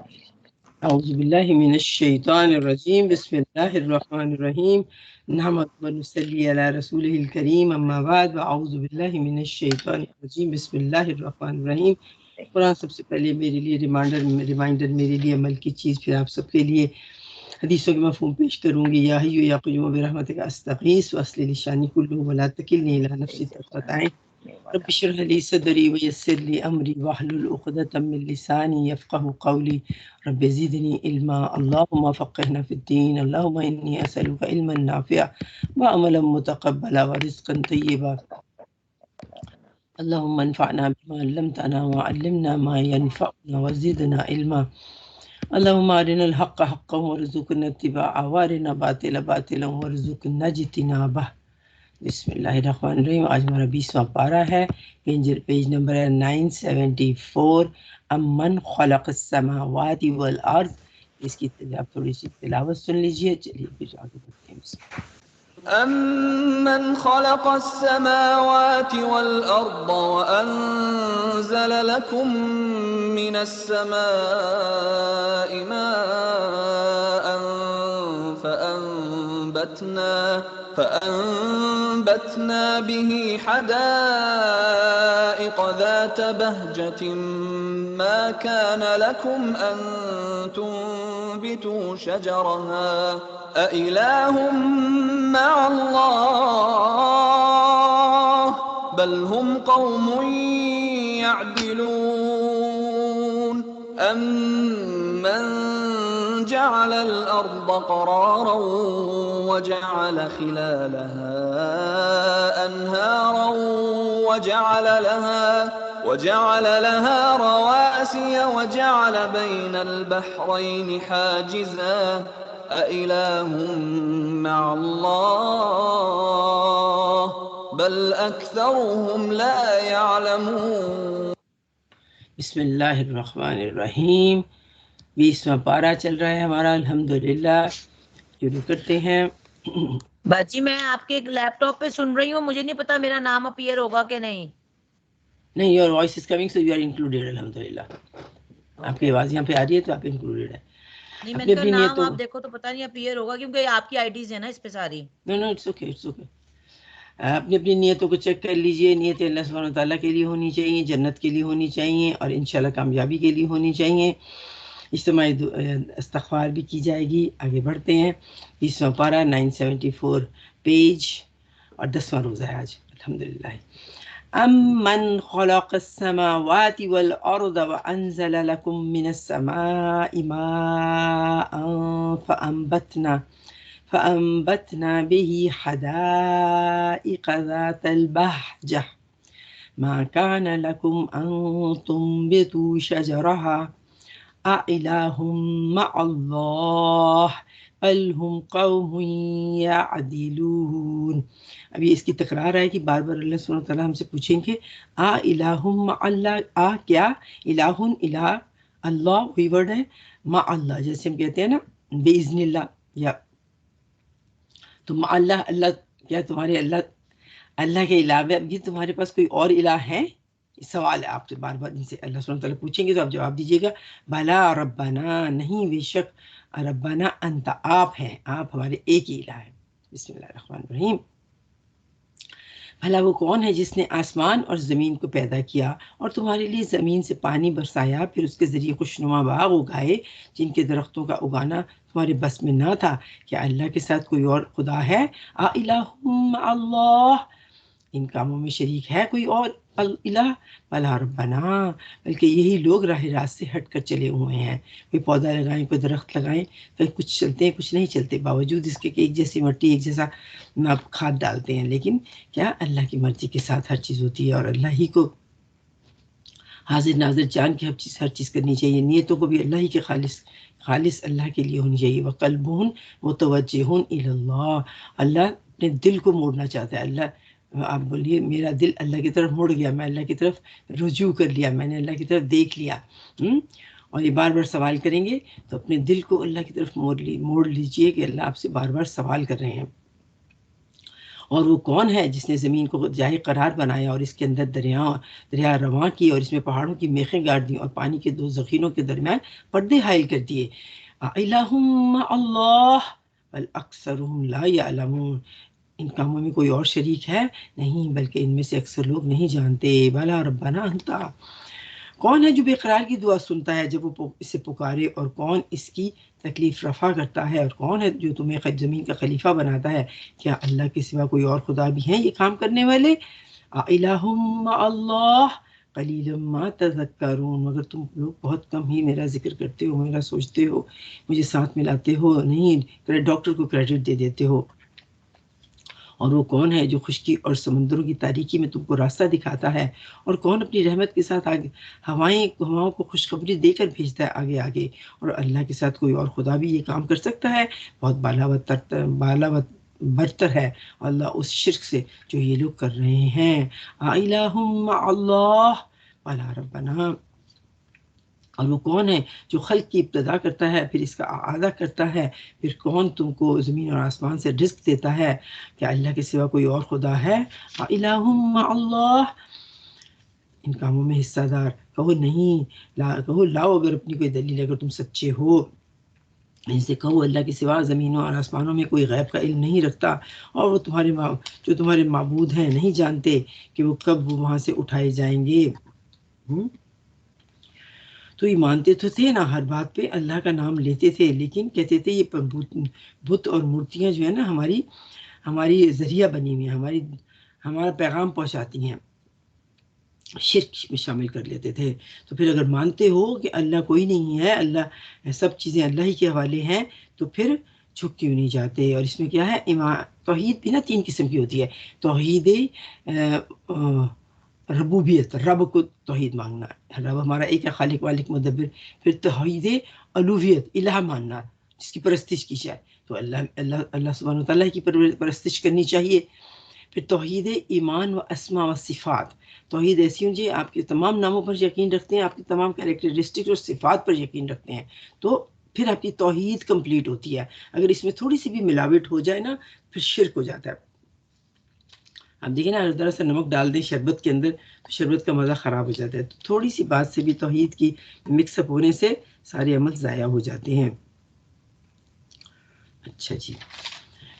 اعوذ باللہ من الشیطان الرجیم بسم اللہ الرحمن الرحیم نحمد ونصلی علی رسولہ الکریم اما بعد واعوذ باللہ من الشیطان الرجیم بسم اللہ الرحمن الرحیم۔ قرآن سب سے پہلے میرے لیے ریمائنڈر میرے لیے عمل کی چیز، پھر آپ سب کے لیے حدیثوں کے مفہوم پیش کروں گی۔ یا حی یا قیوم برحمتک استغیث واصلح لي شأني كله ولا تکلنی الی نفسی طرفۃ عین رب اشرح لي صدری ويسر لي امری واحلل عقدۃ من لسانی یفقهوا قولی رب زدنی علما اللهم فقهنا في الدین اللهم انی اسألك علما نافعا وعملا متقبلا ورزقا طیبا اللهم انفعنا بما علمتنا وعلمنا ما ينفعنا وزدنا علما اللهم ارنا الحق حقا وارزقنا اتباعه وارنا باطلا باطلا وارزقنا اجتنابه۔ بسم اللہ الرحمن الرحیم۔ آج ہمارا 20واں پارہ ہے، پیج نمبر ہے 974۔ امن خلق السماوات والارض، اس کی آپ تھوڑی سی تلاوت سن لیجئے۔ چلیے پھر آگے بڑھتے ہیں۔ بسم اللہ۔ أَمَّنْ خَلَقَ السَّمَاوَاتِ وَالْأَرْضَ وَأَنزَلَ لَكُم مِّنَ السَّمَاءِ مَاءً فَأَنبَتْنَا بِهِ حَدَائِقَ ذَاتَ بَهْجَةٍ مَّا كَانَ لَكُمْ أَن تُنبِتُوا شَجَرَهَا أَإِلَٰهٌ مَّعَ اللَّهِ بَلْ هُمْ قَوْمٌ يَعْدِلُونَ أَمَّن جعل الأرض قرارا وجعل خلالها أنهارا وجعل لها رواسي وجعل بين البحرين حاجزا أإله مع الله بل أكثرهم لا يعلمون۔ بسم اللہ الرحمن الرحیم۔ 20واں پارہ چل رہا ہے ہمارا، الحمدللہ۔ شروع کرتے ہیں۔ باجی میں آپ کے لیپ ٹاپ پہ سن رہی ہوں، مجھے نہیں پتا میرا نام اپیئر ہوگا کہ نہیں۔ نہیں، your voice is coming so you are included, الحمدللہ۔ آپ کی آواز یہاں پہ آ رہی ہے تو آپ انکلوڈیڈ ہے۔ نہیں میں نے کہا نام آپ دیکھو تو پتہ نہیں اپیئر ہوگا، کیونکہ آپ کی آئی ڈیز ہیں نا اس پہ ساری۔ نو اٹس اوکے، اٹس اوکے۔ اپنی اپنی نیتوں کو چیک کر لیجئے۔ نیتیں اللہ سبحانہ وتعالیٰ کے لیے ہونی چاہیے، جنت کے لیے ہونی چاہیے، اور انشاءاللہ کامیابی کے لیے ہونی چاہیے۔ اجتماعی استغفار بھی کی جائے گی۔ آگے بڑھتے ہیں۔ 20واں پارہ 974 پیج، اور 10واں روزہ ہے آج، الحمدللہ۔ امن خلق السماوات والارض وانزل لكم من السماء ماء فأنبتنا به حدائق ذات البهجة ما كان لكم أن تنبتوا شجرها أإله مع الله بل هم قوم يعدلون۔ ابھی اس کی تکرار ہے کہ بار بار اللہ سبحانہ وتعالیٰ ہم سے پوچھیں گے الہ مع اللہ، کیا الہ الہ اللہ وہی ورڈ ہے، مع اللہ جیسے ہم کہتے ہیں نا باذن اللہ، یا تو مع اللہ، اللہ کیا تمہارے اللہ کے علاوہ بھی تمہارے پاس کوئی اور الہ ہے؟ سوال ہے آپ سے بار بار، ان سے اللہ سبحانہ وتعالیٰ پوچھیں گے تو آپ جواب دیجیے گا بلا ربنا، نہیں بے شک، ربنا انت، آپ ہیں، آپ ہمارے ایک ہی الہ ہے۔ بسم اللہ الرحمن الرحیم۔ بھلا وہ کون ہے جس نے آسمان اور زمین کو پیدا کیا اور تمہارے لیے زمین سے پانی برسایا، پھر اس کے ذریعے خوشنما باغ اگائے جن کے درختوں کا اگانا تمہارے بس میں نہ تھا؟ کیا اللہ کے ساتھ کوئی اور خدا ہے؟ الہ مع اللہ، ان کاموں میں شریک ہے کوئی اور الہ؟ بلا ربنا، بلکہ یہی لوگ راہ راست سے ہٹ کر چلے ہوئے ہیں۔ کوئی پودا لگائیں، کوئی درخت لگائیں، کوئی کچھ چلتے ہیں کچھ نہیں چلتے، باوجود اس کے کہ ایک جیسی مٹی، ایک جیسا کھاد ڈالتے ہیں، لیکن کیا اللہ کی مرضی کے ساتھ ہر چیز ہوتی ہے، اور اللہ ہی کو حاضر ناظر جان کے ہر چیز کرنی چاہیے۔ نیتوں کو بھی اللہ ہی کے خالص اللہ کے لیے ہونی چاہیے۔ وقلبہن متوجہن الی اللہ، اللہ اپنے دل کو موڑنا چاہتا ہے۔ اللہ، آپ بولیے میرا دل اللہ کی طرف مڑ گیا، میں اللہ کی طرف رجوع کر لیا، میں نے اللہ کی طرف دیکھ لیا۔ اور یہ بار بار سوال کریں گے تو اپنے دل کو اللہ کی طرف موڑ لیجئے کہ اللہ آپ سے بار بار سوال کر رہے ہیں۔ اور وہ کون ہے جس نے زمین کو جائے قرار بنایا اور اس کے اندر دریا رواں کی اور اس میں پہاڑوں کی میخیں گاڑ دی اور پانی کے دو ذخیروں کے درمیان پردے حائل کر دیے. الہم اللہ بل اکثرهم لا یعلمون. ان کاموں میں کوئی اور شریک ہے نہیں، بلکہ ان میں سے اکثر لوگ نہیں جانتے. بلا ربنا انتا. کون ہے جو بے قرار کی دعا سنتا ہے جب وہ اسے پکارے، اور کون اس کی تکلیف رفع کرتا ہے، اور کون ہے جو تمہیں زمین کا خلیفہ بناتا ہے؟ کیا اللہ کے سوا کوئی اور خدا بھی ہیں یہ کام کرنے والے؟ الہم اللہ قلیلا ما تذکرون. مگر تم لوگ بہت کم ہی میرا ذکر کرتے ہو، میرا سوچتے ہو، مجھے ساتھ ملاتے ہو نہیں، ڈاکٹر کو کریڈٹ دے دیتے ہو. اور وہ کون ہے جو خشکی اور سمندروں کی تاریکی میں تم کو راستہ دکھاتا ہے، اور کون اپنی رحمت کے ساتھ آگے ہواؤں کو خوشخبری دے کر بھیجتا ہے آگے آگے. اور اللہ کے ساتھ کوئی اور خدا بھی یہ کام کر سکتا ہے؟ بہت برتر ہے اللہ اس شرک سے جو یہ لوگ کر رہے ہیں. الہم مع اللہ ولا ربنا. اور وہ کون ہے جو خلق کی ابتدا کرتا ہے پھر اس کا اعادہ کرتا ہے؟ پھر کون تم کو زمین اور آسمان سے رزق دیتا ہے؟ کیا اللہ کے سوا کوئی اور خدا ہے؟ الہم مع اللہ. ان کاموں میں حصہ دار کہو نہیں، کہو لاؤ اگر اپنی کوئی دلیل، اگر تم سچے ہو. ان سے کہو اللہ کے سوا زمینوں اور آسمانوں میں کوئی غیب کا علم نہیں رکھتا، اور وہ تمہارے معبود ہیں نہیں جانتے کہ وہ کب وہاں سے اٹھائے جائیں گے. تو یہ مانتے تو تھے نا، ہر بات پہ اللہ کا نام لیتے تھے، لیکن کہتے تھے یہ بت اور مورتیاں جو ہے نا ہماری ذریعہ بنی ہوئی ہیں، ہمارا پیغام پہنچاتی ہیں. شرک میں شامل کر لیتے تھے. تو پھر اگر مانتے ہو کہ اللہ کوئی نہیں ہے، اللہ سب چیزیں اللہ ہی کے حوالے ہیں، تو پھر چھپ کیوں نہیں جاتے؟ اور اس میں کیا ہے، توحید بھی نا 3 قسم کی ہوتی ہے. توحید ربوبیت، رب کو توحید مانگنا، رب ہمارا ایک ہے، خالق والق مدبر. پھر توحید الوہیت، الہ ماننا جس کی پرستش کی جائے، تو اللہ سبحانہ و تعالیٰ کی پرستش کرنی چاہیے. پھر توحید ایمان و اسماء و صفات. توحید ایسی ہوں جی آپ کے تمام ناموں پر یقین رکھتے ہیں، آپ کی تمام کریکٹرسٹک اور صفات پر یقین رکھتے ہیں، تو پھر آپ کی توحید کمپلیٹ ہوتی ہے. اگر اس میں تھوڑی سی بھی ملاوٹ ہو جائے نا، پھر شرک ہو جاتا ہے. اب دیکھیں نا، اگر ذرا سا نمک ڈال دیں شربت کے اندر تو شربت کا مزہ خراب ہو جاتا ہے. تو تھوڑی سی بات سے بھی توحید کی مکس اپ ہونے سے سارے عمل ضائع ہو جاتے ہیں. اچھا جی،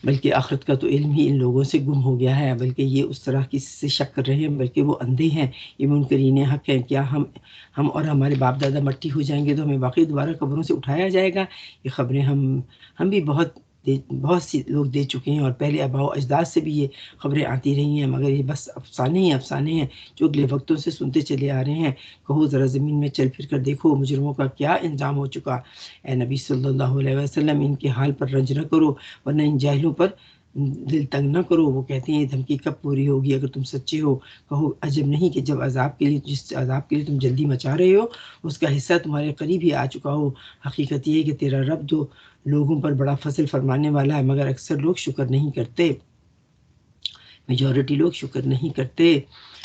بلکہ آخرت کا تو علم ہی ان لوگوں سے گم ہو گیا ہے، بلکہ یہ اس طرح کی سے شک کر رہے ہیں، بلکہ وہ اندھے ہیں، یہ منکرین حق ہیں. کیا ہم اور ہمارے باپ دادا مٹی ہو جائیں گے تو ہمیں واقعی دوبارہ قبروں سے اٹھایا جائے گا؟ یہ خبریں ہم بھی بہت سی لوگ دے چکے ہیں، اور پہلے آباء و اجداد سے بھی یہ خبریں آتی رہی ہیں، مگر یہ بس افسانے ہیں جو اگلے وقتوں سے سنتے چلے آ رہے ہیں. کہو ذرا زمین میں چل پھر کر دیکھو مجرموں کا کیا انجام ہو چکا. اے نبی صلی اللہ علیہ وسلم، ان کے حال پر رنج نہ کرو، ورنہ ان جاہلوں پر دل تنگ نہ کرو. وہ کہتے ہیں یہ دھمکی کب پوری ہوگی اگر تم سچے ہو؟ کہو عجب نہیں کہ جب جس عذاب کے لیے تم جلدی مچا رہے ہو اس کا حصہ تمہارے قریب ہی آ چکا ہو. حقیقت یہ ہے کہ تیرا رب جو لوگوں پر بڑا فضل فرمانے والا ہے، مگر اکثر لوگ شکر نہیں کرتے. میجورٹی لوگ شکر نہیں کرتے.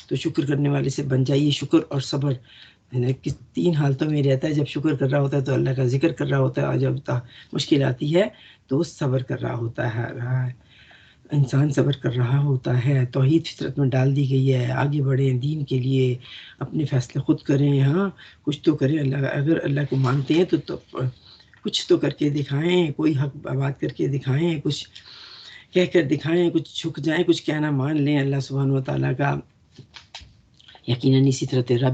تو شکر کرنے والے سے بن جائیے. شکر اور صبر 3 حالتوں میں رہتا ہے. جب شکر کر رہا ہوتا ہے تو اللہ کا ذکر کر رہا ہوتا ہے، اور جب مشکل آتی ہے تو صبر کر رہا ہوتا ہے. انسان صبر کر رہا ہوتا ہے. توحید فطرت میں ڈال دی گئی ہے. آگے بڑھیں دین کے لیے، اپنے فیصلے خود کریں. ہاں کچھ تو کریں. اگر اللہ کو مانتے ہیں تو کچھ تو کر کے دکھائیں، کوئی حق بات کر کے دکھائیں، کچھ کہہ کر دکھائیں، کچھ جھک جائیں، کچھ کہنا مان لیں اللہ سبحانہ و تعالیٰ کا. یقیناً اسی طرح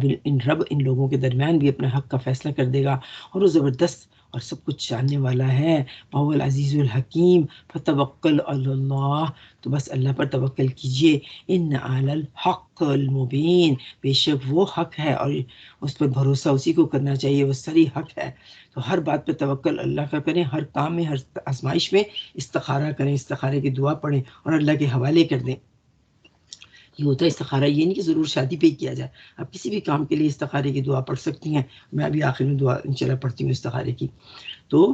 رب ان لوگوں کے درمیان بھی اپنا حق کا فیصلہ کر دے گا، اور وہ زبردست اور سب کچھ جاننے والا ہے. وهو العزیز الحکیم. فتوکل علی اللہ. تو بس اللہ پر توکل کیجئے. ان علی الحق المبین. بے شک وہ حق ہے اور اس پر بھروسہ اسی کو کرنا چاہیے، وہ صریح حق ہے. تو ہر بات پہ توکل اللہ کا کریں، ہر کام میں، ہر آزمائش میں استخارہ کریں، استخارے کی دعا پڑھیں اور اللہ کے حوالے کر دیں. یہ ہوتا ہے استخارہ. یہ نہیں کہ ضرور شادی پہ ہی کیا جائے، آپ کسی بھی کام کے لیے استخارے کی دعا پڑھ سکتی ہیں. میں ابھی آخر میں دعا انشاءاللہ پڑھتی ہوں استخارے کی. تو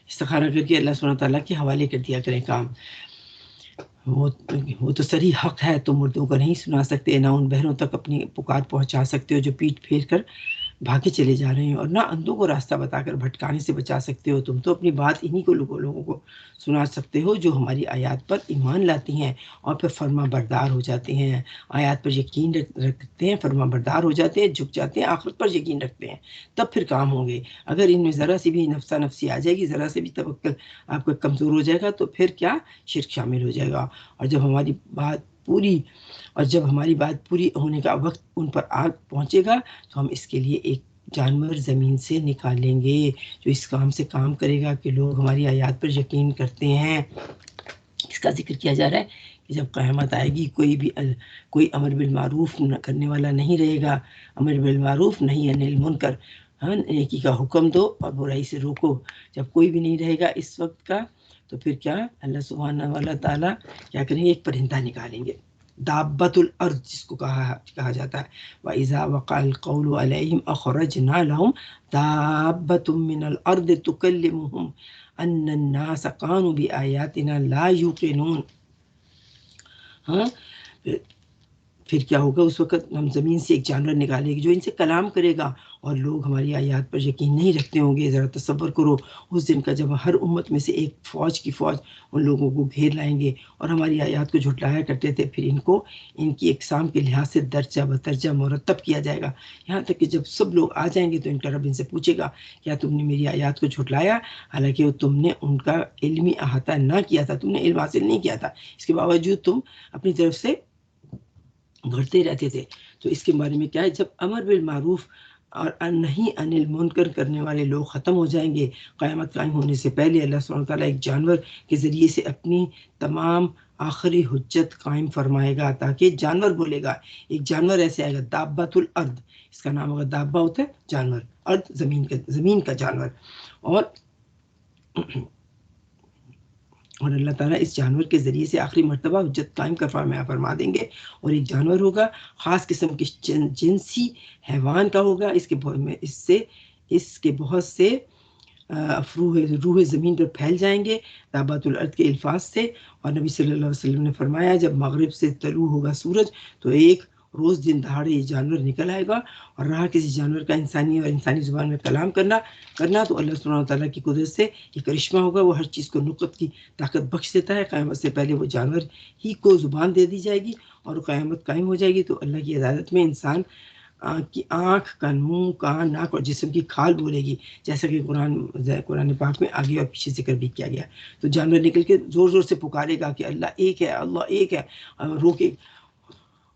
استخارہ کر کے اللہ سبحانہ تعالیٰ کے حوالے کر دیا کریں کام. وہ تو صریح حق ہے. تم مردوں کو نہیں سنا سکتے، نہ ان بہروں تک اپنی پکار پہنچا سکتے ہو جو پیٹھ پھیر کر بھاگے چلے جا رہے ہیں، اور نہ اندھوں کو راستہ بتا کر بھٹکانے سے بچا سکتے ہو، تم تو اپنی بات انہی کو لوگوں کو سنا سکتے ہو جو ہماری آیات پر ایمان لاتی ہیں اور پھر فرما بردار ہو جاتے ہیں، آیات پر یقین رکھتے ہیں، فرما بردار ہو جاتے ہیں، جھک جاتے ہیں، آخرت پر یقین رکھتے ہیں، تب پھر کام ہوں گے۔ اگر ان میں ذرا سی بھی نفسا نفسی آ جائے گی، ذرا سے بھی توکل آپ کا کمزور ہو جائے گا، تو پھر کیا شرک شامل ہو جائے گا۔ اور جب ہماری بات پوری ہونے کا وقت ان پر آ پہنچے گا تو ہم اس کے لیے ایک جانور زمین سے نکالیں گے جو اس کام سے کام کرے گا کہ لوگ ہماری آیات پر یقین کرتے ہیں۔ اس کا ذکر کیا جا رہا ہے کہ جب قیامت آئے گی کوئی امر بالمعروف کرنے والا نہیں رہے گا، امر بالمعروف نہیں عن المنکر، ہاں نیکی کا حکم دو اور برائی سے روکو، جب کوئی بھی نہیں رہے گا اس وقت کا، تو پھر کیا اللہ سبحانہ و تعالیٰ کیا کریں گے، ایک پرندہ نکالیں گے، دابت الارض جس کو کہا جاتا ہے، وَإِذَا وَقَعَ الْقَوْلُ عَلَيْهِمْ أَخْرَجْنَا لَهُمْ دَابَّةً مِّنَ الْأَرْضِ تُكَلِّمُهُمْ أَنَّ النَّاسَ كَانُوا بِآيَاتِنَا لَا يُوقِنُونَ۔ ہاں پھر کیا ہوگا، اس وقت ہم زمین سے ایک جانور نکالیں گے جو ان سے کلام کرے گا، اور لوگ ہماری آیات پر یقین نہیں رکھتے ہوں گے۔ ذرا تصور کرو اس دن کا، جب ہر امت میں سے ایک فوج کی فوج ان لوگوں کو گھیر لائیں گے اور ہماری آیات کو جھٹلایا کرتے تھے، پھر ان کی اقسام کے لحاظ سے درجہ بدرجہ مرتب کیا جائے گا، یہاں تک کہ جب سب لوگ آ جائیں گے تو ان کا رب ان سے پوچھے گا کیا تم نے میری آیات کو جھٹلایا، حالانکہ وہ تم نے ان کا علمی احاطہ نہ کیا تھا، تم نے علم حاصل نہیں کیا تھا، اس کے باوجود تم اپنی طرف سے بڑھتے رہتے تھے۔ تو اس کے بارے میں کیا ہے، جب امر بالمعروف اور نہیں عن المنکر کرنے والے لوگ ختم ہو جائیں گے، قیامت قائم ہونے سے پہلے اللہ سبحانہ وتعالیٰ ایک جانور کے ذریعے سے اپنی تمام آخری حجت قائم فرمائے گا، تاکہ جانور بولے گا، ایک جانور ایسے آئے گا، دابت الارض، اس کا نام ہوگا، دابہ ہوتا ہے جانور، ارض زمین کا جانور، اور اللہ تعالیٰ اس جانور کے ذریعے سے آخری مرتبہ حجت قائم فرما دیں گے، اور ایک جانور ہوگا خاص قسم کے جنسی حیوان کا ہوگا، اس کے بہت سے روح زمین پر پھیل جائیں گے دابت الارض کے الفاظ سے۔ اور نبی صلی اللہ علیہ وسلم نے فرمایا جب مغرب سے طلوع ہوگا سورج تو ایک روز دن دہاڑے یہ جانور نکل آئے گا، اور رہا کسی جانور کا انسانی زبان میں کلام کرنا تو اللہ سبحانہ وتعالیٰ کی قدرت سے یہ کرشمہ ہوگا، وہ ہر چیز کو نطق کی طاقت بخش دیتا ہے۔ قیامت سے پہلے وہ جانور ہی کو زبان دے دی جائے گی، اور قیامت قائم ہو جائے گی تو اللہ کی عدالت میں انسان کی آنکھ، کان، منہ، کان، ناک اور جسم کی کھال بولے گی، جیسا کہ قرآن پاک میں آگے اور پیچھے ذکر بھی کیا گیا۔ تو جانور نکل کے زور زور سے پکارے گا کہ اللہ ایک ہے، اللہ ایک ہے، رو کے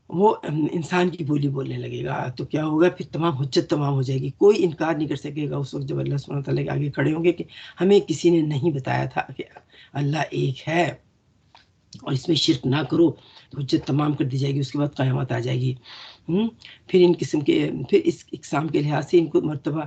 وہ انسان کی بولی بولنے لگے گا، تو کیا ہوگا، پھر حجت تمام ہو جائے گی، کوئی انکار نہیں کر سکے گا اس وقت جب اللہ سبحانہ وتعالیٰ کے آگے کھڑے ہوں گے کہ ہمیں کسی نے نہیں بتایا تھا کہ اللہ ایک ہے اور اس میں شرک نہ کرو، تو حجت تمام کر دی جائے گی، اس کے بعد قیامت آ جائے گی۔ پھر اس اقسام کے لحاظ سے ان کو مرتبہ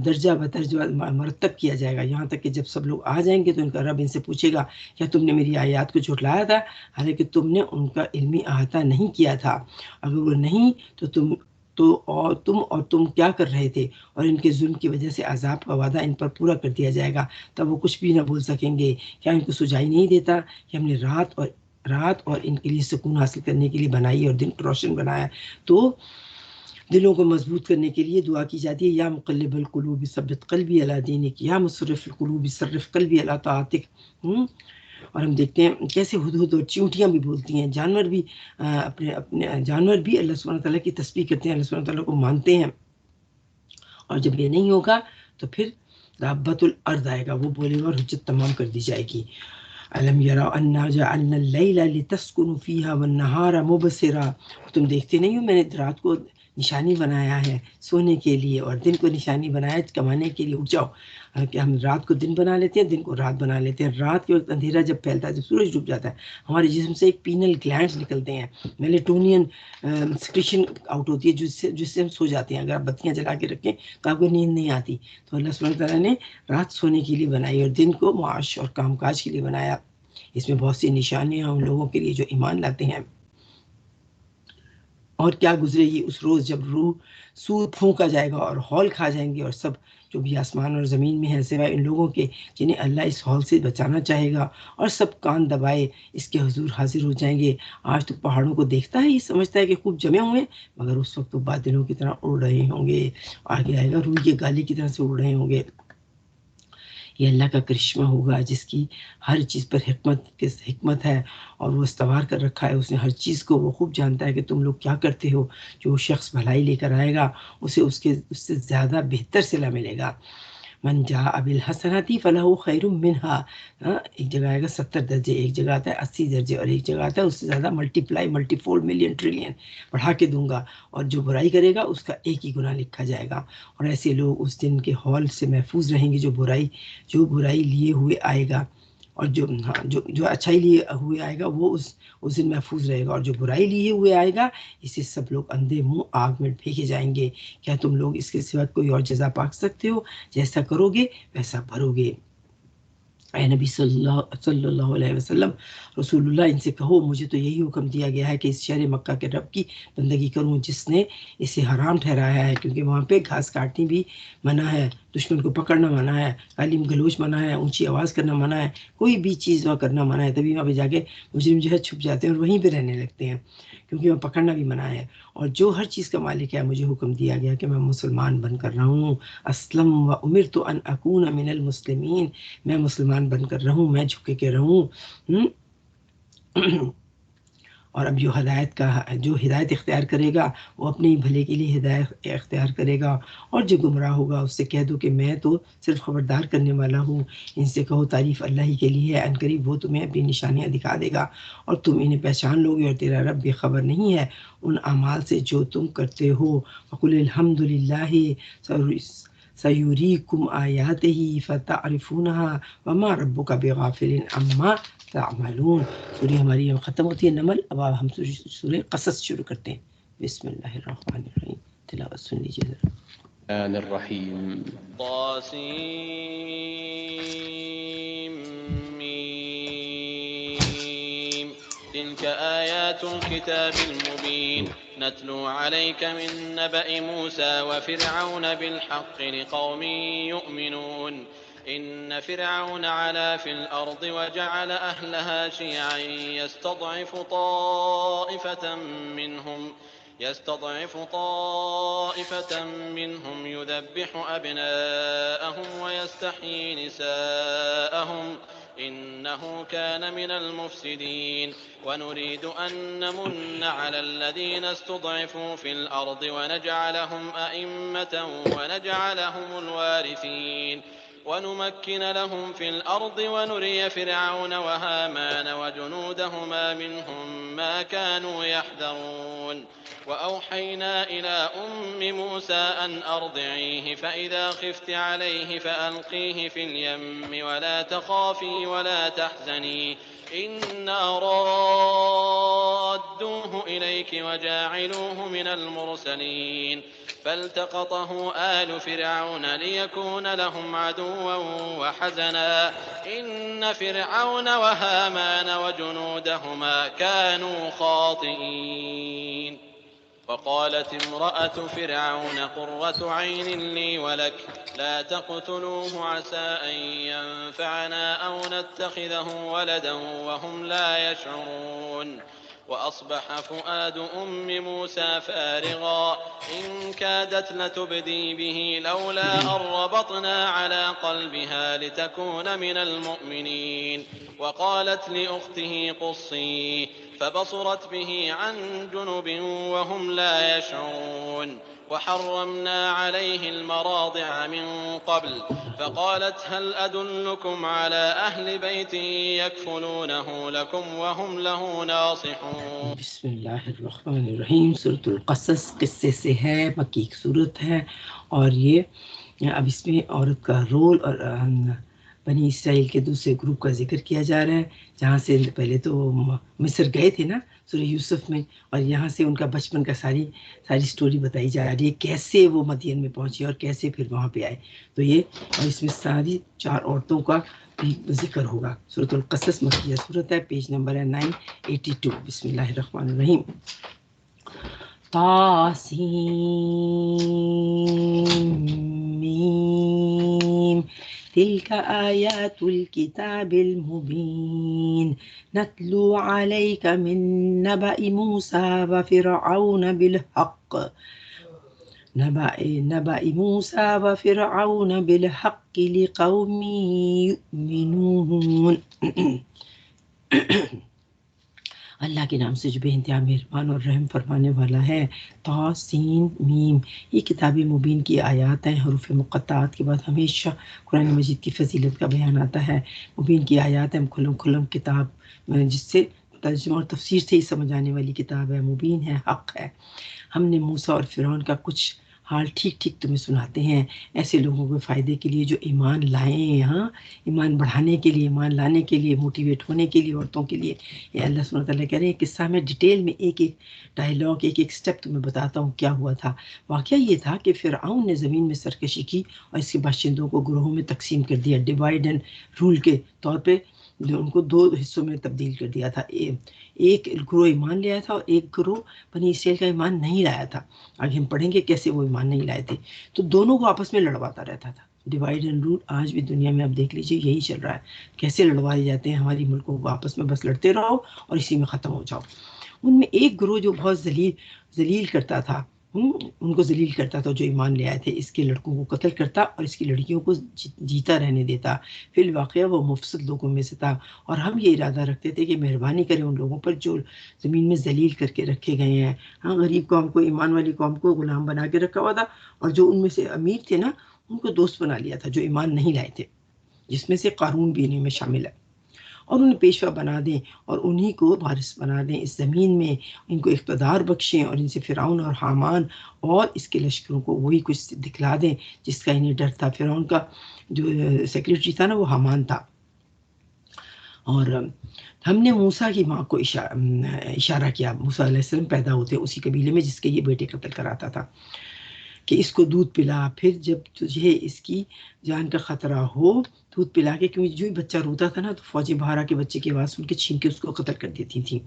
درجہ بدرجہ مرتب کیا جائے گا، یہاں تک کہ جب سب لوگ آ جائیں گے تو ان کا رب ان سے پوچھے گا کیا تم نے میری آیات کو جھٹلایا تھا، حالانکہ تم نے ان کا علمی احاطہ نہیں کیا تھا، اگر وہ نہیں تو تم کیا کر رہے تھے، اور ان کے ظلم کی وجہ سے عذاب کا وعدہ ان پر پورا کر دیا جائے گا، تب وہ کچھ بھی نہ بول سکیں گے۔ کیا ان کو سجائی نہیں دیتا کہ ہم نے رات اور ان کے لیے سکون حاصل کرنے کے لیے بنائی اور دن کو روشن بنایا؟ تو دلوں کو مضبوط کرنے کے لیے دعا کی جاتی ہے، یا مقلب القلوب ثبت قلبی علی دینک، یا مصرف القلوب صرف قلبی علی طاعتک۔ اور ہم دیکھتے ہیں کیسے ہدہد اور چیونٹیاں بھی بولتی ہیں، جانور بھی اللہ سبحانہ تعالیٰ کی تسبیح کرتے ہیں، اللہ سبحانہ تعالیٰ کو مانتے ہیں، اور جب یہ نہیں ہوگا تو پھر دابت الارض آئے گا، وہ بولے گا اور حجت تمام کر دی جائے گی۔ الم یروا انا جعلنا اللیل لتسکنوا فیہا والنہار مبصرا، تم دیکھتے نہیں ہو میں نے رات کو نشانی بنایا ہے سونے کے لیے اور دن کو نشانی بنایا کمانے کے لیے، اٹھ جاؤ، کہ ہم رات کو دن بنا لیتے ہیں، دن کو رات بنا لیتے ہیں، رات کے وقت اندھیرا جب پھیلتا ہے، جب سورج ڈوب جاتا ہے، ہمارے جسم سے ایک پینل گلینڈز نکلتے ہیں، میلیٹونین سکریشن آؤٹ ہوتی ہے جس سے ہم سو جاتے ہیں، اگر آپ بتیاں جلا کے رکھیں تو آپ کو نیند نہیں آتی، تو اللہ سبحانہ تعالیٰ نے رات سونے کے لیے بنائی اور دن کو معاش اور کام کاج کے لیے بنایا۔ اس میں بہت سی نشانیاں ان لوگوں کے لیے جو ایمان لاتے ہیں۔ اور کیا گزرے گی اس روز جب روح سود پھونکا جائے گا اور ہول کھا جائیں گے اور سب جو بھی آسمان اور زمین میں ہے سوائے ان لوگوں کے جنہیں اللہ اس ہال سے بچانا چاہے گا، اور سب کان دبائے اس کے حضور حاضر ہو جائیں گے۔ آج تو پہاڑوں کو دیکھتا ہے، یہ سمجھتا ہے کہ خوب جمے ہوئے ہیں، مگر اس وقت تو بادلوں کی طرح اڑ رہے ہوں گے۔ آگے آئے گا روئی کے گالی کی طرح سے اڑ رہے ہوں گے۔ یہ اللہ کا کرشمہ ہوگا جس کی ہر چیز پر حکمت ہے، اور وہ استوار کر رکھا ہے، اس نے ہر چیز کو، وہ خوب جانتا ہے کہ تم لوگ کیا کرتے ہو۔ جو شخص بھلائی لے کر آئے گا اسے اس سے زیادہ بہتر صلہ ملے گا۔ من جاء بالحسنۃ فلہ خیر منہا، ایک جگہ آئے گا 70 درجے، ایک جگہ آتا ہے 80 درجے، اور ایک جگہ آتا ہے اس سے زیادہ ملٹی فول ملین ٹریلین بڑھا کے دوں گا، اور جو برائی کرے گا اس کا ایک ہی گناہ لکھا جائے گا۔ اور ایسے لوگ اس دن کے ہول سے محفوظ رہیں گے جو برائی لیے ہوئے آئے گا، اور جو اچھائی لیے ہوئے آئے گا وہ اس دن محفوظ رہے گا، اور جو برائی لیے ہوئے آئے گا اسے سب لوگ اندھے منہ آگ میں پھینکے جائیں گے۔ کیا تم لوگ اس کے سوا کوئی اور جزا پا سکتے ہو؟ جیسا کرو گے ویسا بھرو گے۔ اے نبی صلی اللہ علیہ وسلم، رسول اللہ، ان سے کہو مجھے تو یہی حکم دیا گیا ہے کہ اس شہر مکہ کے رب کی بندگی کروں جس نے اسے حرام ٹھہرایا ہے، کیونکہ وہاں پہ گھاس کاٹنی بھی منع ہے، دشمن کو پکڑنا منع ہے، گالی گلوچ منع ہے، اونچی آواز کرنا منع ہے، کوئی بھی چیز وہاں کرنا منع ہے۔ تبھی وہاں پہ جا کے مجرم جو ہے چھپ جاتے ہیں اور وہیں پہ رہنے لگتے ہیں، کیونکہ وہاں پکڑنا بھی منع ہے۔ اور جو ہر چیز کا مالک ہے، مجھے حکم دیا گیا کہ میں مسلمان بن کر رہوں، اسلم و امرت ان اکون من المسلمین، میں مسلمان بن کر رہوں، میں جھکے کے رہوں۔ اور اب جو ہدایت اختیار کرے گا وہ اپنے بھلے کے لیے ہدایت اختیار کرے گا، اور جو گمراہ ہوگا اس سے کہہ دو کہ میں تو صرف خبردار کرنے والا ہوں۔ ان سے کہو تعریف اللہ ہی کے لیے ہے، ان قریب وہ تمہیں اپنی نشانیاں دکھا دے گا اور تم انہیں پہچان لوگے، اور تیرا رب بے خبر نہیں ہے ان اعمال سے جو تم کرتے ہو۔ وقل الحمد للہ سیریکم آیاتہ فتعرفونہا وما ربک بغافل عما تعملون۔ سورہ ہماری ختم ہوتی ہے نمل، اب ہم سورہ قصص شروع کرتے ہیں۔ بسم اللہ الرحمن الرحیم، تلاوت سن لیجیے ذرا۔ الرحمن الرحیم طاسیم تلك آيات الكتاب المبين نتلو عليك من نبأ موسى وفرعون بالحق لقوم يؤمنون إن فرعون علا في الأرض وجعل أهلها شيعا يستضعف طائفة منهم يذبح أبناءهم ويستحيي نساءهم إنه كان من المفسدين ونريد أن نمن على الذين استضعفوا في الأرض ونجعلهم أئمة ونجعلهم الوارثين ونمكن لهم في الأرض ونري فرعون وهامان وجنودهما منهم ما كانوا يحذرون وأوحينا إلى أم موسى أن أرضعيه فإذا خفت عليه فألقيه في اليم ولا تخافي ولا تحزني إنا رادوه إليك وجاعلوه من المرسلين فالتقطه آل فرعون ليكون لهم عدوا وحزنا إن فرعون وهامان وجنودهما كانوا خاطئين وقالت امرأة فرعون قرة عين لي ولك لا تقتلوه عسى أن ينفعنا أو نتخذه ولدا وهم لا يشعرون وأصبح فؤاد أم موسى فارغا إن كادت لتبدي به لولا أن ربطنا على قلبها لتكون من المؤمنين وقالت لأخته قصيه فبصرت به عن جنب وهم لا يشعرون وحرمنا عليه المراضع من قبل فقالت هل أدلكم على أهل بيت يكفلونه لكم وهم له ناصحون۔ بسم اللہ الرحمن الرحیم۔ سورۃ القصص قصے سے ہے، مکی ایک سورت ہے، اور یہ اب اس میں عورت کا رول اور بنی اسرائیل کے دوسرے گروپ کا ذکر کیا جا رہا ہے، جہاں سے پہلے تو مصر گئے تھے نا سورہ یوسف میں، اور یہاں سے ان کا بچپن کا ساری سٹوری بتائی جا رہی ہے، کیسے وہ مدین میں پہنچے اور کیسے پھر وہاں پہ آئے۔ تو یہ، اور اس میں ساری 4 عورتوں کا بھی ذکر ہوگا۔ سورۃ القصص مکیہ سورت ہے، پیج نمبر ہے 982۔ بسم اللہ الرحمن الرحیم۔ طاسیم الرحيم تلك آيات الكتاب المبين نتلو عليك من نبأ موسى وفرعون بالحق نبأ موسى وفرعون بالحق لقوم يؤمنون اللہ کے نام سے جو بے انتہا مہربان اور رحم فرمانے والا ہے. طا سین میم، یہ کتاب مبین کی آیات ہیں. حروف مقطعات کے بعد ہمیشہ قرآن مجید کی فضیلت کا بیان آتا ہے. مبین کی آیات ہیں، کھلم کتاب جس سے ترجمہ اور تفسیر سے ہی سمجھ آنے والی کتاب ہے. مبین ہے، حق ہے. ہم نے موسیٰ اور فرعون کا کچھ حال ٹھیک تمہیں سناتے ہیں، ایسے لوگوں کے فائدے کے لیے جو ایمان لائیں، ہاں ایمان بڑھانے کے لیے، ایمان لانے کے لیے، موٹیویٹ ہونے کے لیے، عورتوں کے لیے. یہ اللہ سبحانہ وتعالیٰ کہہ رہے ہیں قصہ میں ڈیٹیل میں ایک ڈائیلاگ، ایک سٹیپ تمہیں بتاتا ہوں کیا ہوا تھا. واقعہ یہ تھا کہ فرعون نے زمین میں سرکشی کی اور اس کے باشندوں کو گروہوں میں تقسیم کر دیا. ڈیوائڈ اینڈ رول کے طور پہ ان کو 2 حصوں میں تبدیل کر دیا تھا. ایک گروہ ایمان لے آیا تھا اور ایک گروہ بنی اسرائیل کا ایمان نہیں لایا تھا. آگے ہم پڑھیں گے کیسے وہ ایمان نہیں لائے تھے. تو دونوں کو آپس میں لڑواتا رہتا تھا. ڈیوائڈ اینڈ رول آج بھی دنیا میں آپ دیکھ لیجیے یہی چل رہا ہے. کیسے لڑوائے جاتے ہیں ہماری ملکوں کو، آپس میں بس لڑتے رہو اور اسی میں ختم ہو جاؤ. ان میں ایک گروہ جو بہت ذلیل کرتا تھا، ان کو ذلیل کرتا تھا جو ایمان لے آئے تھے، اس کے لڑکوں کو قتل کرتا اور اس کی لڑکیوں کو جیتا رہنے دیتا. فی الواقعہ وہ مفسد لوگوں میں سے تھا اور ہم یہ ارادہ رکھتے تھے کہ مہربانی کریں ان لوگوں پر جو زمین میں ذلیل کر کے رکھے گئے ہیں. ہاں غریب قوم کو، ایمان والی قوم کو غلام بنا کے رکھا ہوا تھا اور جو ان میں سے امیر تھے نا ان کو دوست بنا لیا تھا جو ایمان نہیں لائے تھے، جس میں سے قارون بھی انہیں میں شامل ہے. اور انہیں پیشوا بنا دیں اور انہی کو وارث بنا دیں اس زمین میں، ان کو اقتدار بخشیں اور ان سے فرعون اور حامان اور اس کے لشکروں کو وہی کچھ دکھلا دیں جس کا انہیں ڈر تھا. فرعون کا جو سیکریٹری تھا نا وہ حامان تھا. اور ہم نے موسیٰ کی ماں کو اشارہ کیا. موسیٰ علیہ السلام پیدا ہوتے اسی قبیلے میں جس کے یہ بیٹے قتل کراتا تھا کہ اس کو دودھ پلا، پھر جب تجھے اس کی جان کا خطرہ ہو دودھ پلا کے، کیونکہ جو ہی بچہ روتا تھا نا تو فوجی باہر آ کے بچے کی آواز سن کے چھین کے اس کو قتل کر دیتی تھیں.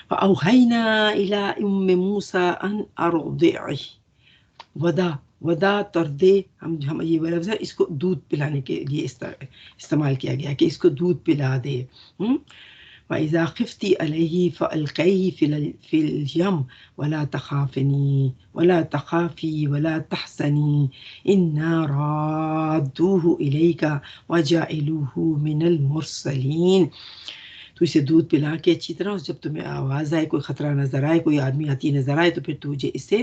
فَأَوْحَيْنَا إِلَىٰ أُمِّ مُوسَىٰ أَنْ أَرْضِعْهِ ودا تردے، ہم یہ لفظ ہے اس کو دودھ پلانے کے لیے استعمال کیا گیا کہ اس کو دودھ پلا دے. وَإِذَا خِفْتِ عَلَيْهِ فَأَلْقِيهِ فِي الْيَمِّ وَلَا تَخَافِي وَلَا تَحْزَنِي إِنَّا رَادُّوهُ إِلَيْكَ وَجَاعِلُوهُ مِنَ الْمُرْسَلِينَ. تو اسے دودھ پلا کے اچھی طرح، جب تمہیں آواز آئے، کوئی خطرہ نظر آئے، کوئی آدمی آتی نظر آئے تو پھر تجھے اسے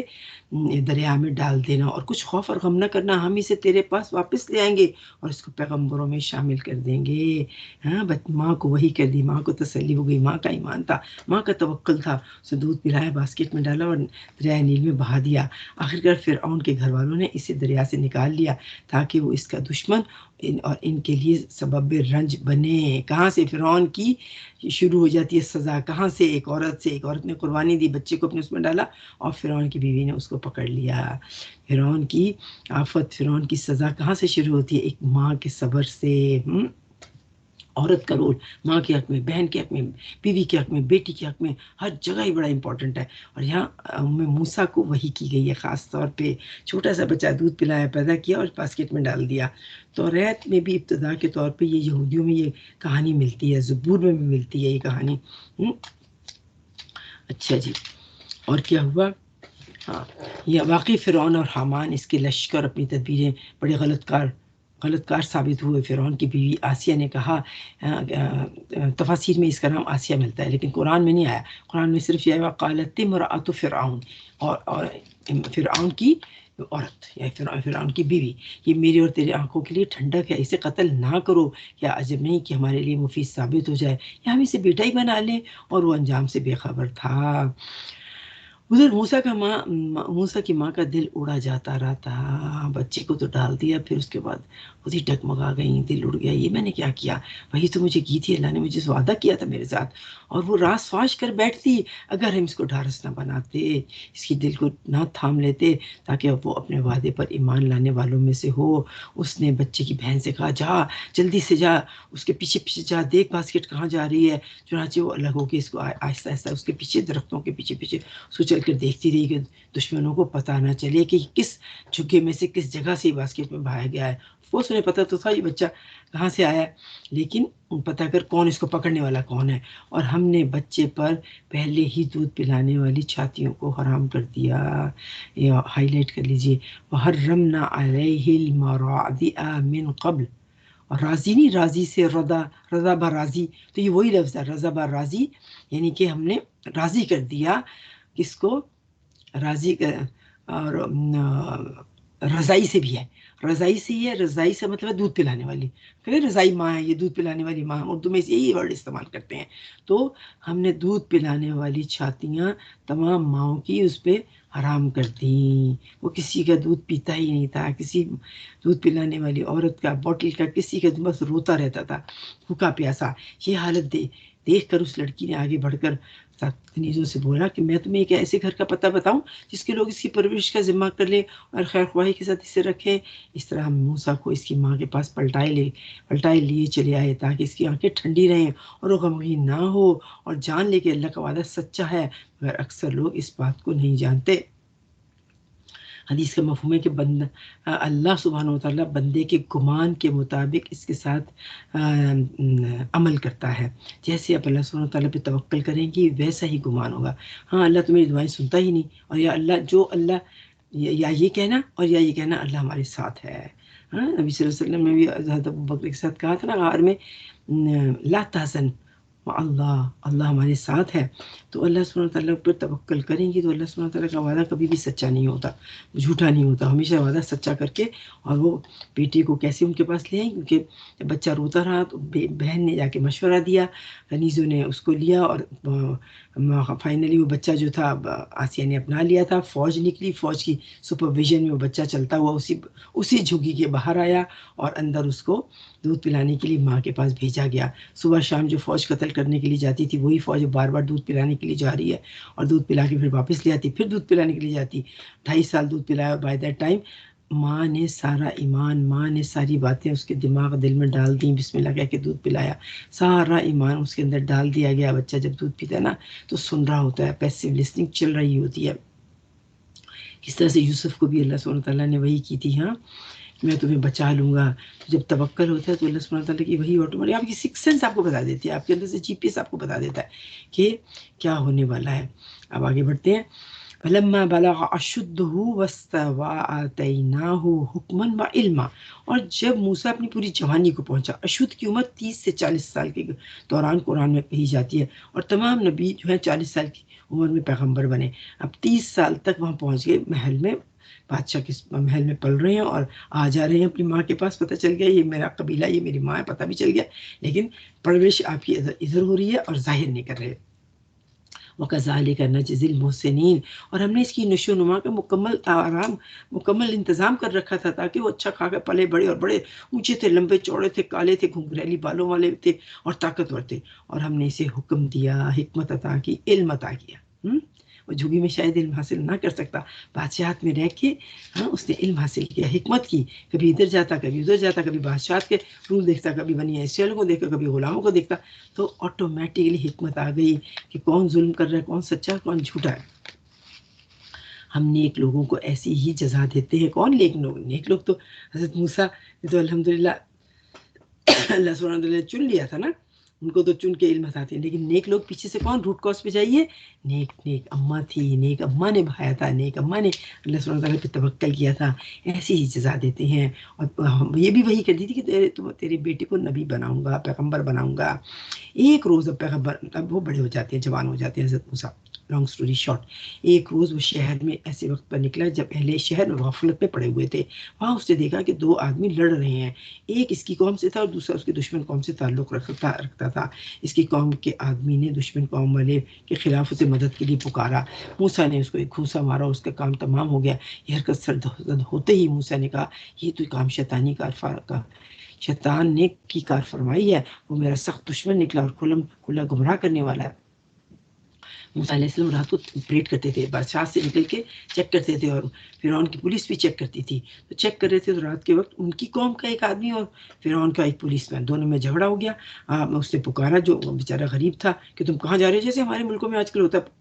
دریا میں ڈال دینا اور کچھ خوف اور غم نہ کرنا، ہم اسے تیرے پاس واپس لے آئیں گے اور اس کو پیغمبروں میں شامل کر دیں گے. ہاں ماں کو وہی کر دی، ماں کو تسلی ہو گئی، ماں کا ایمان تھا، ماں کا توکل تھا. اسے دودھ پلایا، باسکٹ میں ڈالا اور دریائے نیل میں بہا دیا. آخرکار فرعون کے گھر والوں نے اسے دریا سے نکال لیا تاکہ وہ اس کا دشمن اور ان کے لیے سبب رنج بنے. کہاں سے فرعون کی شروع ہو جاتی ہے سزا، کہاں سے؟ ایک عورت نے قربانی دی، بچے کو اپنے اس میں ڈالا اور فرعون کی بیوی نے اس کو پکڑ لیا. فرعون کی آفت، فرعون کی سزا کہاں سے شروع ہوتی ہے؟ ایک ماں کے صبر سے. عورت کا رول ماں کے حق میں، بہن کے حق میں، بیوی کے حق میں، بیٹی کے حق میں، ہر جگہ ہی بڑا امپورٹنٹ ہے. اور یہاں موسیٰ کو وحی کی گئی ہے خاص طور پہ. چھوٹا سا بچہ دودھ پلایا، پیدا کیا اور باسکٹ میں ڈال دیا. توریت میں بھی ابتدا کے طور پہ یہ یہودیوں میں یہ کہانی ملتی ہے، زبور میں بھی ملتی ہے یہ کہانی. اچھا جی، اور کیا ہوا؟ ہاں، یہ واقعی فرعون اور حامان اس کے لشکر اپنی تدبیریں بڑے غلط کار ثابت ہوئے. فرعون کی بیوی آسیہ نے کہا، تفاسیر میں اس کا نام آسیہ ملتا ہے لیکن قرآن میں نہیں آیا. قرآن میں صرف یہ قالت امرأۃ فرعون، اور فرعون کی عورت یا فرعون کی بیوی، یہ میری اور تیری آنکھوں کے لیے ٹھنڈک ہے، اسے قتل نہ کرو. کیا عجب نہیں کہ ہمارے لیے مفید ثابت ہو جائے، یا ہم اسے بیٹا ہی بنا لیں. اور وہ انجام سے بے خبر تھا. ادھر موسیٰ کی ماں کا دل اڑا جاتا رہا تھا. بچے کو تو ڈال دیا، پھر اس کے بعد خود ہی ڈگمگا گئی، دل اڑ گیا. یہ میں نے کیا کیا؟ وہی تو مجھے کی تھی، اللہ نے مجھے وعدہ کیا تھا میرے ساتھ. اور وہ راز فاش کر بیٹھتی اگر ہم اس کو ڈھارس نہ بناتے، اس کی دل کو نہ تھام لیتے تاکہ وہ اپنے وعدے پر ایمان لانے والوں میں سے ہو. اس نے بچے کی بہن سے کہا، جا جلدی سے جا، اس کے پیچھے پیچھے جا، دیکھ باسکٹ کہاں جا رہی ہے. چنانچہ وہ الگ ہو کے اس کو آہستہ آہستہ اس کے پیچھے، درختوں کے پیچھے پیچھے سو چل کر دیکھتی رہی کہ دشمنوں کو پتہ نہ چلے کہ کس جھگے میں سے کس جگہ سے باسکٹ میں بہایا گیا ہے. وہ انہیں پتہ تو تھا یہ بچہ کہاں سے آیا ہے، لیکن پتہ کر کون اس کو پکڑنے والا کون ہے، اور ہم نے بچے پر پہلے ہی دودھ پلانے والی چھاتیوں کو حرام کر دیا. یہ ہائی لائٹ کر لیجئے، وحرمنا علیہ المراضع من قبل، اور راضی نہیں، راضی سے رضا راضی، تو یہ وہی لفظ ہے رضا راضی، یعنی کہ ہم نے راضی کر دیا کس کو، راضی اور رضائی سے بھی ہے، رضائی سے ہی ہے، رضائی سے مطلب دودھ پلانے والی، کہ رضائی ماں ہے، یہ دودھ پلانے والی ماں، اردو میں یہی ورڈ استعمال کرتے ہیں. تو ہم نے دودھ پلانے والی چھاتیاں تمام ماؤں کی اس پہ حرام کر دیں. وہ کسی کا دودھ پیتا ہی نہیں تھا، کسی دودھ پلانے والی عورت کا، بوٹل کا، کسی کا بس روتا رہتا تھا بھوکا پیاسا. یہ حالت دیکھ کر اس لڑکی نے آگے بڑھ کر تنیزوں سے بولا کہ میں تمہیں ایک ایسے گھر کا پتہ بتاؤں جس کے لوگ اس کی پرورش کا ذمہ کر لیں اور خیر خواہی کے ساتھ اسے رکھیں. اس طرح ہم موسیٰ کو اس کی ماں کے پاس پلٹائے لیے چلے آئے تاکہ اس کی آنکھیں ٹھنڈی رہیں اور وہ غمگین نہ ہو اور جان لے کہ اللہ کا وعدہ سچا ہے، مگر اکثر لوگ اس بات کو نہیں جانتے. حدیث کا مفہوم ہے کہ اللہ سبحانہ وتعالیٰ بندے کے گمان کے مطابق اس کے ساتھ عمل کرتا ہے. جیسے آپ اللہ سبحانہ وتعالیٰ پہ توکل کریں گی ویسا ہی گمان ہوگا. ہاں اللہ تمہاری دعائیں سنتا ہی نہیں، اور یا اللہ یا یہ کہنا اور یا یہ کہنا اللہ ہمارے ساتھ ہے. ہاں نبی صلی اللہ علیہ وسلم نے بھی حضرت ابوبکر کے ساتھ کہا تھا نا غار میں، لا تحزن اللہ ہمارے ساتھ ہے. تو اللہ سبحانہ وتعالیٰ پر توکل کریں گی تو اللہ سبحانہ وتعالیٰ کا وعدہ کبھی بھی سچا نہیں ہوتا، جھوٹا نہیں ہوتا، ہمیشہ وعدہ سچا کر کے. اور وہ بیٹی کو کیسے ان کے پاس لے آئیں، کیونکہ جب بچہ روتا رہا تو بہن نے جا کے مشورہ دیا، کنیزوں نے اس کو لیا اور فائنلی وہ بچہ جو تھا آسیہ نے اپنا لیا تھا. فوج نکلی، فوج کی سپرویژن میں وہ بچہ چلتا ہوا اسی جھگی کے باہر آیا اور اندر اس کو دودھ پلانے کے لیے ماں کے پاس بھیجا گیا. صبح شام جو فوج قتل کرنے کے لیے جاتی تھی وہی فوج بار بار دودھ پلانے کے لیے جا رہی ہے، اور دودھ پلا کے پھر واپس لے آتی، پھر دودھ پلانے کے لیے جاتی. 2.5 سال دودھ پلایا. بائی دیٹ ٹائم ماں نے سارا ایمان، ماں نے ساری باتیں اس کے دماغ دل میں ڈال دیں، بسم اللہ کہہ کے دودھ پلایا، سارا ایمان اس کے اندر ڈال دیا گیا. بچہ جب دودھ پیتا ہے نا تو سن رہا ہوتا ہے، پیسیو لسننگ چل رہی ہوتی ہے. کس طرح سے یوسف کو بھی اللہ سبحانہ وتعالیٰ نے وہی کی تھی، ہاں میں تمہیں بچا لوں گا. جب توکل ہوتا ہے تو اللہ سبحانہ وتعالیٰ کی وہی آٹومیٹک آپ کی سکس سینس آپ کو بتا دیتی ہے، آپ کے اندر سے جی پی ایس آپ کو بتا دیتا ہے کہ کیا ہونے والا ہے. اب آگے بڑھتے ہیں. فلما بلغ اشدہ واستوى آتیناہ حکما وعلما، اور جب موسیٰ اپنی پوری جوانی کو پہنچا. اشد کی عمر 30 سے 40 سال کے دوران قرآن میں کہی جاتی ہے، اور تمام نبی جو ہے 40 سال کی عمر میں پیغمبر بنے. اب 30 سال تک وہاں پہنچ گئے، محل میں بادشاہ کے محل میں پل رہے ہیں اور آ جا رہے ہیں اپنی ماں کے پاس. پتہ چل گیا یہ میرا قبیلہ، یہ میری ماں ہے، پتہ بھی چل گیا، لیکن پرورش آپ کی ادھر ہو رہی ہے اور ظاہر نہیں کر رہے. وَكَذَلِكَ نَجْزِي الْمُحْسِنِينَ، اور ہم نے اس کی نشو و نما کا مکمل انتظام کر رکھا تھا تاکہ وہ اچھا کھا کر پلے بڑے، اور بڑے اونچے تھے، لمبے چوڑے تھے، کالے تھے، گھنگریلی بالوں والے تھے اور طاقتور تھے. اور ہم نے اسے حکم دیا، حکمت عطا کی، علم عطا کیا. وہ جھوگی میں شاید علم حاصل نہ کر سکتا، بادشاہت میں رہ کے اس نے علم حاصل کیا، حکمت کی. کبھی ادھر جاتا، کبھی ادھر جاتا، کبھی بادشاہت کے رول دیکھتا، کبھی بنی اسرائیل کو دیکھتا، کبھی غلاموں کو دیکھتا. تو آٹومیٹکلی حکمت آ گئی کہ کون ظلم کر رہا ہے، کون سچا ہے، کون جھوٹا ہے. ہم نیک لوگوں کو ایسی ہی جزا دیتے ہیں. کون نیک لوگ تو حضرت موسیٰ نے تو الحمدللہ اللہ سبحانہ وتعالیٰ نے چن لیا تھا نا، ان کو تو چن کے علم عطاتے ہیں. لیکن نیک لوگ پیچھے سے کون، روٹ کاز پہ جائیے. نیک اماں تھی، نیک اماں نے بھایا تھا، نیک اماں نے اللہ سبحانہ وتعالیٰ پہ توکل کیا تھا. ایسی ہی جزا دیتے ہیں. اور یہ بھی وہی کر دی تھی کہ تیرے بیٹے کو نبی بناؤں گا، پیغمبر بناؤں گا. ایک روز اب پیغمبر، اب وہ بڑے ہو جاتے ہیں، جوان ہو جاتے ہیں حضرت موسیٰ. لانگ سٹوری شارٹ، ایک روز وہ شہر میں ایسے وقت پر نکلا جب اہل شہر میں غفلت میں پڑے ہوئے تھے. وہاں اس نے دیکھا کہ 2 آدمی لڑ رہے ہیں، ایک اس کی قوم سے تھا اور دوسرا اس کی دشمن قوم سے تعلق رکھتا تھا. اس کی قوم کے آدمی نے دشمن قوم والے کے خلاف اسے مدد کے لیے پکارا. موسیٰ نے اس کو ایک گھوسا مارا، اس کا کام تمام ہو گیا. یہ حرکت سرزد ہوتے ہی موسیٰ نے کہا یہ تو کام شیطان نے کی کار فرمائی ہے، وہ میرا سخت دشمن نکلا اور کھلا گمراہ کرنے والا ہے. موسیٰ علیہ السلام رات کو پریڈ کرتے تھے، بادشاہ سے نکل کے چیک کرتے تھے، اور فرعون کی پولیس بھی چیک کرتی تھی. تو چیک کر رہے تھے تو رات کے وقت ان کی قوم کا ایک آدمی اور فرعون کا ایک پولیس مین، دونوں میں جھگڑا ہو گیا. اس نے پکارا جو بیچارہ غریب تھا کہ تم کہاں جا رہے ہو، جیسے ہمارے ملکوں میں آج کل ہوتا ہے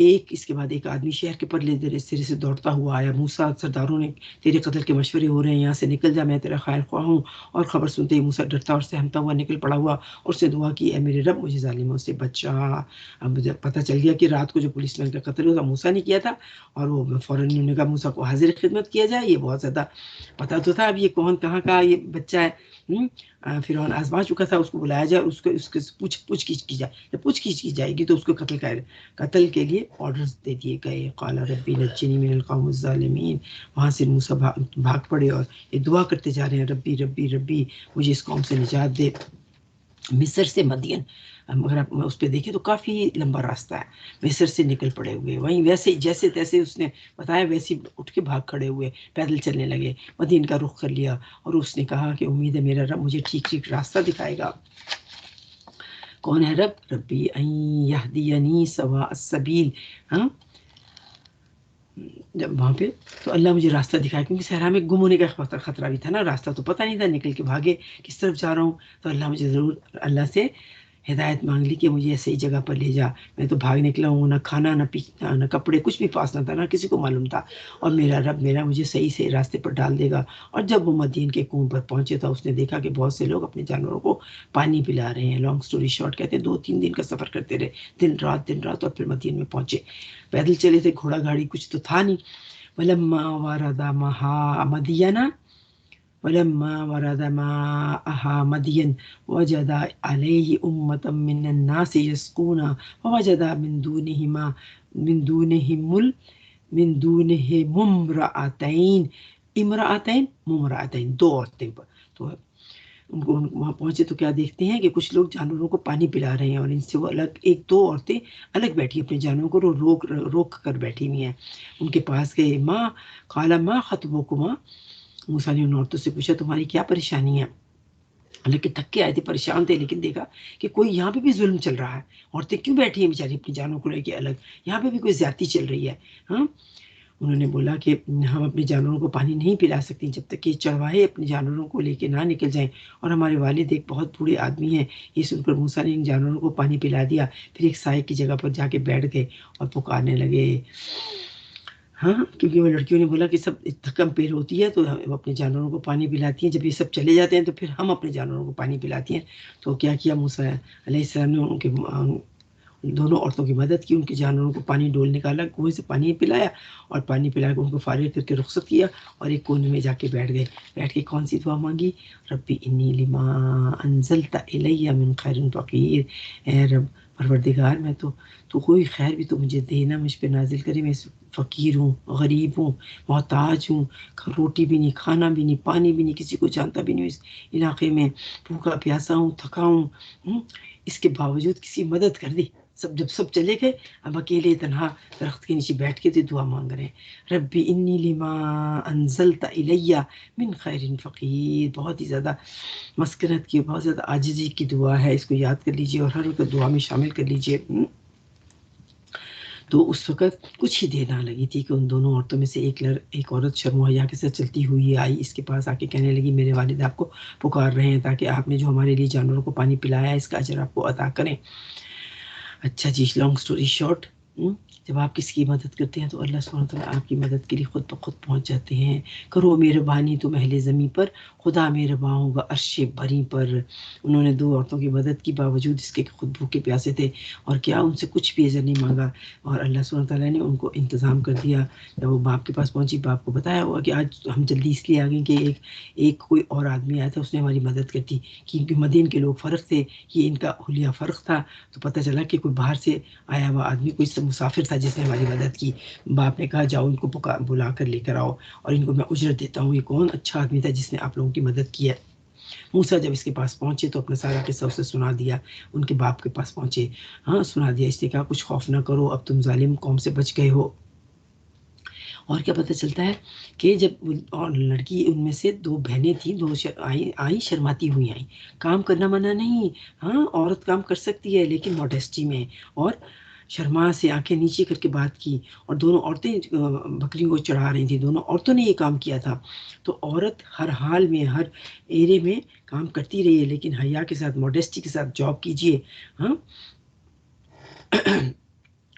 اس کے بعد ایک آدمی شہر کے پرلے سرے سے دوڑتا ہوا آیا، موسیٰ سرداروں نے تیرے قتل کے مشورے ہو رہے ہیں، یہاں سے نکل جا، میں تیرا خیر خواہ ہوں. اور خبر سنتے ہی موسیٰ ڈرتا اور سہمتا ہوا نکل پڑا ہوا اور اس نے دعا کی، اے میرے رب مجھے ظالموں سے بچا. اب مجھے پتہ چل گیا کہ رات کو جو پولیس مین کا قتل ہوا موسیٰ نے کیا تھا، اور وہ فوراً انہوں نے کہا موسیٰ کو حاضر خدمت کیا جائے. یہ بہت زیادہ پتہ تو تھا اب یہ کون کہاں کا یہ بچہ ہے. فرعون آزما چکا تھا، اس کو بلایا جائے، اس کو پوچھ گچھ کی جائے. جب پوچھ گچھ کی جائے گی تو اس کو قتل کے لیے آرڈرز دے دیے گئے. قال ربی نجنی من القوم الظالمین. وہاں سے موسیٰ بھاگ پڑے اور یہ دعا کرتے جا رہے ہیں، ربی ربی ربی مجھے اس قوم سے نجات دے. مصر سے مدین، اگر آپ اس پہ دیکھیں تو کافی لمبا راستہ ہے. مصر سے نکل پڑے ہوئے، وہیں ویسے جیسے تیسے اس نے بتایا ویسے اٹھ کے بھاگ کھڑے ہوئے، پیدل چلنے لگے، مدین کا رخ کر لیا. اور اس نے کہا کہ امید ہے میرا رب مجھے ٹھیک ٹھیک راستہ دکھائے گا. کون ہے رب؟ ربی ان یہدینی سواء السبیل. ہاں جب وہاں پہ تو اللہ مجھے راستہ دکھایا، کیونکہ صحرا میں گم ہونے کا خطرہ بھی تھا نا، راستہ تو پتہ نہیں تھا، نکل کے بھاگے کس طرف جا رہا ہوں. تو اللہ مجھے ضرور اللہ سے ہدایت مانگ لی کہ مجھے صحیح جگہ پر لے جا. میں تو بھاگ نکلا ہوں، نہ کھانا نہ پینا نہ کپڑے، کچھ بھی پاس نہ تھا، نہ کسی کو معلوم تھا. اور میرا رب میرا مجھے صحیح سے راستے پر ڈال دے گا. اور جب وہ مدین کے کنویں پر پہنچے تو اس نے دیکھا کہ بہت سے لوگ اپنے جانوروں کو پانی پلا رہے ہیں. لانگ سٹوری شارٹ کہتے ہیں 2-3 دن کا سفر کرتے رہے، دن رات، اور پھر مدین میں پہنچے. پیدل چلے تھے، گھوڑا گاڑی کچھ تو تھا نہیں. ولما ورد ماءها مدين وجد عليه أمة من الناس يسقون ووجد من دونهم امرأتين دو عورتیں. تو ان کو وہاں پہنچے تو کیا دیکھتے ہیں کہ کچھ لوگ جانوروں کو پانی پلا رہے ہیں، اور ان سے وہ الگ 1-2 عورتیں الگ بیٹھی اپنے جانوروں کو روک کر بیٹھی ہوئی ہیں. ان کے پاس گئے. قال ما خطبكما. موسیٰ نے ان عورتوں سے پوچھا تمہاری کیا پریشانی ہے؟ حالانکہ تھک کے آئے تھے، پریشان تھے، لیکن دیکھا کہ کوئی یہاں پہ بھی ظلم چل رہا ہے. عورتیں کیوں بیٹھی ہیں بیچاری اپنی جانوں کو لے کے الگ؟ یہاں پہ بھی کوئی زیادتی چل رہی ہے. ہاں انہوں نے بولا کہ ہم اپنے جانوروں کو پانی نہیں پلا سکتے جب تک کہ چڑھوائے اپنے جانوروں کو لے کے نہ نکل جائیں، اور ہمارے والد ایک بہت بوڑھے آدمی ہیں. یہ سن کر موسیٰ نے ان جانوروں کو پانی پلا دیا. پھر ایک سائے کی جگہ پر جا کے بیٹھ گئے اور پکارنے لگے. ہاں کیونکہ وہ لڑکیوں نے بولا کہ سب تھکم پیر ہوتی ہے تو وہ اپنے جانوروں کو پانی پلاتی ہیں، جب یہ سب چلے جاتے ہیں تو پھر ہم اپنے جانوروں کو پانی پلاتی ہیں. تو کیا کیا موسیٰ علیہ السلام نے ان کے دونوں عورتوں کی مدد کی، ان کے جانوروں کو پانی ڈول نکالا، کنویں سے پانی پلایا، اور پانی پلا کے ان کو فارغ کر کے رخصت کیا، اور ایک کونے میں جا کے بیٹھ گئے. بیٹھ کے کون سی دعا مانگی؟ ربی انی لما انزلت الی من خیر فقیر. اے رب پروردگار میں تو کوئی خیر بھی تو مجھے دینا، مجھ پہ نازل کرے. میں فقیر ہوں، غریب ہوں، محتاج ہوں، روٹی بھی نہیں، کھانا بھی نہیں، پانی بھی نہیں، کسی کو جانتا بھی نہیں اس علاقے میں، بھوکا پیاسا ہوں، تھکا ہوں. اس کے باوجود کسی مدد کر دی. جب سب چلے گئے، اب اکیلے تنہا درخت کے نیچے بیٹھ کے دعا مانگ رہے ہیں، ربی انی لما انزلت الی من خیر فقیر. بہت ہی زیادہ مسکنت کی، بہت زیادہ عاجزی کی دعا ہے. اس کو یاد کر لیجئے اور ہر وقت دعا میں شامل کر لیجئے. تو اس وقت کچھ ہی دیر نہ لگی تھی کہ ان دونوں عورتوں میں سے ایک عورت شرم و حیا کے ساتھ چلتی ہوئی آئی، اس کے پاس آ کے کہنے لگی میرے والد آپ کو پکار رہے ہیں تاکہ آپ نے جو ہمارے لیے جانوروں کو پانی پلایا ہے اس کا اجر آپ کو عطا کریں. اچھا جی، لانگ سٹوری شارٹ، جب آپ کسی کی مدد کرتے ہیں تو اللہ سبحانہ وتعالیٰ آپ کی مدد کے لیے خود بخود پہنچ جاتے ہیں. کرو مہربانی تم اہل زمین پر، خدا مہربان ہوگا عرش بری پر. انہوں نے 2 عورتوں کی مدد کی باوجود اس کے خود بھوکے پیاسے تھے، اور کیا ان سے کچھ بھی اجر نہیں مانگا، اور اللہ سبحانہ وتعالیٰ نے ان کو انتظام کر دیا. جب وہ باپ کے پاس پہنچی، باپ کو بتایا ہوا کہ آج ہم جلدی اس لیے آ گئے کہ ایک کوئی اور آدمی آیا تھا، اس نے ہماری مدد کر دی، کیونکہ مدین کے لوگ فرق تھے، یہ ان کا حلیہ فرق تھا. تو پتہ چلا کہ کوئی باہر سے آیا ہوا آدمی کوئی مسافر تھا جس نے ہماری مدد کی. باپ نے کہا جاؤ ان کو بلا کر لے کر آؤ، اور ان کو میں اجرت دیتا ہوں. یہ کون اچھا آدمی تھا جس نے آپ لوگوں کی مدد کی ہے. موسیٰ جب اس کے پاس پہنچے تو اپنا سارا قصہ اسے سنا دیا. ان کے باپ کے پاس پہنچے، سنا دیا. اس نے کہا کچھ خوف نہ کرو، اب تم ظالم قوم سے بچ گئے ہو. اور کیا پتہ چلتا ہے کہ جب اور لڑکی ان میں سے 2 بہنیں تھیں، 2 آئیں شرماتی ہوئی آئیں. کام کرنا منع نہیں، عورت کام کر سکتی ہے لیکن موڈیسٹی میں، اور شرما سے آنکھیں نیچے کر کے بات کی. اور دونوں عورتیں بکریوں کو چڑھا رہی تھیں، دونوں عورتوں نے یہ کام کیا تھا. تو عورت ہر حال میں ہر ایرے میں کام کرتی رہی ہے، لیکن حیا کے ساتھ موڈیسٹی کے ساتھ جاب کیجیے.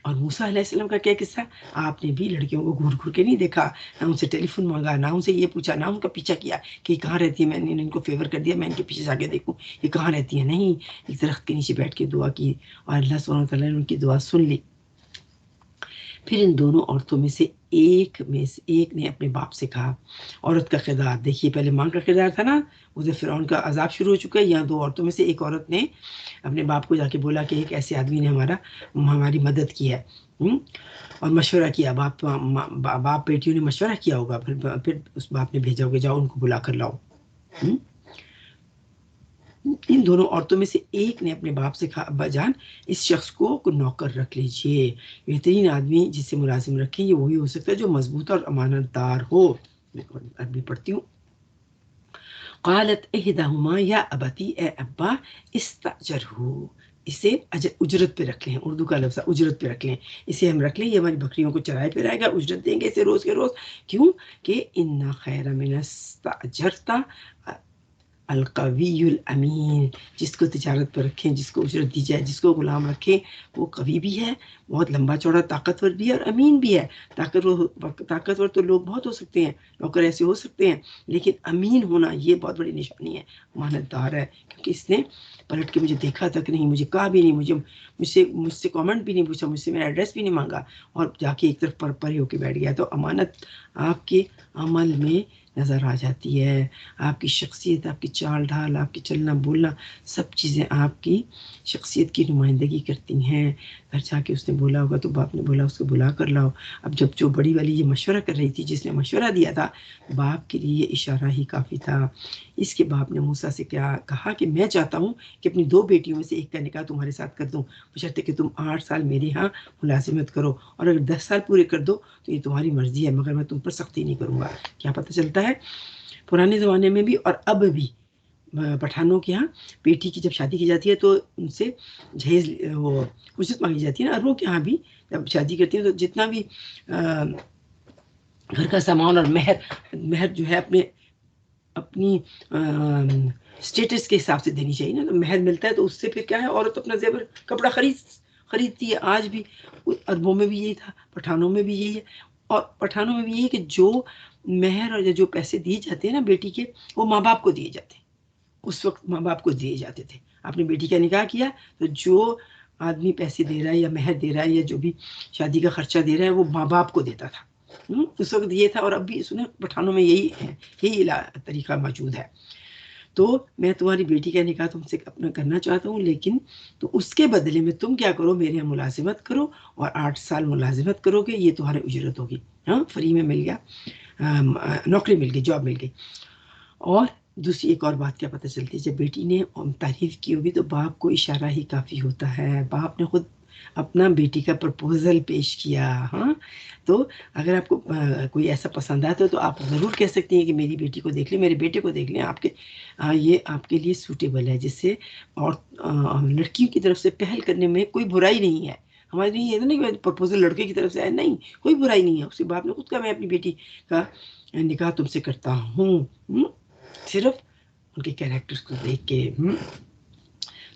اور موسیٰ علیہ السلام کا کیا قصہ؟ آپ نے بھی لڑکیوں کو گھور گھور کے نہیں دیکھا، نہ ان سے ٹیلی فون مانگا، نہ ان سے یہ پوچھا، نہ ان کا پیچھا کیا کہ یہ کہاں رہتی ہے، میں نے ان کو فیور کر دیا، میں ان کے پیچھے جا کے دیکھوں یہ کہاں رہتی ہے. نہیں، ایک درخت کے نیچے بیٹھ کے دعا کی اور اللہ سبحانہ وتعالیٰ نے ان کی دعا سن لی. پھر ان دونوں عورتوں میں سے ایک نے اپنے باپ سے کہا. عورت کا کردار دیکھیے، پہلے ماں کا کردار تھا نا، ادھر فرعون کا عذاب شروع ہو چکا ہے. یہاں دو عورتوں میں سے ایک عورت نے اپنے باپ کو جا کے بولا کہ ایک ایسے آدمی نے ہماری مدد کی ہے، اور مشورہ کیا. باپ بیٹیوں نے مشورہ کیا ہوگا، پھر اس باپ نے بھیجا ہوگا جاؤ ان کو بلا کر لاؤ. ان دونوں عورتوں میں سے ایک نے اپنے باپ سے کہا ابا جان اس شخص کو نوکر رکھ لیجئے، بہترین آدمی جسے ملازم رکھیں یہ وہی ہو سکتا ہے جو مضبوط اور امانت دار ہو. میں عربی پڑھتی ہوں. قالت احدہما یا ابتی، اے ابا استاجرہ، اسے اجرت پہ رکھ لیں. اردو کا لفظ اجرت پہ رکھ لیں، اسے ہم رکھ لیں، یہ ہماری بکریوں کو چرائے پہ رہے گا، اجرت دیں گے اسے روز کے روز. کیوں کہ ان خیر من استاجرت القوی الامین، جس کو تجارت پر رکھیں، جس کو اجرت دی جائے، جس کو غلام رکھیں، وہ قوی بھی ہے، بہت لمبا چوڑا طاقتور بھی ہے، اور امین بھی ہے. طاقتور تو لوگ بہت ہو سکتے ہیں، نوکر ایسے ہو سکتے ہیں، لیکن امین ہونا یہ بہت بڑی نشانی ہے، امانت دار ہے. کیونکہ اس نے پلٹ کے مجھے دیکھا تک نہیں، مجھے کہا بھی نہیں، مجھ سے کامنٹ بھی نہیں پوچھا، مجھ سے میرا ایڈریس بھی نہیں مانگا، اور جا کے ایک طرف پرے ہو کے بیٹھ گیا. تو امانت آپ کے عمل میں نظر آ جاتی ہے، آپ کی شخصیت، آپ کی چال ڈھال، آپ کی چلنا بولنا، سب چیزیں آپ کی شخصیت کی نمائندگی کرتی ہیں. گھر جا کے اس نے بولا ہوگا تو باپ نے بولا اس کو بلا کر لاؤ. اب جب جو بڑی والی یہ مشورہ کر رہی تھی، جس نے مشورہ دیا تھا، باپ کے لیے یہ اشارہ ہی کافی تھا. اس کے باپ نے موسیٰ سے کیا کہا کہ میں چاہتا ہوں کہ اپنی دو بیٹیوں میں سے ایک کا نکاح تمہارے ساتھ کر دوں، بشرطے کہ تم 8 سال میرے ہاں ملازمت کرو، اور اگر 10 سال پورے کر دو تو یہ تمہاری مرضی ہے، مگر میں تم پر سختی نہیں کروں گا. کیا پتہ چلتا ہے پرانے زمانے میں بھی اور اب بھی پٹھانوں کے یہاں بیٹی کی جب شادی کی جاتی ہے تو ان سے جہیز وہ اجرت مانگی جاتی ہے نا. اربوں کے یہاں بھی جب شادی کرتی ہیں تو جتنا بھی گھر کا سامان اور مہر جو ہے اپنی اسٹیٹس کے حساب سے دینی چاہیے نا. تو مہر ملتا ہے تو اس سے پھر کیا ہے، عورت اپنا زیور کپڑا خریدتی ہے. آج بھی اربوں میں بھی یہی تھا، پٹھانوں میں بھی یہی ہے. اور پٹھانوں میں بھی یہی کہ جو مہر اور جو پیسے دیے جاتے ہیں نا بیٹی کے، وہ ماں باپ کو دیے جاتے ہیں. اس وقت ماں باپ کو دیے جاتے تھے. آپ نے بیٹی کا نکاح کیا تو جو آدمی پیسے دے رہا ہے یا مہر دے رہا ہے یا جو بھی شادی کا خرچہ دے رہا ہے وہ ماں باپ کو دیتا تھا. اس وقت یہ تھا، اور اب بھی سنیں پٹھانوں میں یہی طریقہ موجود ہے. تو میں تمہاری بیٹی کا نکاح تم سے اپنا کرنا چاہتا ہوں، لیکن تو اس کے بدلے میں تم کیا کرو، میرے یہاں ملازمت کرو، اور 8 سال ملازمت کرو گے، یہ تمہاری اجرت ہوگی. فری میں مل گیا، نوکری مل گئی، جاب مل گئی. اور دوسری ایک اور بات کیا پتہ چلتی ہے، جب بیٹی نے تعریف کی ہوگی تو باپ کو اشارہ ہی کافی ہوتا ہے. باپ نے خود اپنا بیٹی کا پرپوزل پیش کیا. تو اگر آپ کو کوئی ایسا پسند آتا ہے تو آپ ضرور کہہ سکتی ہیں کہ میری بیٹی کو دیکھ لیں، میرے بیٹے کو دیکھ لیں، یہ آپ کے لیے سوٹیبل ہے. جس سے اور لڑکیوں کی طرف سے پہل کرنے میں کوئی برائی نہیں ہے. ہمارے لیے یہ نہیں کہ پرپوزل لڑکے کی طرف سے ہے، نہیں، کوئی برائی نہیں ہے. اس کے باپ نے خود کہا میں اپنی بیٹی کا نکاح تم سے کرتا ہوں، صرف ان کے کیریکٹرز کو دیکھ کے.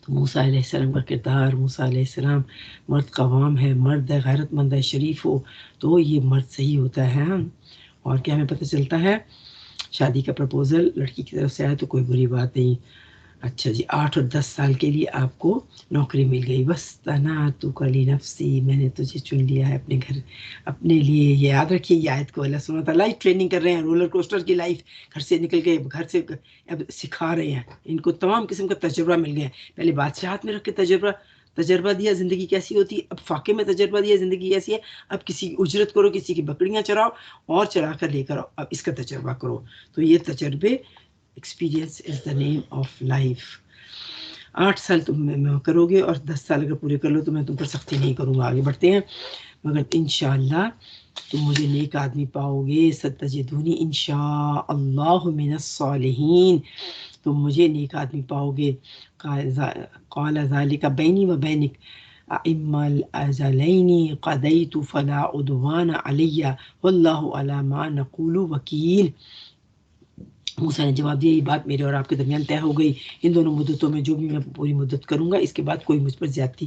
تو موسیٰ علیہ السلام کا کردار، موسیٰ علیہ السلام مرد قوام ہے، مرد ہے، غیرت مند ہے، شریف ہو تو یہ مرد صحیح ہوتا ہے. اور کیا ہمیں پتہ چلتا ہے، شادی کا پرپوزل لڑکی کی طرف سے آئے تو کوئی بری بات نہیں. اچھا جی، 8 اور 10 سال کے لیے آپ کو نوکری مل گئی. بس تنعتک لنفسی، میں نے تجھے چن لیا ہے اپنے گھر، اپنے لیے. یہ یاد رکھیے یہ آیت کو اللہ سبحانہ وتعالیٰ لائف ٹریننگ کر رہے ہیں، رولر کوسٹر کی لائف. گھر سے نکل کے گھر سے اب سکھا رہے ہیں. ان کو تمام قسم کا تجربہ مل گیا. پہلے بادشاہت میں رکھ کے تجربہ دیا زندگی کیسی ہوتی ہے، اب فاقے میں تجربہ دیا زندگی کیسی ہے. اب کسی کی اجرت کرو، کسی کی بکریاں چراؤ اور چرا کر لے کر آؤ، اب اس کا تجربہ کرو. تو یہ تجربے، experience is the name of life. 8 سال تم کرو گے اور 10 سال اگر پورے کر لو تو میں تم پر سختی نہیں کروں گا. آگے بڑھتے ہیں. مگر انشاءاللہ تم مجھے نیک آدمی پاؤ گے. ستجدونی انشاء اللہ من الصالحین، تم مجھے نیک آدمی پاؤ گے. قال ذالک بینی و بینک اما الاجلین قضیت فلا عدوان علی واللہ علی ما نقول وکیل. موسیٰ نے جواب دیا یہ بات میرے اور آپ کے درمیان طے ہو گئی، ان دونوں مدتوں میں جو بھی میں پوری مدت کروں گا اس کے بعد کوئی مجھ پر زیادتی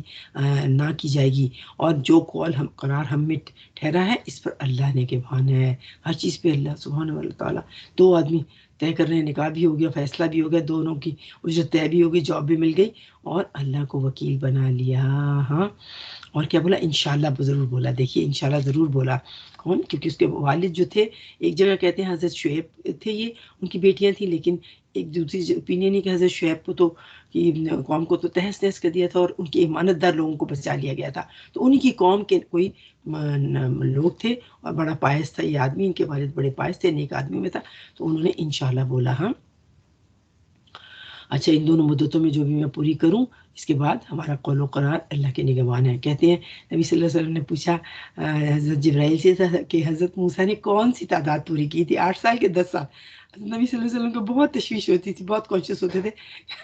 نہ کی جائے گی، اور جو قول قرار ہم میں ٹھہرا ہے اس پر اللہ نے گواہ ہے، ہر چیز پہ اللہ سبحانہ و تعالیٰ۔ دو آدمی طے کر رہے ہیں، نکاح بھی ہو گیا، فیصلہ بھی ہو گیا، دونوں کی اجرت طے بھی ہو گئی، جاب بھی مل گئی، اور اللہ کو وکیل بنا لیا۔ ہاں، اور کیا بولا؟ انشاءاللہ ضرور بولا، دیکھیے انشاءاللہ ضرور بولا۔ کون؟ کیونکہ اس کے والد جو تھے، ایک جگہ کہتے ہیں حضرت شعیب تھے، یہ ان کی بیٹیاں تھیں، لیکن ایک دوسری اوپینین ہے کہ حضرت شعیب کو تو قوم کو تو تہس نہس کر دیا تھا اور ان کے ایمانت دار لوگوں کو بچا لیا گیا تھا، تو انہی کی قوم کے کوئی لوگ تھے اور بڑا پائس تھا یہ آدمی، ان کے والد بڑے پائس تھے، نیک آدمی میں تھا، تو انہوں نے انشاءاللہ بولا۔ ہاں اچھا، ان دونوں مدتوں میں جو بھی میں پوری کروں اس کے بعد ہمارا قول و قرار اللہ کے نگہبان ہے۔ کہتے ہیں نبی صلی اللہ علیہ وسلم نے پوچھا حضرت جبرائیل سے کہ حضرت موسیٰ نے کون سی تعداد پوری کی تھی، 8 سال کے 10 سال؟ نبی صلی اللہ علیہ وسلم کو بہت تشویش ہوتی تھی، بہت کانشیس ہوتے تھے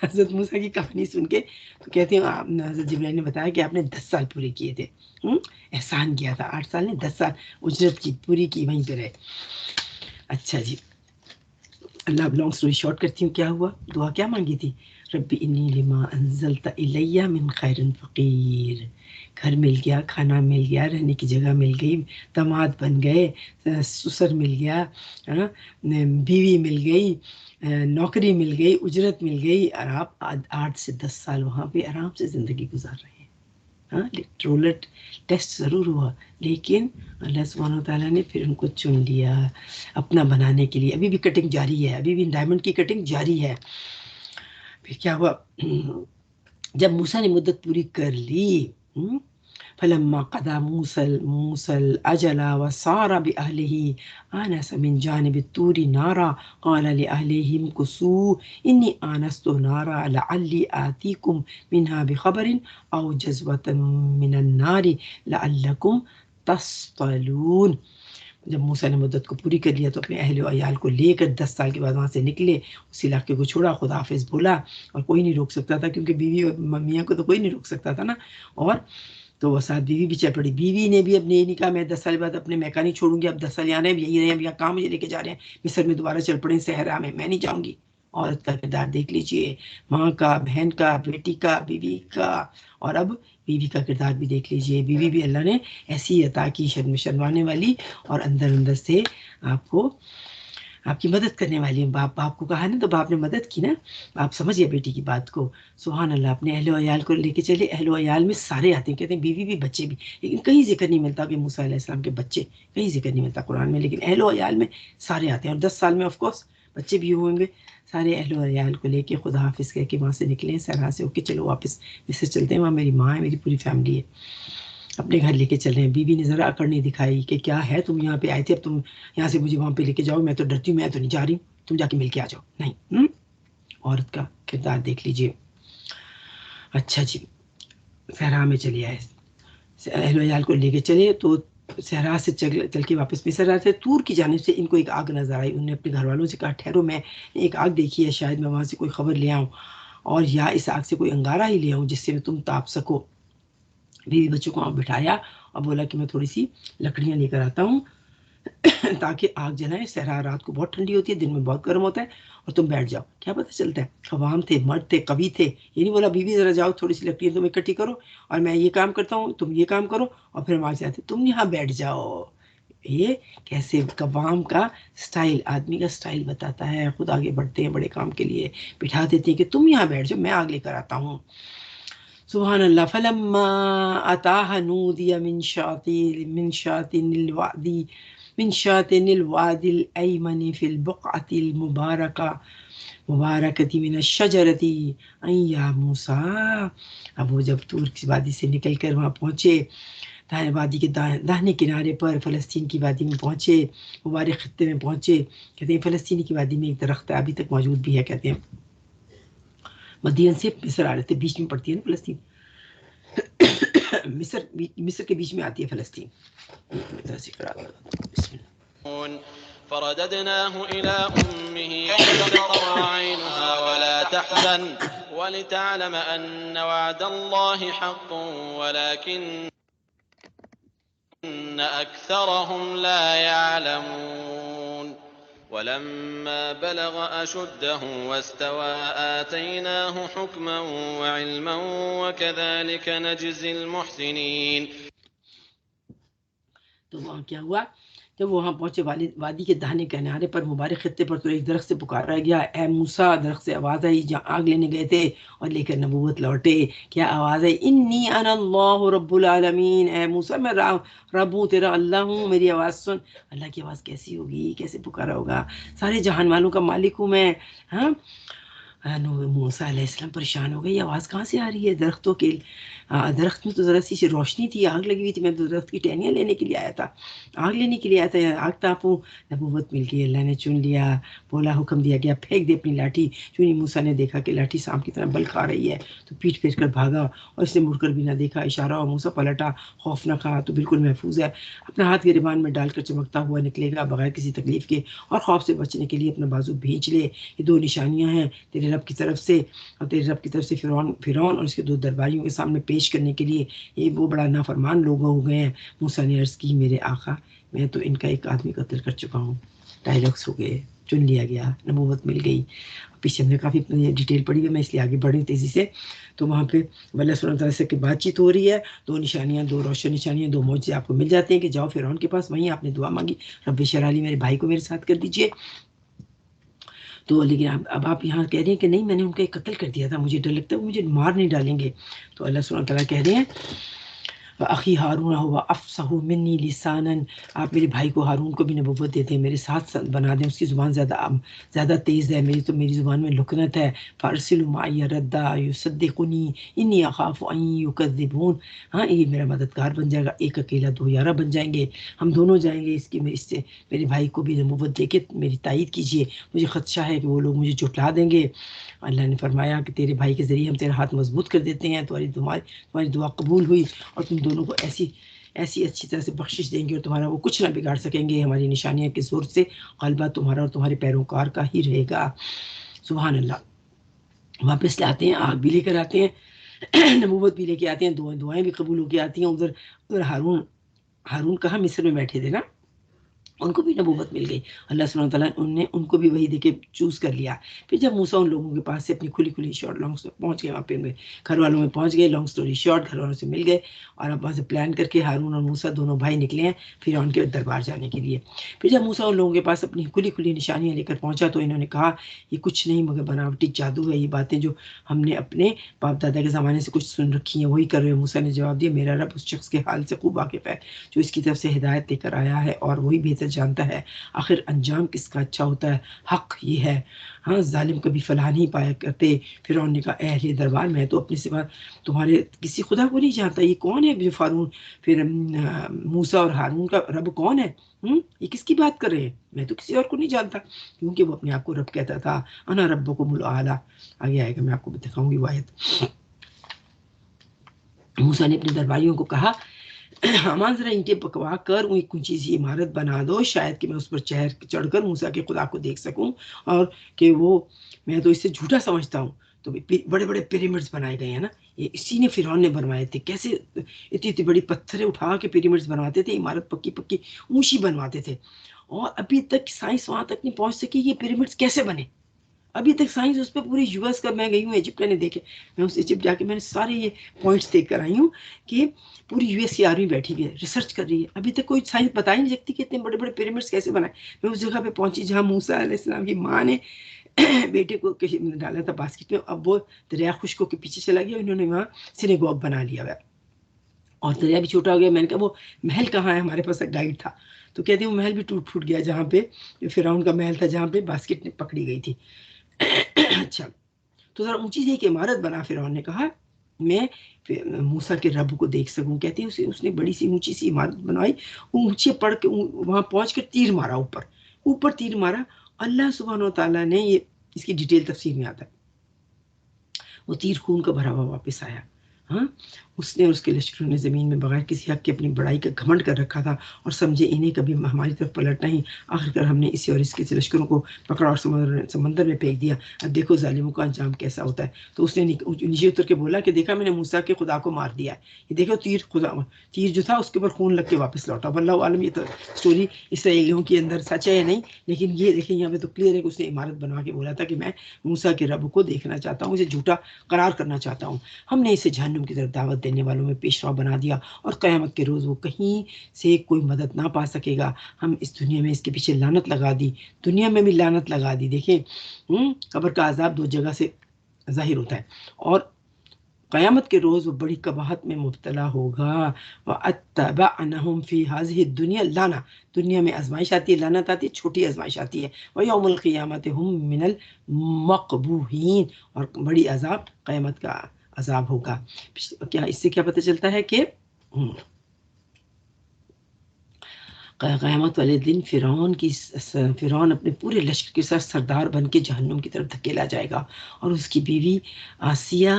حضرت موسیٰ کی کہانی سن کے، تو کہتے ہیں حضرت جبرائیل نے بتایا کہ آپ نے 10 سال پورے کیے تھے، احسان کیا تھا، 8 سال نے 10 سال اجرت کی پوری کی، وہیں پہ رہے۔ اچھا جی، اللہ لانگ سٹوری شارٹ کرتی ہوں، کیا ہوا؟ دعا کیا مانگی تھی؟ ربی انی لما انزلت الیہ من خیر فقیر، گھر مل گیا، کھانا مل گیا، رہنے کی جگہ مل گئی، داماد بن گئے، سسر مل گیا، بیوی مل گئی، نوکری مل گئی، اجرت مل گئی، اور آپ 8 سے 10 سال وہاں پہ آرام سے زندگی گزار رہے ہیں۔ ہاں، الیکٹرولٹ ٹیسٹ ضرور ہوا، لیکن اللہ سبحانہ وتعالیٰ نے پھر ان کو چن لیا اپنا بنانے کے لیے۔ ابھی بھی کٹنگ جاری ہے، ابھی بھی ڈائمنڈ کی کٹنگ جاری ہے۔ پھر کیا ہوا؟ جب موسیٰ نے مدت پوری کر لی، فلما قضى موسى الأجل وسار بأهله آنس من جانب الطور نارا قال لأهلهم كثوا إني آنست نارا لعلي آتيكم منها بخبر أو جزوة من النار لعلكم تصطلون۔ جب موسیٰ نے مدت کو پوری کر لیا تو اپنے اہل و عیال کو لے کر 10 سال کے بعد وہاں سے نکلے، اس علاقے کو چھوڑا، خدا حافظ بولا، اور کوئی نہیں روک سکتا تھا کیونکہ بیوی اور میاں کو تو کوئی نہیں روک سکتا تھا نا، اور تو وہ ساتھ بیوی بھی چل پڑی۔ بیوی نے بھی اپنے نہیں کہا میں 10 سال بعد اپنے میکانی چھوڑوں گی، اب 10 سال یہاں رہے، یہی رہے، اب یہاں کام مجھے لے کے جا رہے ہیں، مصر میں دوبارہ چل پڑے صحرا میں نہیں جاؤں گی۔ عورت کا کردار دیکھ لیجئے، ماں کا، بہن کا، بیٹی کا، بیوی کا، اور اب بیوی کا کردار بھی دیکھ لیجئے۔ بیوی بھی اللہ نے ایسی عطا کی، شرمانے والی، اور اندر اندر سے آپ کو آپ کی مدد کرنے والی ہے۔ باپ کو کہا نا تو باپ نے مدد کی نا، آپ سمجھئے بیٹی کی بات کو۔ سبحان اللہ، اپنے اہل و عیال کو لے کے چلے، اہل و عیال میں سارے آتے ہیں، کہتے ہیں بیوی بھی بچے بھی، لیکن کہیں ذکر نہیں ملتا کہ موسیٰ علیہ السلام کے بچے، کہیں ذکر نہیں ملتا قرآن میں، لیکن اہل و عیال میں سارے آتے ہیں، اور 10 سال میں آف کورس بچے بھی ہوں گے۔ سارے اہل و عیال کو لے کے خدا حافظ کہہ کے وہاں سے نکلے، صحرا سے ہو کے چلو واپس مصر چلتے ہیں، وہاں میری ماں ہے، میری پوری فیملی ہے، اپنے گھر لے کے چل رہے ہیں۔ بیوی نے ذرا اکڑ نہیں دکھائی کہ کیا ہے، تم یہاں پہ آئے تھے، اب تم یہاں سے مجھے وہاں پہ لے کے جاؤ، میں تو ڈرتی ہوں، میں تو نہیں جا رہی ہوں، تم جا کے مل کے آ جاؤ، نہیں۔ عورت کا کردار دیکھ لیجئے۔ اچھا جی، صحرا میں چلے آئے، اہل و عیال کو لے کے چلے، تو صحرا سے چل کے واپس مصر آتے، طور کی جانب سے ان کو ایک آگ نظر آئی۔ انہوں نے اپنے گھر والوں سے کہا ٹھہرو، میں ایک آگ دیکھی ہے، شاید میں وہاں سے کوئی خبر لے آؤں، اور یا اس آگ سے کوئی انگارہ ہی لے آؤں جس سے تم تاپ سکو۔ بیوی بچوں کو وہاں بٹھایا اور بولا کہ میں تھوڑی سی لکڑیاں لے کر آتا ہوں تاکہ آگ جلائیں، صحرا رات کو بہت ٹھنڈی ہوتی ہے، دن میں بہت گرم ہوتا ہے، اور تم بیٹھ جاؤ۔ کیا پتہ چلتا ہے، عوام تھے، مرد تھے، قوی تھے، یہ نہیں بولا بیوی ذرا جاؤ تھوڑی سی لکڑیاں تم اکٹھی کرو اور میں یہ کام کرتا ہوں، تم یہ کام کرو، اور پھر وہاں سے آتے تم یہاں بیٹھ جاؤ۔ یہ کیسے قوام کا سٹائل، آدمی کا سٹائل بتاتا ہے۔ خود آگے بڑھتے ہیں بڑے کام کے لیے، بٹھا دیتے ہیں کہ تم یہاں بیٹھ جاؤ، میں آگ لے کر آتا ہوں۔ سبحان اللہ۔ فلما اتاها نودي من شاطئ الوادي الأيمن في البقعة المباركة من الشجرة أن يا موسى۔ اب وہ جب طور کی وادی سے نکل کر وہاں پہنچے، وادی کے داہنے کنارے پر فلسطین کی وادی میں پہنچے، مبارک خطے میں پہنچے، کہتے ہیں فلسطین کی وادی میں ایک درخت ہے، ابھی تک موجود بھی ہے، کہتے ہیں مدین سے مصر آ رہے تھے، بیچ میں پڑتی ہے نا فلسطین، مصر کے بیچ میں آتی ہے فلسطین۔ فرددناه إلى أمه كي تقر عينها ولا تحزن ولتعلم أن وعد الله حق ولكن أكثرهم لا يعلمون ولما بلغ أشده واستوى آتيناه حكما وعلما وكذلك نجزي المحسنين. تو وہاں کیا ہوا؟ جب وہاں پہنچے وادی کے دہنے کنارے پر مبارک خطے پر تو ایک درخت سے پکارا گیا، اے موسیٰ. درخت سے آواز آئی جہاں آگ لینے گئے تھے اور لے کر نبوت لوٹے. کیا آواز ہے؟ انی انا اللہ رب العالمین. اے موسیٰ میں رب ہوں، تیرا اللہ ہوں، میری آواز سن. اللہ کی آواز کیسی ہوگی؟ کیسے پکارا ہوگا؟ سارے جہان والوں کا مالک ہوں میں. ہاں، موسیٰ علیہ السلام پریشان ہو گئے، یہ آواز کہاں سے آ رہی ہے؟ درختوں کے درخت میں تو ذرا سی روشنی تھی، آگ لگی ہوئی تھی، میں تو درخت کی ٹہنیاں لینے کے لیے آیا تھا، آگ لینے کے لیے آیا تھا، آگ تاپوں. نبوت مل گئی، اللہ نے چن لیا. بولا، حکم دیا گیا پھینک دے اپنی لاٹھی. چونی موسیٰ نے دیکھا کہ لاٹھی سانپ کی طرح بل کھا رہی ہے تو پیٹ پھیر کر بھاگا اور اس نے مڑ کر بھی نہ دیکھا. اشارہ اور موسیٰ پلٹا، خوف نہ کھا تو بالکل محفوظ ہے. اپنا ہاتھ گریبان میں ڈال کر چمکتا ہوا نکلے گا بغیر کسی تکلیف کے، اور خوف سے بچنے کے لیے اپنا بازو بھینچ لے. یہ دو نشانیاں ہیں تیرے رب کی طرف سے، اور تیرے رب کی طرف سے فرعون اور اس کے دو درباریوں کے سامنے پیش کرنے کے لیے. یہ وہ بڑا نافرمان لوگ ہو گئے ہیں. موسیٰ نے عرض کی، میرے آقا، میں تو ان کا ایک آدمی قتل کر چکا ہوں. ڈائلاگس ہو گئے، چن لیا گیا، نبوت مل گئی. پیچھے ہم نے کافی ڈیٹیل پڑھی ہے، میں اس لیے آگے بڑھ رہی ہوں تیزی سے. تو وہاں پہ اللہ سبحانہ تعالیٰ سے کی بات چیت ہو رہی ہے. دو نشانیاں، دو روشن نشانیاں، دو معجزے آپ کو مل جاتے ہیں کہ جاؤ فرعون کے پاس. وہیں آپ نے دعا مانگی، رب اشرح لی، میرے بھائی کو میرے ساتھ کر دیجئے. تو لیکن اب آپ یہاں کہہ رہے ہیں کہ نہیں، میں نے ان کا ایک قتل کر دیا تھا، مجھے ڈر لگتا ہے وہ مجھے مار نہیں ڈالیں گے. تو اللہ سبحانہ تعالیٰ کہہ رہے ہیں، اخی ہارون ہوا افصح منی لسانا، آپ میرے بھائی کو ہارون کو بھی نبوت دیتے ہیں، میرے ساتھ بنا دیں. اس کی زبان زیادہ تیز ہے، میری زبان میں لکنت ہے. فارسل معی ردا یصدقنی انی اخاف ان یکذبون. ہاں، یہ میرا مددگار بن جائے گا، ایک اکیلا دو یارہ بن جائیں گے، ہم دونوں جائیں گے. اس سے میرے بھائی کو بھی نبوت دے کے میری تائید کیجیے، مجھے خدشہ ہے کہ وہ لوگ مجھے جھٹلا دیں گے. اللہ نے فرمایا کہ تیرے بھائی کے ذریعے ہم تیرا ہاتھ مضبوط کر دیتے ہیں. تمہاری دعا قبول ہوئی اور تم دونوں کو ایسی اچھی طرح سے بخشش دیں گے اور تمہارا وہ کچھ نہ بگاڑ سکیں گے. ہماری نشانیاں کے زور سے غلبہ تمہارا اور تمہارے پیروکار کا ہی رہے گا. سبحان اللہ. واپس لاتے ہیں، آگ بھی لے کر آتے ہیں، نبوت بھی لے کے آتے ہیں، دعائیں بھی قبول ہو کے آتی ہیں. ادھر ہارون کہاں؟ مصر میں بیٹھے تھے نا، ان کو بھی نبوت مل گئی. اللہ سبحانہ تعالیٰ نے ان کو بھی وہی دے کے چوز کر لیا. پھر جب موسیٰ ان لوگوں کے پاس سے اپنی کھلی شارٹ لانگ پہنچ گئے، وہاں پہ گھر والوں میں پہنچ گئے. لانگ سٹوری شارٹ، گھر والوں سے مل گئے اور اب وہاں سے پلان کر کے ہارون اور موسیٰ دونوں بھائی نکلے ہیں فرعون کے دربار جانے کے لیے. پھر جب موسیٰ ان لوگوں کے پاس اپنی کھلی نشانیاں لے کر پہنچا تو انہوں نے کہا، یہ کچھ نہیں مگر بناوٹی جادو ہے، یہ باتیں جو ہم نے اپنے باپ دادا کے زمانے سے کچھ سن رکھی ہیں وہی کر رہے ہیں. موسیٰ نے جواب دیا، میرا رب اس شخص کے حال سے خوب واقف ہے جو اس کی طرف سے ہدایت دے کر آیا ہے، اور وہی بہتر جانتا ہے آخر انجام کس کا اچھا ہوتا ہے. حق یہ ہے، ہاں، ظالم کبھی فلاح نہیں پایا کرتے. فرعون نے کہا، اے اہل دربار، میں تو اپنے سوا تمہارے کسی خدا کو نہیں جانتا. یہ کون ہے جو پھر موسیٰ اور ہارون کا رب کون ہے؟ یہ کس کی بات کر رہے ہیں؟ میں تو کسی اور کو نہیں جانتا، کیونکہ وہ اپنے آپ کو رب کہتا تھا. انا ربکم الاعلی. آگے آئے گا، میں آپ کو دکھاؤں گی وہ آیت. موسیٰ نے اپنے درباریوں کو کہا، حامان ذرا اینٹیں پکوا کر ایک اونچی سی عمارت بنا دو، شاید کہ میں اس پر چڑھ کر موسیٰ کے خدا کو دیکھ سکوں، اور کہ میں تو اسے جھوٹا سمجھتا ہوں. تو بڑے بڑے پیرامڈز بنائے گئے ہیں نا، یہ اسی نے فرعون نے بنوائے تھے. کیسے اتنی بڑی پتھریں اٹھا کے پیرامڈز بنواتے تھے، عمارت پکی اونچی بنواتے تھے. اور ابھی تک سائنس وہاں تک نہیں پہنچ سکی یہ پیرامڈز کیسے بنے. ابھی تک سائنس اس پہ پوری یو ایس کا، میں گئی ہوں ایجپٹ نے دیکھے، میں اس ایجپٹ جا کے میں نے سارے یہ پوائنٹس دیکھ کر آئی ہوں کہ پوری یو ایس کی آرمی بیٹھی ہوئی ہے، ریسرچ کر رہی ہے. ابھی تک کوئی سائنس بتا ہی نہیں سکتی کہ اتنے بڑے بڑے پیرامڈس کیسے بنائے. میں اس جگہ پہ پہنچی جہاں موسیٰ علیہ السلام کی ماں نے بیٹے کو ڈالا تھا باسکٹ میں. اب وہ دریا خشکوں کے پیچھے چلا گیا، انہوں نے وہاں سینیگوگ بنا لیا ہوا، اور دریا بھی چھوٹا ہو گیا. میں نے کہا وہ محل کہاں ہے؟ ہمارے پاس ایک گائیڈ تھا تو کہتے ہیں وہ محل بھی ٹوٹ گیا، جہاں پہ فرعون کا محل تھا، جہاں پہ باسکٹ پکڑی گئی تھی. اچھا، تو ذرا اونچی سی ایک عمارت بنا. فرعون نے کہا، میں موسیٰ کے رب کو دیکھ سکوں. کہتے ہیں اس نے بڑی سی اونچی سی عمارت بنوائی، اونچے پڑھ کے وہاں پہنچ کر تیر مارا، اوپر تیر مارا. اللہ سبحانہ و تعالیٰ نے، یہ اس کی ڈیٹیل تفسیر میں آتا ہے، وہ تیر خون کا بھرا ہوا واپس آیا. ہاں، اس نے اور اس کے لشکروں نے زمین میں بغیر کسی حق کی اپنی بڑائی کا گھمنڈ کر رکھا تھا اور سمجھے انہیں کبھی ہماری طرف پلٹنا ہی. آخر کار ہم نے اسے اور اس کے لشکروں کو پکڑا اور سمندر میں پھینک دیا. اب دیکھو ظالموں کا انجام کیسا ہوتا ہے. تو اس نے نیچے اتر کے بولا کہ دیکھا میں نے موسیٰ کے خدا کو مار دیا ہے. یہ دیکھو تیر جو تھا اس کے اوپر خون لگ کے واپس لوٹا. واللہ عالم یہ اسٹوری اسرائیلیوں کے اندر سچ ہے یا نہیں، لیکن یہ دیکھیں یہاں پہ تو کلیئر ہے کہ اس نے عمارت بنوا کے بولا تھا کہ میں موسیٰ کے رب کو دیکھنا چاہتا ہوں، اسے جھوٹا قرار کرنا چاہتا ہوں. ہم نے اسے جہنم کی طرف دعوت دینے والوں میں پیشوا بنا دیا اور قیامت کے روز وہ کہیں سے کوئی مدد نہ پا سکے گا. ہم اس دنیا میں اس کے پیچھے لعنت لگا دی، دنیا میں بھی لعنت لگا دی. دیکھیں قبر کا عذاب دو جگہ سے ظاہر ہوتا ہے، اور قیامت کے روز وہ بڑی قباحت میں مبتلا ہوگا. وَأَتَّبَعْنَهُمْ فِي هَذِهِ الدُّنْيَا لَعْنَةً، دنیا میں آزمائش آتی ہے، لعنت آتی ہے، چھوٹی آزمائش آتی ہے. وَيَوْمَ الْقِيَامَةِ هُمْ مِنَ الْمَقْبُوحِينَ، اور بڑی عذاب قیامت کا عذاب ہوگا. کیا اس سے کیا پتہ چلتا ہے کہ قیامت والے دن فرعون اپنے پورے لشکر کے ساتھ سردار بن کے جہنم کی طرف دھکیلا جائے گا، اور اس کی بیوی آسیہ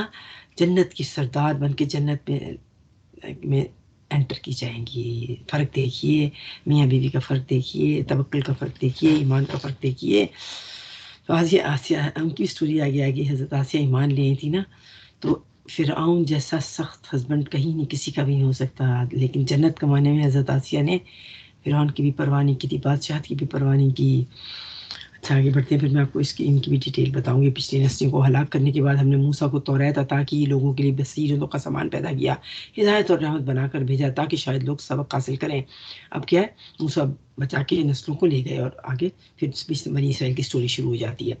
جنت کی سردار بن کے جنت میں انٹر کی جائیں گی. فرق دیکھیے، میاں بیوی کا فرق دیکھیے، توکل کا فرق دیکھیے، ایمان کا فرق دیکھیے. تو آسیہ ان کی اسٹوری آگے آگے. حضرت آسیہ ایمان لے تھی نا، تو فرعون جیسا سخت ہسبینڈ کہیں نہیں کسی کا بھی نہیں ہو سکتا، لیکن جنت کمانے میں حضرت آسیہ نے فرعون کی بھی پرواہ نہیں کی تھی، بادشاہت کی بھی پرواہ نہیں کی. اچھا آگے بڑھتے ہیں، پھر میں آپ کو ان کی بھی ڈیٹیل بتاؤں گی. پچھلی نسلوں کو ہلاک کرنے کے بعد ہم نے موسیٰ کو توریت عطا کی، لوگوں کے لیے بصیرتوں کا سامان پیدا کیا، ہدایت اور رحمت بنا کر بھیجا تاکہ شاید لوگ سبق حاصل کریں. اب کیا ہے، موسیٰ بچا کے نسلوں کو لے گئے، اور آگے پھر بنی اسرائیل کی سٹوری شروع ہو جاتی ہے.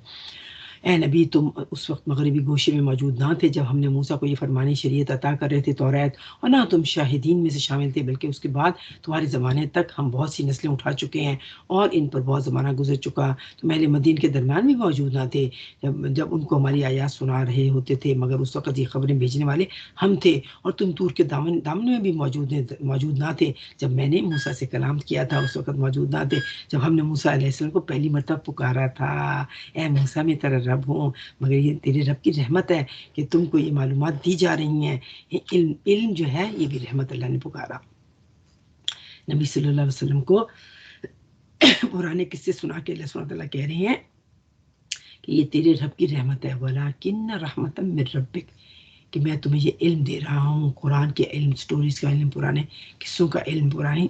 اے نبی، تم اس وقت مغربی گوشے میں موجود نہ تھے جب ہم نے موسیٰ کو یہ فرمانی شریعت عطا کر رہے تھے توریت، اور نہ تم شاہدین میں سے شامل تھے، بلکہ اس کے بعد تمہارے زمانے تک ہم بہت سی نسلیں اٹھا چکے ہیں اور ان پر بہت زمانہ گزر چکا. تم اہل مدین کے درمیان بھی موجود نہ تھے جب ان کو ہماری آیات سنا رہے ہوتے تھے، مگر اس وقت یہ خبریں بھیجنے والے ہم تھے. اور تم طور کے دامن میں بھی موجود نہ تھے جب میں نے موسیٰ سے کلام کیا تھا، اس وقت موجود نہ تھے جب ہم نے موسیٰ علیہ السلام کو پہلی مرتبہ پکارا تھا. اے موسیٰ، میں تیرا رب ہوں، مگر یہ تیرے رب کی رحمت ہے کہ تم کو یہ معلومات دی جا رہی ہیں. علم جو ہے یہ بھی رحمت. اللہ نے پکارا. نبی صلی اللہ علیہ وسلم کو پرانے قصے سنا کے اللہ سبحانہ تعالیٰ کہہ رہے ہیں کہ یہ تیرے رب کی رحمت ہے. وَلَٰكِنَّ رَحْمَةً مِّن رَبِّكَ، کہ میں تمہیں یہ علم دے رہا ہوں، قرآن کے علم، سٹوریز کا علم، پرانے قصوں کا علم، پرانی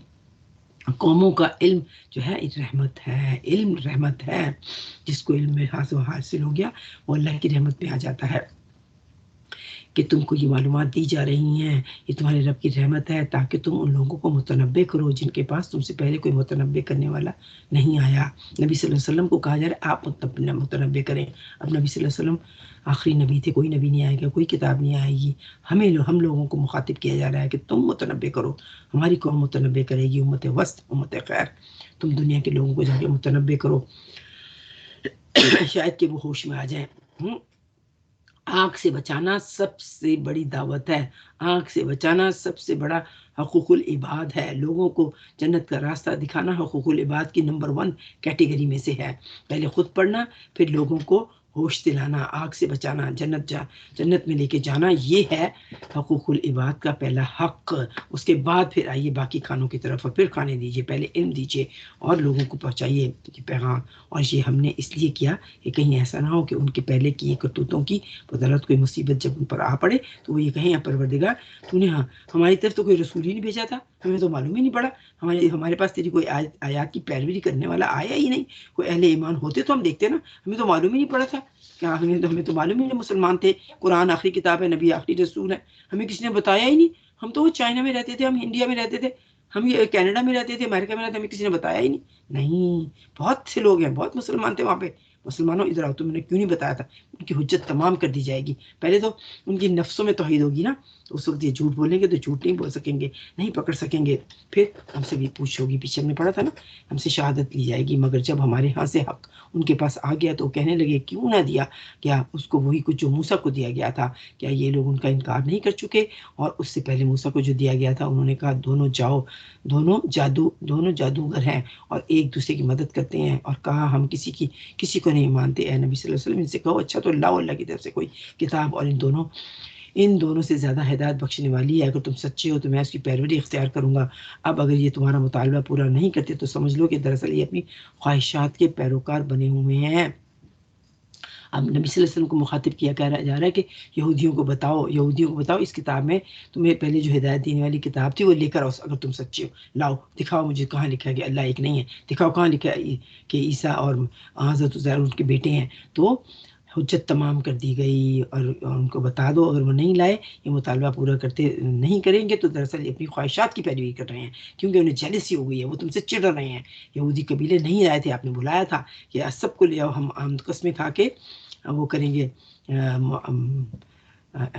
قوموں کا علم جو ہے رحمت ہے. علم رحمت ہے. جس کو علم میں حاصل ہو گیا وہ اللہ کی رحمت میں آ جاتا ہے. کہ تم کو یہ معلومات دی جا رہی ہیں، یہ تمہارے رب کی رحمت ہے تاکہ تم ان لوگوں کو متنبع کرو جن کے پاس تم سے پہلے کوئی متنبع کرنے والا نہیں آیا. نبی صلی اللہ علیہ وسلم کو کہا جا رہا ہے آپ متنبع کریں. اب نبی صلی اللہ علیہ وسلم آخری نبی تھے، کوئی نبی نہیں آئے گا، کوئی کتاب نہیں آئے گی. ہم لوگوں کو مخاطب کیا جا رہا ہے کہ تم متنبع کرو. ہماری قوم متنبع کرے گی، امت وسط، امت خیر. تم دنیا کے لوگوں کو جا کے متنبع کرو شاید کہ وہ ہوش میں آ جائیں. آنکھ سے بچانا سب سے بڑی دعوت ہے. آنکھ سے بچانا سب سے بڑا حقوق العباد ہے. لوگوں کو جنت کا راستہ دکھانا حقوق العباد کی نمبر 1 کیٹیگری میں سے ہے. پہلے خود پڑھنا، پھر لوگوں کو ہوش دلانا، آنکھ سے بچانا، جنت میں لے کے جانا، یہ ہے حقوق العباد کا پہلا حق. اس کے بعد پھر آئیے باقی کھانوں کی طرف، اور پھر کھانے دیجیے. پہلے علم دیجیے اور لوگوں کو پہنچائیے پیغام. اور یہ ہم نے اس لیے کیا کہ کہیں ایسا نہ ہو کہ ان کے پہلے کیے کرتوتوں کی بدولت کوئی مصیبت جب ان پر آ پڑے تو وہ یہ کہیں پروردگار تو نے ہماری طرف تو کوئی رسول ہی نہیں بھیجا تھا، ہمیں تو معلوم ہی نہیں پڑا، ہمارے پاس تیری کوئی آیات کی پیروی کرنے والا آیا ہی نہیں. کوئی اہل ایمان ہوتے تو ہم دیکھتے نا، ہمیں تو معلوم ہی نہیں پڑا تھا. کیا ہمیں تو معلوم ہی نہیں مسلمان تھے، قرآن آخری کتاب ہے، نبی آخری رسول ہے، ہمیں کسی نے بتایا ہی نہیں. ہم تو وہ چائنا میں رہتے تھے، ہم انڈیا میں رہتے تھے، ہم یہ کینیڈا میں رہتے تھے، امریکہ میں رہتے تھے، ہمیں کسی نے بتایا ہی نہیں. بہت سے لوگ ہیں، بہت مسلمان تھے وہاں پہ. مسلمانوں ادھر آؤ، تم نے کیوں نہیں بتایا تھا؟ ان کی حجت تمام کر دی جائے گی. پہلے تو ان کی نفسوں میں توحید ہوگی نا، اس وقت یہ جھوٹ بولیں گے تو جھوٹ نہیں بول سکیں گے، نہیں پکڑ سکیں گے. پھر ہم سے بھی پوچھ ہوگی، پیچھے ہم نے پڑھا تھا نا، ہم سے شہادت لی جائے گی. مگر جب ہمارے ہاں سے حق ان کے پاس آ گیا تو کہنے لگے کیوں نہ دیا، کیا اس کو وہی کچھ جو موسیٰ کو دیا گیا تھا؟ کیا یہ لوگ ان کا انکار نہیں کر چکے؟ اور اس سے پہلے موسیٰ کو جو دیا گیا تھا انہوں نے کہا دونوں جادوگر ہیں اور ایک دوسرے کی مدد کرتے ہیں. اور کہا ہم کسی کو نہیں مانتے. اے نبی صلی اللہ علیہ وسلم ان سے کہو اچھا تو اللہ کی طرف سے کوئی کتاب اور ان دونوں ان دونوں سے زیادہ ہدایت بخشنے والی ہے، اگر تم سچے ہو تو میں اس کی پیروی اختیار کروں گا۔ اب اگر یہ تمہارا مطالبہ پورا نہیں کرتے تو سمجھ لو کہ دراصل یہ اپنی خواہشات کے پیروکار بنے ہوئے ہیں۔ اب نبی صلی اللہ علیہ وسلم کو مخاطب کیا جا رہا ہے کہ یہودیوں کو بتاؤ اس کتاب میں تمہیں پہلے جو ہدایت دینے والی کتاب تھی وہ لے کر آؤ، اگر تم سچے ہو لاؤ، دکھاؤ مجھے کہاں لکھا ہے کہ اللہ ایک نہیں ہے، دکھاؤ کہاں لکھا ہے کہ عیسیٰ اور حضرت عزیر ان کے بیٹے ہیں۔ تو حجت تمام کر دی گئی اور ان کو بتا دو اگر وہ نہیں لائے، یہ مطالبہ پورا نہیں کریں گے تو دراصل یہ اپنی خواہشات کی پیروی کر رہے ہیں، کیونکہ انہیں جیلسی ہو گئی ہے، وہ تم سے چڑ رہے ہیں۔ یہودی قبیلے نہیں لائے تھے، آپ نے بلایا تھا کہ سب کو لے آؤ، ہم آمد قسمیں کھا کے وہ کریں گے،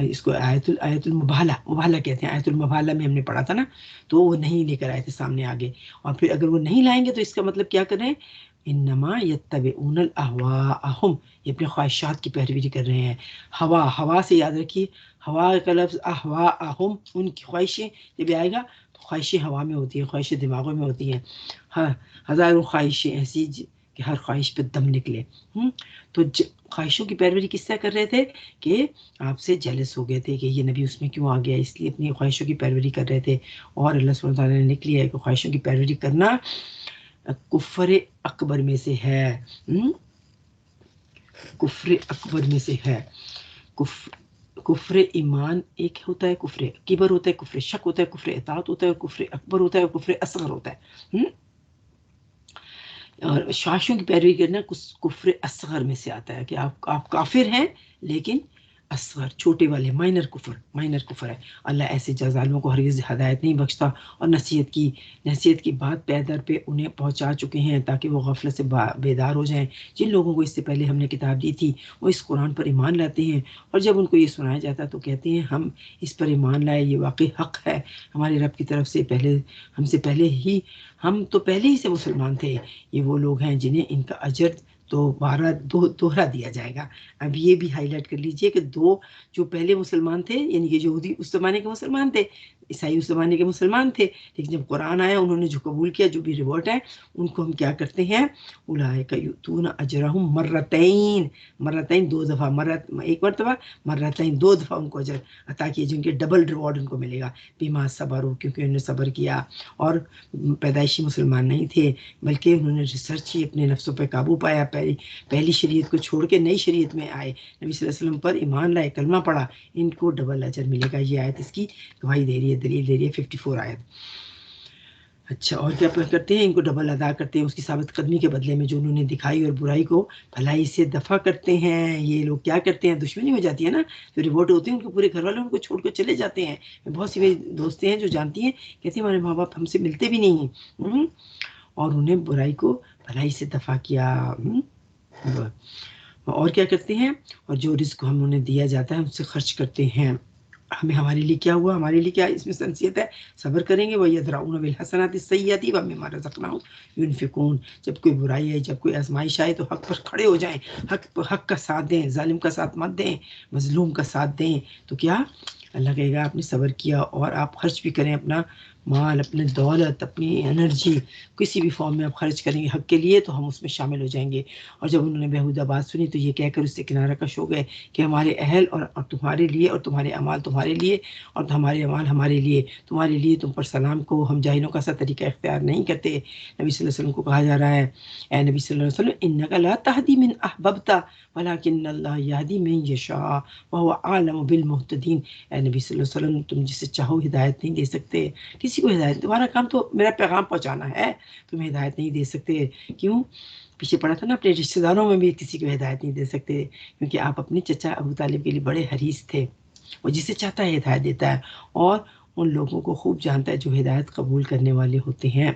اس کو آیت المبالہ کہتے ہیں، آیت المبالہ میں ہم نے پڑھا تھا نا، تو وہ نہیں لے کر آئے تھے سامنے آگے، اور پھر اگر وہ نہیں لائیں گے تو اس کا مطلب کیا کر رہے ہیں؟ انما یتبعون الاہواءہم، یہ اپنے خواہشات کی پیروی کر رہے ہیں۔ ہوا سے یاد رکھیے، ہوا کا لفظ اہواءہم، ان کی خواہشیں جب آئے گا تو خواہشیں ہوا میں ہوتی ہیں، خواہشیں دماغوں میں ہوتی ہیں، ہزاروں خواہشیں ایسی کہ ہر خواہش پہ دم نکلے۔ تو خواہشوں کی پیروی کس طرح کر رہے تھے کہ آپ سے جیلس ہو گئے تھے کہ یہ نبی اس میں کیوں آ گیا، اس لیے اپنی خواہشوں کی پیروی کر رہے تھے۔ اور اللہ سبحانہ وتعالیٰ نے لکھ لیا ہے کہ خواہشوں کی پیروی کرنا کفر اکبر میں سے ہے، کفر اکبر میں سے ہے۔ کفر ایمان ایک ہوتا ہے، کفر کبر ہوتا ہے، کفر شک ہوتا ہے، کفر اطاعت ہوتا ہے، اور کفر اکبر ہوتا ہے، اور کفر اصغر ہوتا ہے۔ اور خواہشوں کی پیروی کرنا کفر اصغر میں سے آتا ہے کہ آپ کافر ہیں لیکن اصغر، چھوٹے والے، مائنر کفر ہے۔ اللہ ایسے ظالموں کو ہرگز ہدایت نہیں بخشتا، اور نصیحت کی بات پے در پہ انہیں پہنچا چکے ہیں تاکہ وہ غفلت سے بیدار ہو جائیں۔ جن لوگوں کو اس سے پہلے ہم نے کتاب دی تھی وہ اس قرآن پر ایمان لاتے ہیں، اور جب ان کو یہ سنایا جاتا ہے تو کہتے ہیں ہم اس پر ایمان لائے، یہ واقعی حق ہے ہمارے رب کی طرف سے، ہم تو پہلے ہی سے مسلمان تھے۔ یہ وہ لوگ ہیں جنہیں ان کا اجر تو دوہرا دیا جائے گا۔ اب یہ بھی ہائی لائٹ کر لیجئے کہ جو پہلے مسلمان تھے، یعنی کہ یہودی اس زمانے کے مسلمان تھے، عیسائی اس زمانے کے مسلمان تھے، لیکن جب قرآن آیا انہوں نے جو قبول کیا، جو بھی ریورٹ ہے ان کو ہم کیا کرتے ہیں؟ اولئک یؤتون اجرہم مرتین، دو دفعہ، ایک مرتبہ، مرتین، دو دفعہ ان کو اجر عطا کیے، جن کے ڈبل ریوارڈ ان کو ملے گا، بما صبروا، کیونکہ انہوں نے صبر کیا اور پیدائشی مسلمان نہیں تھے، بلکہ انہوں نے ریسرچ کی، اپنے نفسوں پہ قابو پایا، پہلی شریعت کو چھوڑ کے نئی شریعت میں آئے، نبی صلی اللہ علیہ وسلم پر ایمان لائے، کلمہ پڑھا، ان کو ڈبل اجر ملے گا۔ یہ آیت اس کی گواہی دے رہی ہے، دلیل دے رہی ہے، 54 آیت۔ اچھا، اور کیا کرتے ہیں؟ ان کو ڈبل ادا کرتے ہیں اس کی ثابت قدمی کے بدلے میں جو انہوں نے دکھائی، اور برائی کو بھلائی سے دفع کرتے ہیں۔ یہ لوگ کیا کرتے ہیں؟ دشمنی ہو جاتی ہے نا، جو ریوارڈ ہوتے ہیں ان کے پورے گھر والے ان کو چھوڑ کر چلے جاتے ہیں۔ بہت سی میری دوستیں ہیں جو جانتی ہیں، کہتی ہیں ہمارے ماں باپ ہم سے ملتے بھی نہیں ہیں، اور انہیں برائی کو بھلائی سے دفع کیا۔ اور کیا کرتے ہیں؟ اور جو رزق ہم انہیں دیا جاتا ہے ان سے خرچ کرتے ہیں۔ ہمارے لیے کیا ہوا؟ ہمارے لیے کیا اس میں سنسیت ہے؟ صبر کریں گے۔ وَيَدْرَؤُونَ بِالْحَسَنَاتِ السَّيِّئَاتِ وَمِمَّا رَزَقْنَاهُمْ يُنْفِقُونَ، جب کوئی برائی آئے، جب کوئی آزمائش آئے تو حق پر کھڑے ہو جائیں، حق کا ساتھ دیں، ظالم کا ساتھ مت دیں، مظلوم کا ساتھ دیں۔ تو کیا اللہ کہے گا آپ نے صبر کیا اور آپ خرچ بھی کریں، اپنا مال، اپنے دولت، اپنی انرجی، کسی بھی فارم میں آپ خرچ کریں گے حق کے لیے تو ہم اس میں شامل ہو جائیں گے۔ اور جب انہوں نے بیہودہ بات سنی تو یہ کہہ کر اس سے کنارہ کش ہو گئے کہ ہمارے اہل اور تمہارے لیے، اور تمہارے اعمال تمہارے لیے، اور ہمارے اعمال ہمارے لیے، تم پر سلام کو ہم جاہلوں کا سا طریقہ اختیار نہیں کرتے۔ نبی صلی اللہ علیہ وسلم کو کہا جا رہا ہے، اے نبی صلی اللہ علیہ وسلم، انک لا تہدی من احببت ولکن اللہ یہدی من یشاء وہو اعلم بالمہتدین۔ اے نبی صلی اللہ علیہ وسلم، تم جسے چاہو ہدایت نہیں دے سکتے کسی کو، ہدایت، تمہارا کام تو میرا پیغام پہنچانا ہے، تمہیں ہدایت نہیں دے سکتے۔ کیوں؟ پیچھے پڑھا تھا نا، اپنے رشتہ داروں میں بھی کسی کو ہدایت نہیں دے سکتے، کیونکہ آپ اپنے چچا ابو طالب کے لیے بڑے حریص تھے، وہ جسے چاہتا ہے ہدایت دیتا ہے، اور ان لوگوں کو خوب جانتا ہے جو ہدایت قبول کرنے والے ہوتے ہیں۔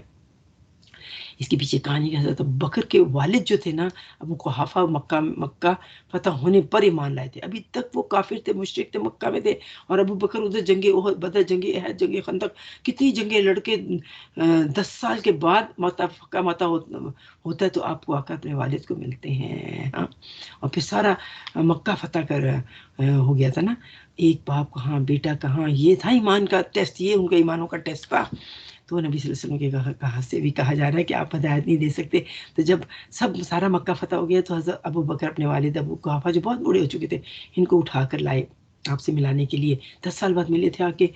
اس کے پیچھے کہانی کا حضرت ابوبکر کے والد جو تھے نا، ابو قحافہ، مکہ فتح ہونے پر ایمان لائے تھے، ابھی تک وہ کافر تھے، مشرک تھے، مکہ میں تھے، اور ابو بکر ادھر جنگ احد، بدر، جنگ احد، جنگ خندق، کتنی جنگیں لڑ کے 10 سال کے بعد متا ہوتا ہے تو آپ کو آقا اپنے والد کو ملتے ہیں، ہاں، اور پھر سارا مکہ فتح کر ہو گیا تھا نا، ایک باپ کہاں، بیٹا کہاں، یہ تھا ایمان کا ٹیسٹ، یہ ان کا ایمانوں کا ٹیسٹ تھا۔ تو نبی صلی اللہ علیہ وسلم کے کہا سے بھی کہا جا رہا ہے کہ آپ ہدایت نہیں دے سکتے۔ تو جب سارا مکہ فتح ہو گیا تو حضرت ابو بکر اپنے والد ابو قحافہ جو بہت بوڑھے ہو چکے تھے، ان کو اٹھا کر لائے آپ سے ملانے کے لیے. 10 سال بعد ملے تھے آ کے.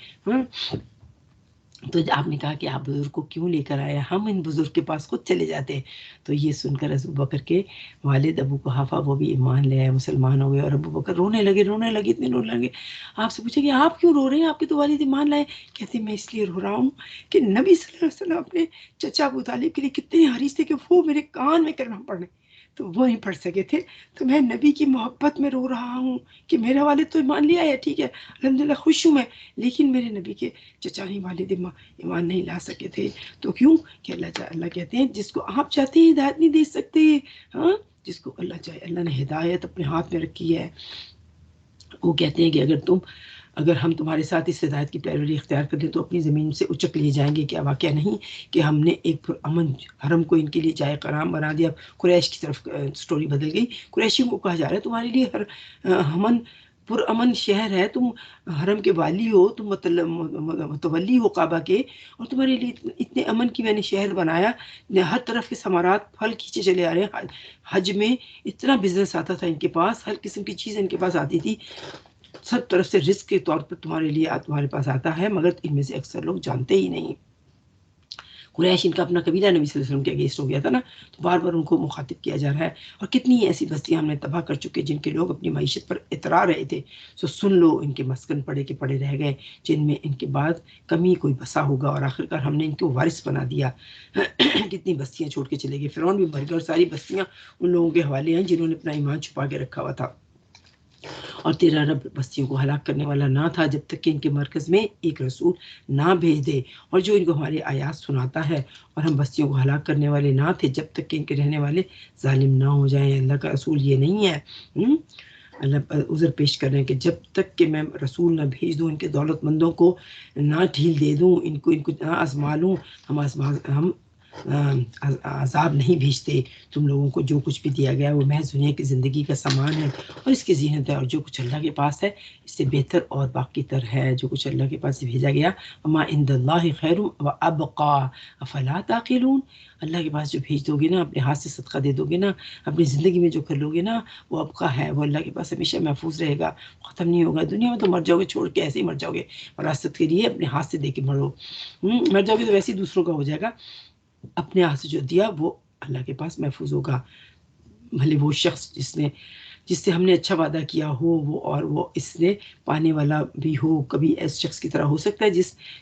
تو آپ نے کہا کہ آپ بزرگ کو کیوں لے کر آئے, ہم ان بزرگ کے پاس خود چلے جاتے. تو یہ سن کر ابو بکر کے والد ابو قحافہ وہ بھی ایمان لے آئے, مسلمان ہو گئے. اور ابو بکر رونے لگے اتنے رونے لگے. آپ سے پوچھے کہ آپ کیوں رو رہے ہیں, آپ کے تو والد ایمان لائے. کہتے میں اس لیے رو رہا ہوں کہ نبی صلی اللہ علیہ وسلم اپنے چچا ابو طالب کے لیے کتنے حریص تھے کہ وہ میرے کان میں کلمہ پڑھنے, تو وہ نہیں پڑھ سکے تھے. تو میں نبی کی محبت میں رو رہا ہوں کہ میرا والد تو ایمان لیا ہے, ٹھیک ہے الحمدللہ خوش ہوں میں, لیکن میرے نبی کے چچا نہیں والد ایمان نہیں لا سکے تھے. تو کیوں کہ اللہ کہتے ہیں جس کو آپ چاہتے ہیں ہدایت نہیں دے سکتے. ہاں, جس کو اللہ چاہے, اللہ نے ہدایت اپنے ہاتھ میں رکھی ہے. وہ کہتے ہیں کہ اگر ہم تمہارے ساتھ اس ہدایت کی پیروی اختیار کر لیں تو اپنی زمین سے اچک لیے جائیں گے. کیا واقعہ نہیں کہ ہم نے ایک امن حرم کو ان کے لیے جائے قرام بنا دیا. قریش کی طرف سٹوری بدل گئی. قریشیوں کو کہا جا رہا ہے تمہارے لیے پر امن شہر ہے, تم حرم کے والی ہو, تم متولی ہو کعبہ کے, اور تمہارے لیے اتنے امن کی میں نے شہر بنایا. ہر طرف کے ثمرات پھل کھینچے چلے آ رہے ہیں. حج میں اتنا بزنس آتا تھا ان کے پاس, ہر قسم کی چیز ان کے پاس آتی تھی. سب طرف سے رزق کے طور پر تمہارے پاس آتا ہے, مگر ان میں سے اکثر لوگ جانتے ہی نہیں. قریش ان کا اپنا قبیلہ نبی صلی اللہ علیہ وسلم کے اگینسٹ ہو گیا تھا نا, تو بار بار ان کو مخاطب کیا جا رہا ہے. اور کتنی ایسی بستیاں ہم نے تباہ کر چکے جن کے لوگ اپنی معیشت پر اترا رہے تھے. سو سن لو, ان کے مسکن پڑے کے پڑے رہ گئے, جن میں ان کے بعد کمی کوئی بسا ہوگا, اور آخرکار ہم نے ان کو وارث بنا دیا. کتنی بستیاں چھوڑ کے چلے گئے. فرعون بھی مر گیا, اور ساری بستیاں ان لوگوں کے حوالے ہیں جنہوں نے اپنا ایمان چھپا کے رکھا ہوا تھا. اور تیرا رب بستیوں کو ہلاک کرنے والا نہ تھا جب تک کہ ان کے مرکز میں ایک رسول نہ بھیج دے, اور جو ان کو ہماری آیات سناتا ہے. اور ہم بستیوں کو ہلاک کرنے والے نہ تھے جب تک کہ ان کے رہنے والے ظالم نہ ہو جائیں. اللہ کا رسول یہ نہیں ہے. اللہ عذر پیش کر رہے ہیں کہ جب تک کہ میں رسول نہ بھیج دوں, ان کے دولت مندوں کو نہ ڈھیل دے دوں, ان کو نہ آزما لوں, ہم عذاب نہیں بھیجتے. تم لوگوں کو جو کچھ بھی دیا گیا وہ محض دنیا کی زندگی کا سامان ہے اور اس کی زینت ہے, اور جو کچھ اللہ کے پاس ہے اس سے بہتر اور باقی تر ہے جو کچھ اللہ کے پاس سے بھیجا گیا. وما عند اللہ خیر وابقا افلا تعقلون. اللہ کے پاس جو بھیج دو گے نا, اپنے ہاتھ سے صدقہ دے دو گے نا, اپنی زندگی میں جو کر لو گے نا, وہ ابقا ہے, وہ اللہ کے پاس ہمیشہ محفوظ رہے گا, ختم نہیں ہوگا. دنیا میں تو مر جاؤ گے, چھوڑ کے ایسے ہی مر جاؤ گے. وراثت کے لیے اپنے ہاتھ سے دے کے مرو. مر جاؤ گے تو ویسے ہی دوسروں کا ہو جائے گا. اپنے ہاتھ سے جو دیا وہ اللہ کے پاس محفوظ ہوگا. بھلے وہ شخص جس سے ہم نے اچھا وعدہ کیا ہو وہ اس نے پانے والا بھی ہو. کبھی ایس شخص کی طرح ہو سکتا ہے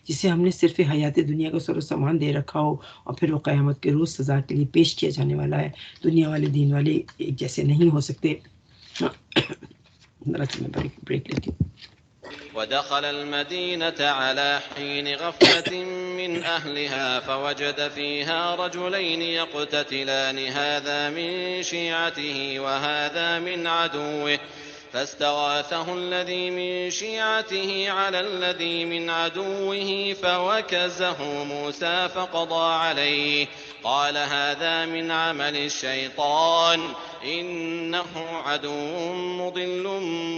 جسے ہم نے صرف حیات دنیا کا سر و سامان دے رکھا ہو, اور پھر وہ قیامت کے روز سزا کے لیے پیش کیا جانے والا ہے. دنیا والے دین والے ایک جیسے نہیں ہو سکتے. بریک لیتی ہوں. ودخل المدينة على حين غفلة من أهلها فوجد فيها رجلين يقتتلان هذا من شيعته وهذا من عدوه فاستغاثه الذي من شيعته على الذي من عدوه فوكزه موسى فقضى عليه قال هذا من عمل الشيطان إنه عدو مضل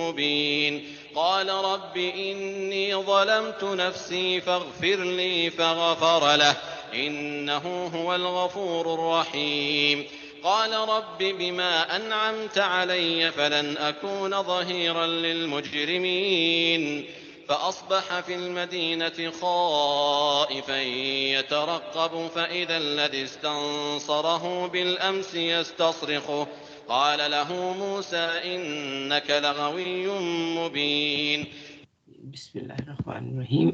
مبين قال رب إني ظلمت نفسي فاغفر لي فغفر له إنه هو الغفور الرحيم قال رب بما أنعمت علي فلن أكون ظهيرا للمجرمين فأصبح في المدينة خائفا يترقب فإذا الذي استنصره بالأمس يستصرخه قال له موسى إنك لغوي مبين. بسم اللہ الرحمن الرحیم.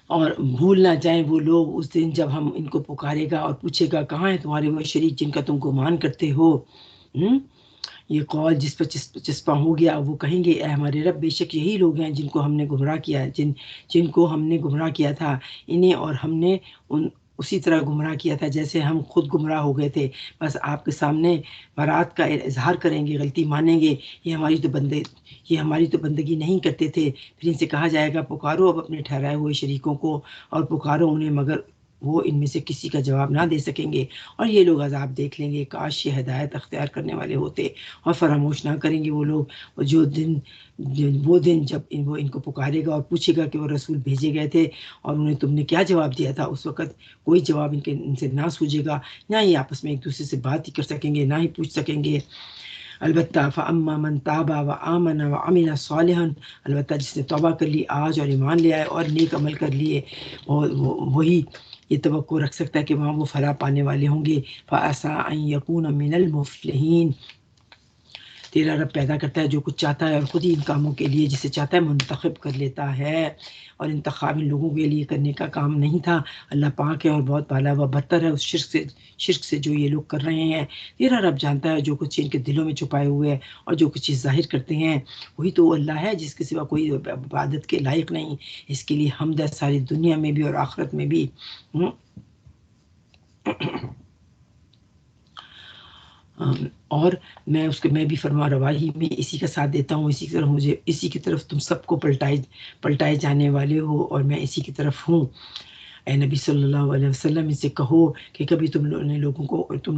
اور بھول نہ جائیں وہ لوگ اس دن جب ہم ان کو پکارے گا اور پوچھے گا کہاں ہیں تمہارے وہ شریک جن کا تم گمان کرتے ہو. یہ قول جس پر چسپاں ہو گیا, وہ کہیں گے اے ہمارے رب بے شک یہی لوگ ہیں جن کو ہم نے گمراہ کیا, جن کو ہم نے گمراہ کیا تھا انہیں, اور ہم نے اسی طرح گمراہ کیا تھا جیسے ہم خود گمراہ ہو گئے تھے. بس آپ کے سامنے برات کا اظہار کریں گے, غلطی مانیں گے. یہ ہماری تو بندگی نہیں کرتے تھے. پھر ان سے کہا جائے گا پکارو اب اپنے ٹھہرائے ہوئے شریکوں کو, اور پکارو انہیں, مگر وہ ان میں سے کسی کا جواب نہ دے سکیں گے. اور یہ لوگ عذاب دیکھ لیں گے. کاش یہ ہدایت اختیار کرنے والے ہوتے, اور فراموش نہ کریں گے وہ لوگ وہ دن جب وہ ان کو پکارے گا اور پوچھے گا کہ وہ رسول بھیجے گئے تھے اور انہیں تم نے کیا جواب دیا تھا. اس وقت کوئی جواب ان سے نہ سوجے گا, نہ ہی آپس میں ایک دوسرے سے بات ہی کر سکیں گے, نہ ہی پوچھ سکیں گے. البتہ فاما من تاب وآمن وعمل صالحا، البتہ جس نے توبہ کر لی آج اور ایمان لے آئے اور نیک عمل کر لیے، اور وہی یہ توقع رکھ سکتا ہے کہ وہاں وہ فلاح پانے والے ہوں گے. فعسیٰ ان یکون من المفلحین، تیرا رب پیدا کرتا ہے جو کچھ چاہتا ہے اور خود ہی ان کاموں کے لیے جسے چاہتا ہے منتخب کر لیتا ہے، اور انتخاب ان لوگوں کے لیے کرنے کا کام نہیں تھا. اللہ پاک ہے اور بہت بالا و برتر ہے اس شرک سے جو یہ لوگ کر رہے ہیں. تیرا رب جانتا ہے جو کچھ ان کے دلوں میں چھپائے ہوئے ہے اور جو کچھ چیز ظاہر کرتے ہیں. وہی تو اللہ ہے جس کے سوا کوئی عبادت کے لائق نہیں. اس کے لیے حمد ہے ساری دنیا میں بھی اور آخرت میں بھی. اور میں بھی فرما رواہی میں اسی کا ساتھ دیتا ہوں، اسی کی طرف مجھے اسی کی طرف تم سب کو پلٹائے جانے والے ہو، اور میں اسی کی طرف ہوں. اے نبی صلی اللہ علیہ وسلم، اسے کہو کہ کبھی تم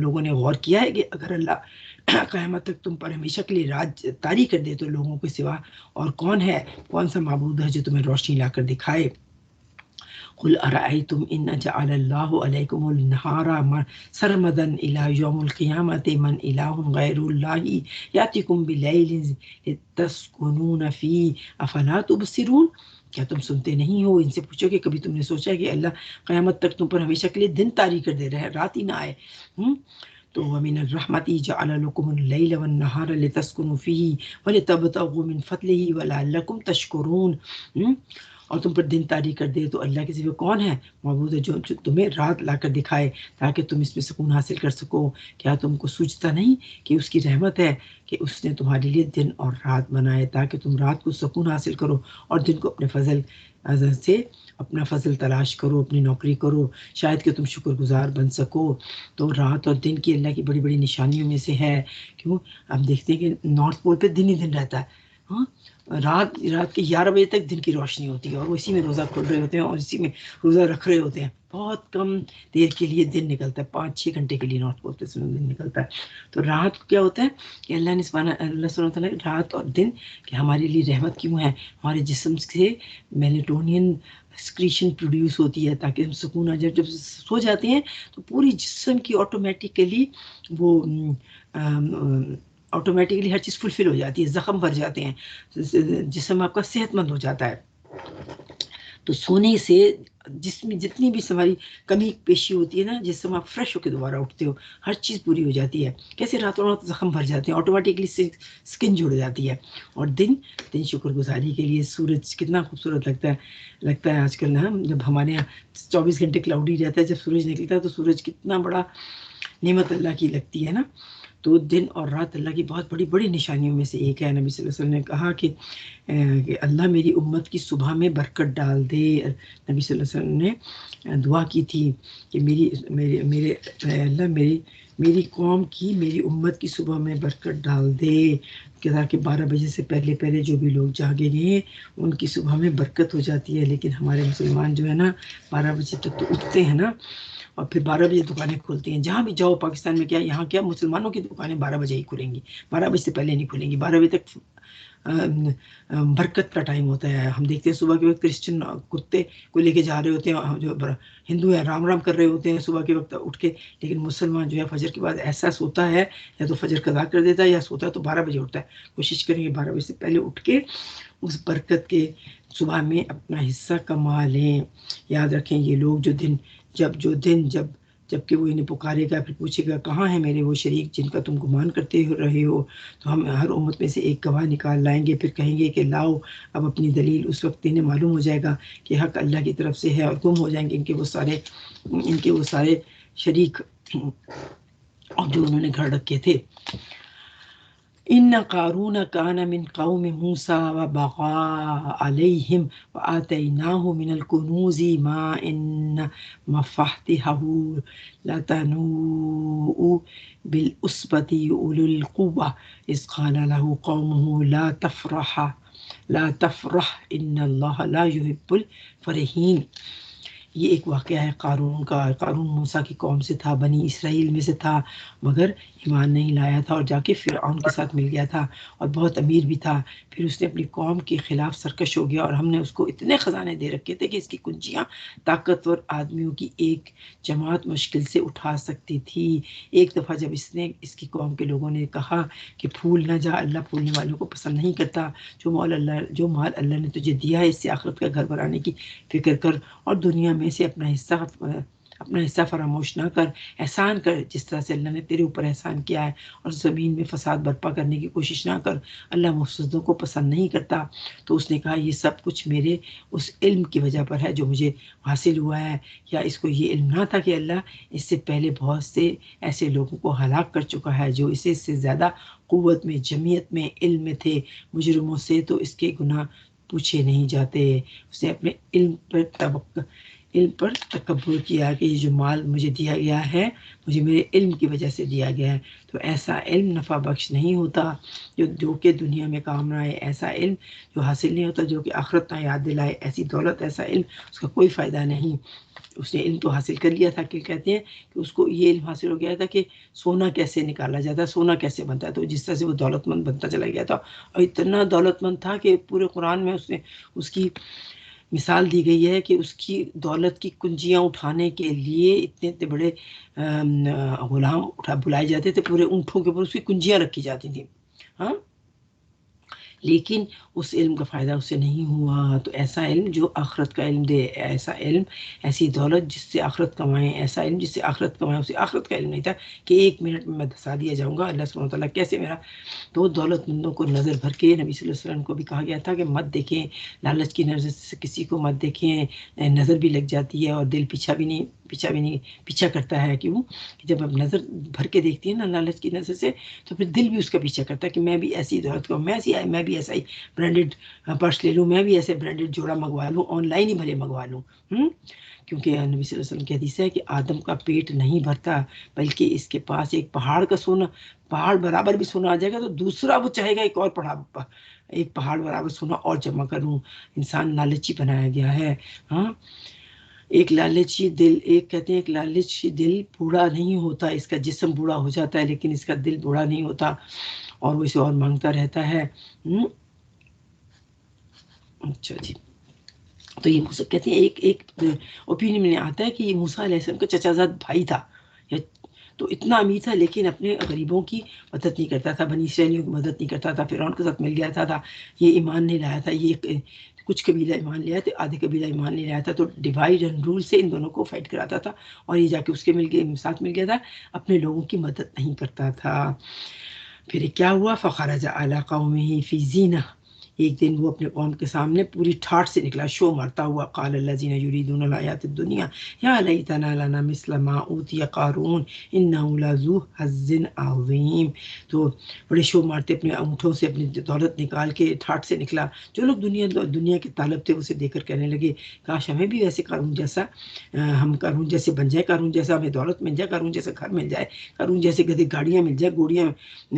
لوگوں نے غور کیا ہے کہ اگر اللہ قیامت تک تم پر ہمیشہ کے لیے رات طاری کر دے تو لوگوں کے سوا اور کون سا معبود ہے جو تمہیں روشنی لا کر دکھائے. قل ارأيتم ان جعل الله عليكم النهار سرمدا الى يوم القيامة من اله غير الله ياتيكم بليل لتسكنون فيه افلا تبصرون. کیا تم سنتے نہیں ہو؟ ان سے پوچھو کہ کبھی تم نے سوچا کہ اللہ قیامت تک تم پر ہمیشہ کے لیے دن طاری کر دے رہے، رات ہی نہ آئے. تو ومن الرحمت جعل لكم الليل والنهار لتسكنوا فيه ولتبتغوا من فضله ولعلكم تشكرون. اور تم پر دن طاری کر دے تو اللہ کے سوا کون ہے معبود ہے جو تمہیں رات لا کر دکھائے تاکہ تم اس میں سکون حاصل کر سکو. کیا تم کو سوچتا نہیں کہ اس کی رحمت ہے کہ اس نے تمہارے لیے دن اور رات بنائے تاکہ تم رات کو سکون حاصل کرو اور دن کو اپنے فضل سے اپنا فضل تلاش کرو، اپنی نوکری کرو، شاید کہ تم شکر گزار بن سکو. تو رات اور دن کی اللہ کی بڑی بڑی نشانیوں میں سے ہے. کیوں آپ دیکھتے ہیں کہ نارتھ پول پہ دن ہی دن رہتا ہے. رات کے 11 بجے تک دن کی روشنی ہوتی ہے اور وہ اسی میں روزہ کھول رہے ہوتے ہیں اور اسی میں روزہ رکھ رہے ہوتے ہیں. بہت کم دیر کے لیے دن نکلتا ہے، 5-6 گھنٹے کے لیے نارتھ پول پہ دن نکلتا ہے. تو رات کو کیا ہوتا ہے کہ اللہ سبحانہ وتعالی رات اور دن کہ ہمارے لیے رحمت کیوں ہے، ہمارے جسم سے میلیٹونین سکریشن پروڈیوس ہوتی ہے تاکہ ہم سکون آ جائے. جب سو جاتے ہیں تو پوری جسم کی آٹومیٹیکلی ہر چیز فلفل ہو جاتی ہے، زخم بھر جاتے ہیں، جسم آپ کا صحت مند ہو جاتا ہے. تو سونے سے جسم میں جتنی بھی ہماری کمی پیشی ہوتی ہے نا، جسم آپ فریش ہو کے دوبارہ اٹھتے ہو، ہر چیز پوری ہو جاتی ہے. کیسے راتوں رات زخم بھر جاتے ہیں، آٹومیٹکلی سکن جڑ جاتی ہے. اور دن شکر گزاری کے لیے سورج کتنا خوبصورت لگتا ہے آج کل نا. جب ہمارے یہاں 24 گھنٹے کلاؤڈی رہتا ہے، جب سورج نکلتا ہے تو سورج کتنا بڑا نعمت اللہ کی لگتی ہے نا. تو دن اور رات اللہ کی بہت بڑی بڑی نشانیوں میں سے ایک ہے. نبی صلی اللہ علیہ وسلم نے کہا کہ اللہ میری امت کی صبح میں برکت ڈال دے. نبی صلی اللہ علیہ وسلم نے دعا کی تھی کہ اللہ میری قوم کی، میری امت کی صبح میں برکت ڈال دے تاکہ 12 بجے سے پہلے جو بھی لوگ جاگے گئے ان کی صبح میں برکت ہو جاتی ہے. لیکن ہمارے مسلمان جو ہے نا 12 بجے تک تو اٹھتے ہیں نا، اور پھر 12 بجے دکانیں کھولتی ہیں. جہاں بھی جاؤ پاکستان میں کیا یہاں کیا مسلمانوں کی دکانیں 12 بجے ہی کھلیں گی، 12 بجے سے پہلے نہیں کھلیں گی. 12 بجے تک برکت کا ٹائم ہوتا ہے. ہم دیکھتے ہیں صبح کے وقت کرسچن کتے کو لے کے جا رہے ہوتے ہیں، جو ہندو ہیں رام رام کر رہے ہوتے ہیں صبح کے وقت اٹھ کے. لیکن مسلمان جو ہے فجر کے بعد ایسا سوتا ہے، یا تو فجر قضا کر دیتا ہے یا سوتا ہے تو 12 بجے اٹھتا ہے. کوشش کریں گے 12 بجے سے پہلے اٹھ کے اس برکت کے صبح میں اپنا حصہ کما لیں. یاد رکھیں یہ لوگ جب کہ وہ انہیں پکارے گا، پھر پوچھے گا کہاں ہیں میرے وہ شریک جن کا تم گمان کرتے رہے ہو، تو ہم ہر امت میں سے ایک گواہ نکال لائیں گے. پھر کہیں گے کہ لاؤ اب اپنی دلیل. اس وقت انہیں معلوم ہو جائے گا کہ حق اللہ کی طرف سے ہے، اور گم ہو جائیں گے ان کے وہ سارے شریک اور جو انہوں نے گھر رکھے تھے. ان قارون کان من قوم موسیٰ وبغى علیہم وآتیناہ من الکنوز ما ان مفاتحہ لتنوء بالعصبة اولي القوة اذ قال له قومه لا تفرح ان اللہ لا يحب الفرحین. یہ ایک واقعہ ہے قارون کا. قارون موسیٰ کی قوم سے تھا، بنی اسرائیل میں سے تھا، مگر ایمان نہیں لایا تھا اور جا کے فرعون کے ساتھ مل گیا تھا اور بہت امیر بھی تھا. پھر اس نے اپنی قوم کے خلاف سرکش ہو گیا اور ہم نے اس کو اتنے خزانے دے رکھے تھے کہ اس کی کنجیاں طاقتور آدمیوں کی ایک جماعت مشکل سے اٹھا سکتی تھی. ایک دفعہ جب اس کی قوم کے لوگوں نے کہا کہ پھول نہ جا، اللہ پھولنے والوں کو پسند نہیں کرتا. جو مال اللہ نے تجھے دیا ہے اس سے آخرت کا گھر بنانے کی فکر کر اور دنیا میں سے اپنا حصہ فراموش نہ کر. احسان کر جس طرح سے اللہ نے تیرے اوپر احسان کیا ہے اور زمین میں فساد برپا کرنے کی کوشش نہ کر، اللہ مفسدوں کو پسند نہیں کرتا. تو اس نے کہا یہ سب کچھ میرے اس علم کی وجہ پر ہے جو مجھے حاصل ہوا ہے. یا اس کو یہ علم نہ تھا کہ اللہ اس سے پہلے بہت سے ایسے لوگوں کو ہلاک کر چکا ہے جو اسے اس سے زیادہ قوت میں، جمعیت میں، علم میں تھے. مجرموں سے تو اس کے گناہ پوچھے نہیں جاتے. اس نے اپنے علم پر تکبر کیا کہ یہ جو مال مجھے دیا گیا ہے مجھے میرے علم کی وجہ سے دیا گیا ہے. تو ایسا علم نفع بخش نہیں ہوتا جو کہ دنیا میں کام نہ آئے. ایسا علم جو حاصل نہیں ہوتا جو کہ آخرت نہ یاد دلائے. ایسی دولت، ایسا علم، اس کا کوئی فائدہ نہیں. اس نے علم تو حاصل کر لیا تھا کہ کہتے ہیں کہ اس کو یہ علم حاصل ہو گیا تھا کہ سونا کیسے نکالا جاتا ہے، سونا کیسے بنتا ہے. تو جس طرح سے وہ دولت مند بنتا چلا گیا تھا اور اتنا دولت مند تھا کہ پورے قرآن میں اس کی مثال دی گئی ہے کہ اس کی دولت کی کنجیاں اٹھانے کے لیے اتنے بڑے غلام بلائے جاتے تھے. پورے اونٹوں کے اوپر اس کی کنجیاں رکھی جاتی تھیں. ہاں، لیکن اس علم کا فائدہ اسے نہیں ہوا. تو ایسا علم جو آخرت کا علم دے، ایسا علم، ایسی دولت جس سے آخرت کمائیں، ایسا علم جس سے آخرت کمائیں. اسے آخرت کا علم نہیں تھا کہ 1 منٹ میں دھسا دیا جاؤں گا. اللہ سبحانہ وتعالیٰ کیسے میرا. تو دولت مندوں کو نظر بھر کے نبی صلی اللہ علیہ وسلم کو بھی کہا گیا تھا کہ مت دیکھیں، لالچ کی نظر سے کسی کو مت دیکھیں، نظر بھی لگ جاتی ہے اور دل پیچھا کرتا ہے. کیوں کہ جب آپ نظر بھر کے دیکھتی ہیں نا لالچ کی نظر سے تو پھر دل بھی اس کا پیچھا کرتا ہے کہ میں بھی ایسی دولت کو، میں بھی ایسا ہی برانڈیڈ پرس لے لوں، میں بھی ایسے برانڈیڈ جوڑا منگوا لوں، آن لائن ہی بھلے منگوا لوں. کیونکہ نبی صلی اللہ علیہ وسلم کی حدیث ہے کہ آدم کا پیٹ نہیں بھرتا بلکہ اس کے پاس ایک پہاڑ برابر بھی سونا آ جائے گا تو دوسرا وہ چاہے گا ایک پہاڑ برابر سونا اور جمع کروں. انسان لالچی بنایا گیا ہے. ہاں، ایک لالچی دل بوڑھا نہیں ہوتا، اس کا جسم بوڑھا ہو جاتا ہے لیکن اس کا دل بوڑھا نہیں ہوتا اور وہ اسے اور مانگتا رہتا ہے. اچھا جی، تو یہ موسیٰ کہتے ہیں ایک اوپینین میں آتا ہے کہ یہ موسیٰ علیہ السلام کا چچا زاد بھائی تھا. تو اتنا امیر تھا لیکن اپنے غریبوں کی مدد نہیں کرتا تھا، بنی اسرائیلیوں کی مدد نہیں کرتا تھا. فرعون کے ساتھ مل گیا تھا. یہ ایمان نہیں لایا تھا. یہ کچھ قبیلہ ایمان لیا تھا، آدھے قبیلہ ایمان نہیں لایا تھا. تو ڈیوائڈ اینڈ رول سے ان دونوں کو فائٹ کراتا تھا اور یہ جا کے اس کے ساتھ مل گیا تھا. اپنے لوگوں کی مدد نہیں کرتا تھا. پھر کیا ہوا؟ فخرج علی قومہ فی زینہ. ایک دن وہ اپنے قوم کے سامنے پوری ٹھاٹ سے نکلا، شو مارتا ہوا. قال الذین یریدون الحیاۃ الدنیا یا لیتنا لنا مثل ما اوتی قارون انہ لذو حظ عظیم. تو بڑے شو مارتے اپنے انگوٹھوں سے اپنی دولت نکال کے ٹھاٹ سے نکلا. جو لوگ دنیا کے طالب تھے اسے دیکھ کر کہنے لگے کاش ہمیں بھی ویسے قارون جیسا، ہم قارون جیسے بن جائے، قارون جیسا ہمیں دولت مل جائے، قارون جیسا گھر مل جائے، قارون جیسے گدے گاڑیاں مل جائے،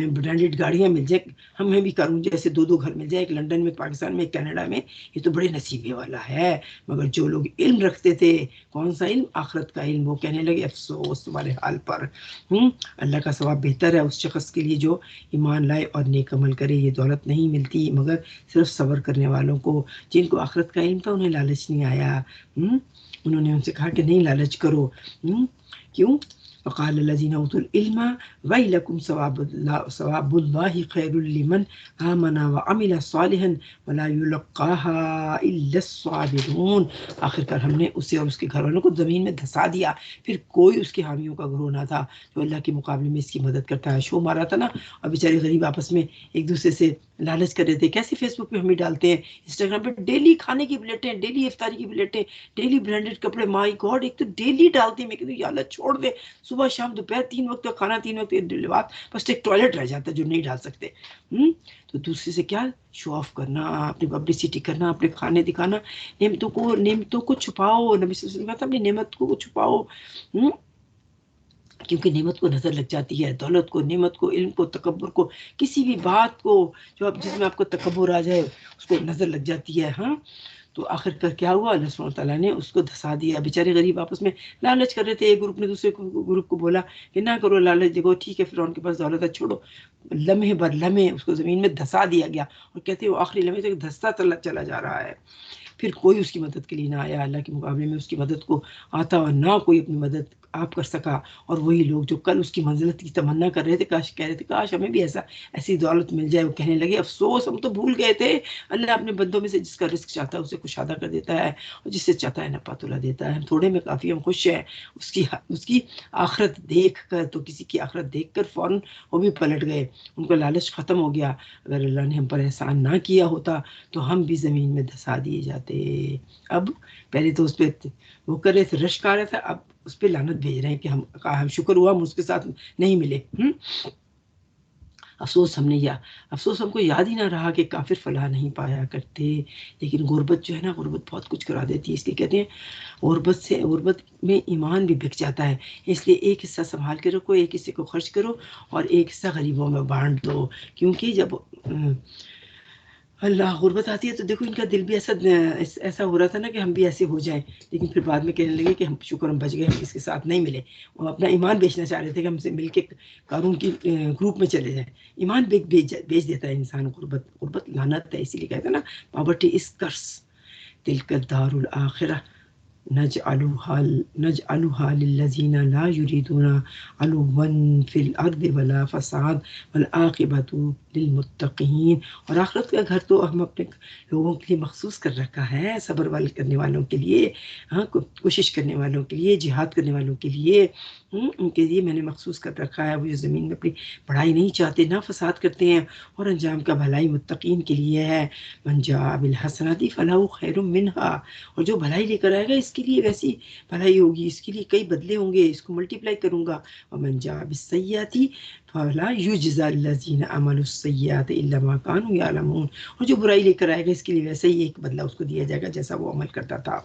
برانڈیڈ گاڑیاں مل جائے، ہمیں بھی قارون جیسے 2 گھر مل جائے، ایک لنڈن میں، پاکستان میں، کینیڈا میں. یہ تو بڑے نصیبے والا ہے. مگر جو لوگ علم رکھتے تھے، کون سا علم؟ آخرت کا علم، وہ کہنے لگے افسوس تمہارے حال پر. اللہ کا ثواب بہتر ہے اس شخص کے لیے جو ایمان لائے اور نیک عمل کرے. یہ دولت نہیں ملتی مگر صرف صبر کرنے والوں کو. جن کو آخرت کا علم تھا انہیں لالچ نہیں آیا. انہوں نے ان سے کہا کہ نہیں لالچ کرو. کیوں؟ وقال الذين اوتوا العلم ويلكم ثواب الله خير لمن آمن وعمل صالحا ولا يلقاها الا الصابرون. آخرکار ہم نے اسے اور اس کے گھر والوں کو زمین میں دھسا دیا. پھر کوئی اس کے حامیوں کا گروہ نہ تھا جو اللہ کے مقابلے میں اس کی مدد کرتا ہے. شو مارا تھا نا، اور بیچارے غریب آپس میں ایک دوسرے سے لالچ کر رہے تھے. کیسے فیس بک پہ ہم بھی ڈالتے ہیں، انسٹاگرام پہ ڈیلی کھانے کی پلیٹیں، ڈیلی افطاری کی پلیٹیں، ڈیلی برانڈیڈ کپڑے. مائی گاڈ، ایک تو ڈیلی ڈالتے ہیں. میں کہتی ہوں یا اللہ چھوڑ دے، صبح شام دوپہر 3 وقت کا کھانا، 3 وقت لباس، بس ایک ٹوائلٹ رہ جاتا ہے جو نہیں ڈال سکتے. تو دوسرے سے کیا شو آف کرنا، اپنی پبلسٹی کرنا، اپنے کھانے دکھانا. نعمتوں کو چھپاؤ. نبی صلی اللہ علیہ وسلم کہا تھا اپنی نعمت کو چھپاؤ. کیونکہ نعمت کو نظر لگ جاتی ہے، دولت کو، نعمت کو، علم کو، تکبر کو، کسی بھی بات کو جو جس میں آپ کو تکبر آ جائے اس کو نظر لگ جاتی ہے. ہاں تو آخر کر کیا ہوا، اللہ سبحانہ تعالیٰ نے اس کو دھسا دیا. بیچارے غریب آپس میں لالچ کر رہے تھے، ایک گروپ نے دوسرے گروپ کو بولا کہ نہ کرو لالچ، دیکھو ٹھیک ہے فرعون کے پاس دولت ہے چھوڑو. لمحے بر لمحے اس کو زمین میں دھسا دیا گیا، اور کہتے ہیں وہ آخری لمحے تک دھستا چلا جا رہا ہے. پھر کوئی اس کی مدد کے لیے نہ آیا، اللہ کے مقابلے میں اس کی مدد کو آتا اور نہ کوئی اپنی مدد آپ کر سکا. اور وہی لوگ جو کل اس کی منزلت کی تمنا کر رہے تھے، کہہ رہے تھے کاش ہمیں بھی ایسی دولت مل جائے، وہ کہنے لگے افسوس ہم تو بھول گئے تھے اللہ اپنے بندوں میں سے جس کا رزق چاہتا ہے اسے کشادہ کر دیتا ہے، اور جس سے چاہتا ہے نپاتولا دیتا ہے. ہم تھوڑے میں کافی، ہم خوش ہیں. اس کی آخرت دیکھ کر، تو کسی کی آخرت دیکھ کر فوراً وہ بھی پلٹ گئے، ان کا لالچ ختم ہو گیا. اگر اللہ نے ہم پر احسان نہ کیا ہوتا تو ہم بھی زمین میں دھسا دیے جاتے. اب پہلے تو اس پہ وہ کر رہے تھے، رشک آ رہا تھا، اب اس پہ لعنت بھیج رہے ہیں کہ ہم شکر ہوا ہم اس کے ساتھ نہیں ملے. افسوس ہم کو یاد ہی نہ رہا کہ کافر فلاح نہیں پایا کرتے. لیکن غربت جو ہے نا، غربت بہت کچھ کرا دیتی ہے. اس لیے کہتے ہیں غربت میں ایمان بھی بک جاتا ہے. اس لیے ایک حصہ سنبھال کے رکھو، ایک حصے کو خرچ کرو، اور ایک حصہ غریبوں میں بانٹ دو. کیونکہ جب اللہ غربت آتی ہے تو دیکھو ان کا دل بھی ایسا ہو رہا تھا نا کہ ہم بھی ایسے ہو جائیں. لیکن پھر بعد میں کہنے لگے کہ ہم شکر ہم بچ گئے، ہم اس کے ساتھ نہیں ملے. وہ اپنا ایمان بیچنا چاہ رہے تھے کہ ہم سے مل کے قارون کی گروپ میں چلے جائیں. ایمان بیچ دیتا ہے انسان. غربت لعنت ہے. اسی لیے کہتے ہیں نا پاورٹی از کرس، تلک الدار الآخرہ نجعلها للذین لا یریدون علوا فی الارض ولا فساد والعاقبۃ للمتقین. اور آخرت کا گھر تو ہم اپنے لوگوں کے لیے مخصوص کر رکھا ہے، صبر کرنے والوں کے لیے، ہاں کوشش کرنے والوں کے لیے، جہاد کرنے والوں کے لیے. ان کے لیے میں نے مخصوص کر رکھا ہے. وہ جو زمین میں اپنی بڑائی نہیں چاہتے، نہ فساد کرتے ہیں، اور انجام کا بھلائی متقین کے لیے ہے. من جاء بالحسنۃ فلہ خیر منہا. اور جو بھلائی لے کر آئے گا اس کے لیے ویسی بھلائی ہوگی، اس کے لیے کئی بدلے ہوں گے، اس کو ملٹیپلائی کروں گا. ومن جاء بالسیئۃ فلا یجزی الذین عملوا السیئات الا ما كانوا یعلمون. اور جو برائی لے کر آئے گا اس کے لیے ویسا ہی ایک بدلہ اس کو دیا جائے گا جیسا وہ عمل کرتا تھا.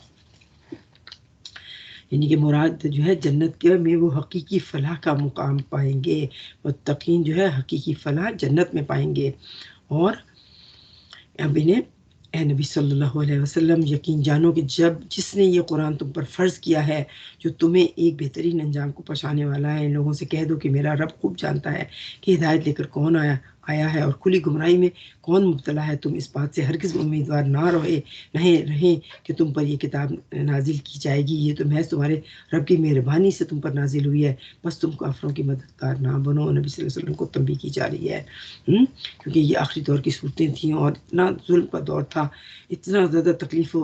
یعنی کہ مراد جو ہے جنت کے میں وہ حقیقی فلاح کا مقام پائیں گے. متقین جو ہے حقیقی فلاح جنت میں پائیں گے. اور اب انہیں اے نبی صلی اللہ علیہ وسلم یقین جانو کہ جس نے یہ قرآن تم پر فرض کیا ہے، جو تمہیں ایک بہترین انجام کو پہنچانے والا ہے، ان لوگوں سے کہہ دو کہ میرا رب خوب جانتا ہے کہ ہدایت لے کر کون آیا ہے اور کھلی گمراہی میں کون مبتلا ہے. تم اس بات سے ہرگز امیدوار نہ رہیں کہ تم پر یہ کتاب نازل کی جائے گی. یہ تو محض تمہارے رب کی مہربانی سے تم پر نازل ہوئی ہے. بس تم کافروں کی مددگار نہ بنو. نبی صلی اللہ علیہ وسلم کو تنبیہ کی جا رہی ہے، کیونکہ یہ آخری دور کی صورتیں تھیں اور اتنا ظلم کا دور تھا، اتنا زیادہ تکلیف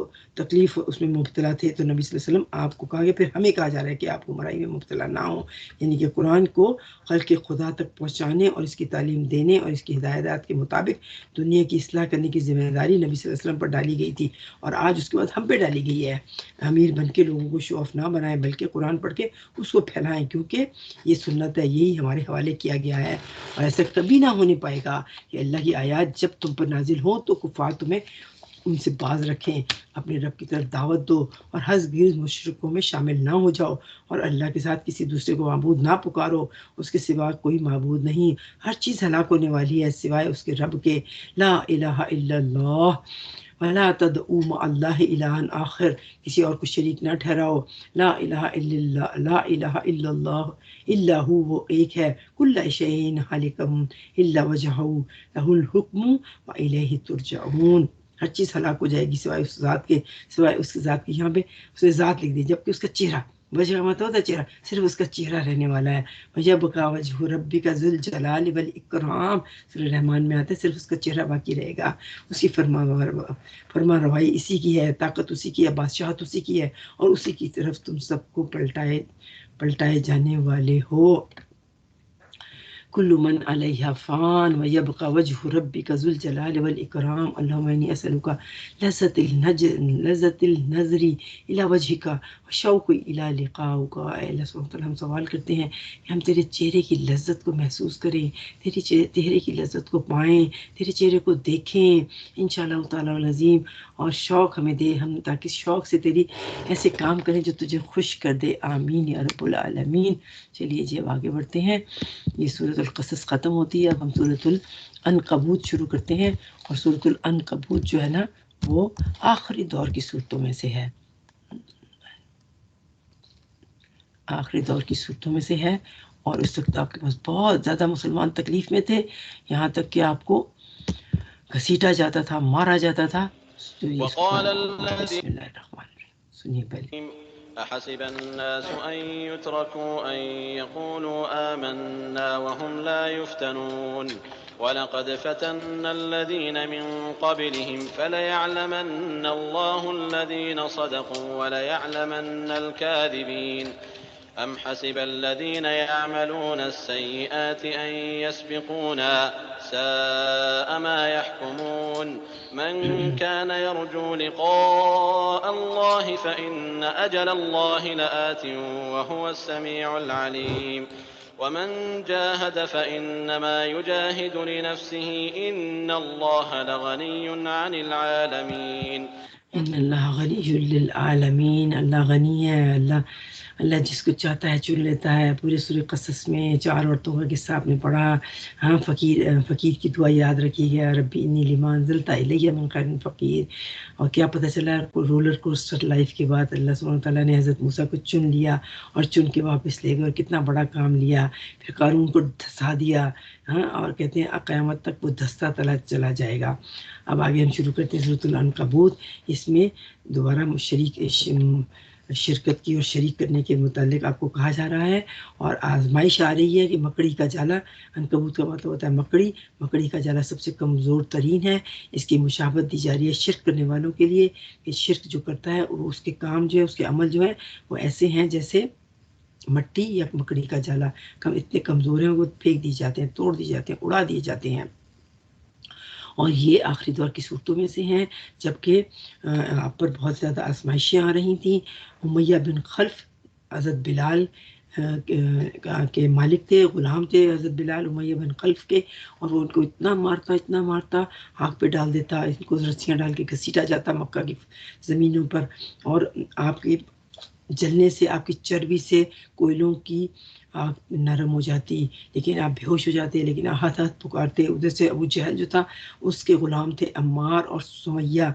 اس میں مبتلا تھے. تو نبی صلی اللہ علیہ وسلم آپ کو کہا گیا، پھر ہمیں کہا جا رہا ہے کہ آپ گمراہی میں مبتلا نہ ہوں. یعنی کہ قرآن کو خلق خدا تک پہنچانے اور اس کی تعلیم دینے اور اس کی ہدایات کے مطابق دنیا کی اصلاح کرنے کی ذمہ داری نبی صلی اللہ علیہ وسلم پر ڈالی گئی تھی، اور آج اس کے بعد ہم پہ ڈالی گئی ہے. امیر بن کے لوگوں کو شو آف نہ بنائیں، بلکہ قرآن پڑھ کے اس کو پھیلائیں، کیونکہ یہ سنت ہے، یہی ہمارے حوالے کیا گیا ہے. اور ایسا کبھی نہ ہونے پائے گا کہ اللہ کی آیات جب تم پر نازل ہوں تو کفار تمہیں ان سے باز رکھیں. اپنے رب کی طرف دعوت دو اور ہرگز مشرکوں میں شامل نہ ہو جاؤ، اور اللہ کے ساتھ کسی دوسرے کو معبود نہ پکارو. اس کے سوا کوئی معبود نہیں، ہر چیز ہلاک ہونے والی ہے سوائے اس کے رب کے. لا الہ الا اللہ ولا تدعوا مع اللہ الہا آخر. کسی اور کو شریک نہ ٹھہراؤ. لا الہ الا اللہ، لا الہ الا اللہ الا ہو، وہ ایک ہے. کل شیء خالق الا وجہہ لہ الحکم والیہ ترجعون. ہر چیز ہلاک ہو جائے گی سوائے اس ذات کی. یہاں پہ اس نے ذات لکھ دی، جبکہ اس کا چہرہ، وجہ کا مطلب ہوتا ہے چہرہ، صرف اس کا چہرہ رہنے والا ہے. وَيَبْقَى وَجْهُ رَبِّكَ ذُو الْجَلَالِ وَالْإِكْرَامِ. سورہ رحمان میں آتا ہے صرف اس کا چہرہ باقی رہے گا. اس کی فرما روائی اسی کی ہے، طاقت اسی کی ہے، بادشاہت اسی کی ہے، اور اسی کی طرف تم سب کو پلٹائے جانے والے ہو. کل من علیہا فان ویبقى وجہ ربک ذو الجلال والاکرام اللہم انی اسألک لذت النظر الی وجہک وشوق الی لقاؤک۔ اے اللہ سبحانہ وتعالیٰ ہم سوال کرتے ہیں کہ ہم تیرے چہرے کی لذت کو محسوس کریں، تیرے چہرے کی لذت کو پائیں، تیرے چہرے کو دیکھیں انشاءاللہ تعالیٰ العظیم، اور شوق ہمیں دے، ہم تاکہ شوق سے تیری ایسے کام کریں جو تجھے خوش کر دے، آمین یا رب العالمین۔ چلیے جی اب آگے بڑھتے ہیں، یہ سورۃ القصص ختم ہوتی ہے، اب ہم سورۃ العنکبوت شروع کرتے ہیں، اور سورۃ العنکبوت جو ہے نا وہ آخری دور کی صورتوں میں سے ہے، آخری دور کی صورتوں میں سے ہے، اور اس وقت آپ کے پاس بہت زیادہ مسلمان تکلیف میں تھے، یہاں تک کہ آپ کو گھسیٹا جاتا تھا، مارا جاتا تھا۔ وقال بسم اللہ الرحمن الرحیم، سنیے پہلے۔ أحسب الناس أن يتركوا أن يقولوا آمنا وهم لا يفتنون ولقد فتنا الذين من قبلهم فليعلمن الله الذين صدقوا وليعلمن الكاذبين أم حسب الذين يعملون السيئات أن يسبقونا ساء ما يحكمون من كان يرجو لقاء الله فإن أجل الله لآت وهو السميع العليم ومن جاهد فإنما يجاهد لنفسه إن الله لغني عن العالمين۔ ان اللہ غنی للعالمین، اللہ غنی ہے، اللہ جس کو چاہتا ہے چن لیتا ہے۔ پورے سورہ قصص میں 4 عورتوں کا قصہ آپ نے پڑھا، ہاں فقیر کی دعا یاد رکھی ہے، ربی انی لما انزلت الی من خیر فقیر، اور کیا پتہ چلا رولر کوسٹر لائف کے بعد اللہ سبحانہ تعالیٰ نے حضرت موسیٰ کو چن لیا اور چن کے واپس لے گئے، اور کتنا بڑا کام لیا، پھر قارون کو دھسا دیا، ہاں، اور کہتے ہیں قیامت تک وہ دھستا چلا جائے گا۔ اب آگے ہم شروع کرتے ہیں سورۃ العنکبوت۔ اس میں دوبارہ شرکت کی اور شریک کرنے کے متعلق آپ کو کہا جا رہا ہے، اور آزمائش آ رہی ہے کہ مکڑی کا جالا، عنکبوت کا مطلب ہوتا ہے مکڑی کا جالا سب سے کمزور ترین ہے، اس کی مشابہت دی جا رہی ہے شرک کرنے والوں کے لیے، کہ شرک جو کرتا ہے اور اس کے کام جو ہے، اس کے عمل جو ہے وہ ایسے ہیں جیسے مٹی یا مکڑی کا جالا، اتنے کمزور ہیں وہ پھینک دی جاتے ہیں، توڑ دی جاتے ہیں، اڑا دیے جاتے ہیں۔ اور یہ آخری دور کی صورتوں میں سے ہیں، جبکہ آپ پر بہت زیادہ آزمائشیں آ رہی تھیں۔ امیہ بن خلف حضرت بلال کے مالک تھے، غلام تھے حضرت بلال امیہ بن خلف کے، اور وہ ان کو اتنا مارتا، آگ پہ ڈال دیتا، ان کو رسیاں ڈال کے گھسیٹا جاتا مکہ کی زمینوں پر، اور آپ کے جلنے سے، آپ کی چربی سے کوئلوں کی آگ نرم ہو جاتی، لیکن آپ بے ہوش ہو جاتے، لیکن ہاتھ پکارتے۔ ادھر سے ابو جہل جو تھا اس کے غلام تھے عمار اور سمیہ،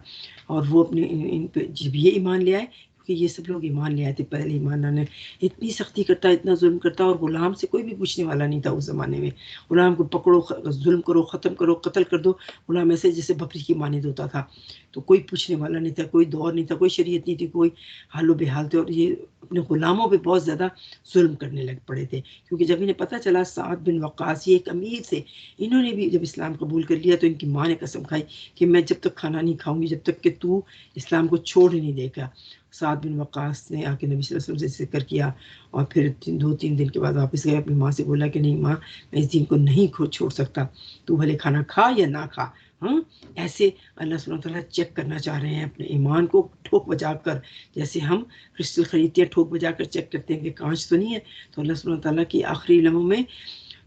اور وہ اپنے ان پہ جب یہ ایمان لے آئے، کیونکہ یہ سب لوگ ایمان لے آئے تھے پہلے ایمان لانے، اتنی سختی کرتا، اتنا ظلم کرتا، اور غلام سے کوئی بھی پوچھنے والا نہیں تھا اس زمانے میں۔ غلام کو پکڑو، ظلم کرو، ختم کرو، قتل کر دو، غلام ایسے جیسے بکری کی مانند ہوتا تھا، تو کوئی پوچھنے والا نہیں تھا، کوئی دور نہیں تھا، کوئی شریعت نہیں تھی، کوئی حال و بحال تھے، اور یہ اپنے غلاموں پہ بہت زیادہ ظلم کرنے لگ پڑے تھے، کیونکہ جب انہیں پتہ چلا سعد بن وقاص یہ ایک امیر تھے، انہوں نے بھی جب اسلام قبول کر لیا تو ان کی ماں نے قسم کھائی کہ میں جب تک کھانا نہیں کھاؤں گی جب تک کہ تو اسلام کو چھوڑ ہی نہیں دے گا۔ سعد بن وقاص نے آ کے نبی صلی اللہ علیہ وسلم سے ذکر کیا، اور پھر 2-3 دن کے بعد واپس گئے، اپنی ماں سے بولا کہ نہیں ماں، میں اس دین کو نہیں چھوڑ سکتا، تو بھلے کھانا کھا یا نہ کھا۔ ہاں، ایسے اللہ سبحانہ وتعالیٰ چیک کرنا چاہ رہے ہیں اپنے ایمان کو ٹھوک بجا کر، جیسے ہم کرسٹل خریدتے ہیں ٹھوک بجا کر چیک کرتے ہیں کہ کانچ تو نہیں ہے۔ تو اللہ سبحانہ وتعالیٰ کی آخری لمحوں میں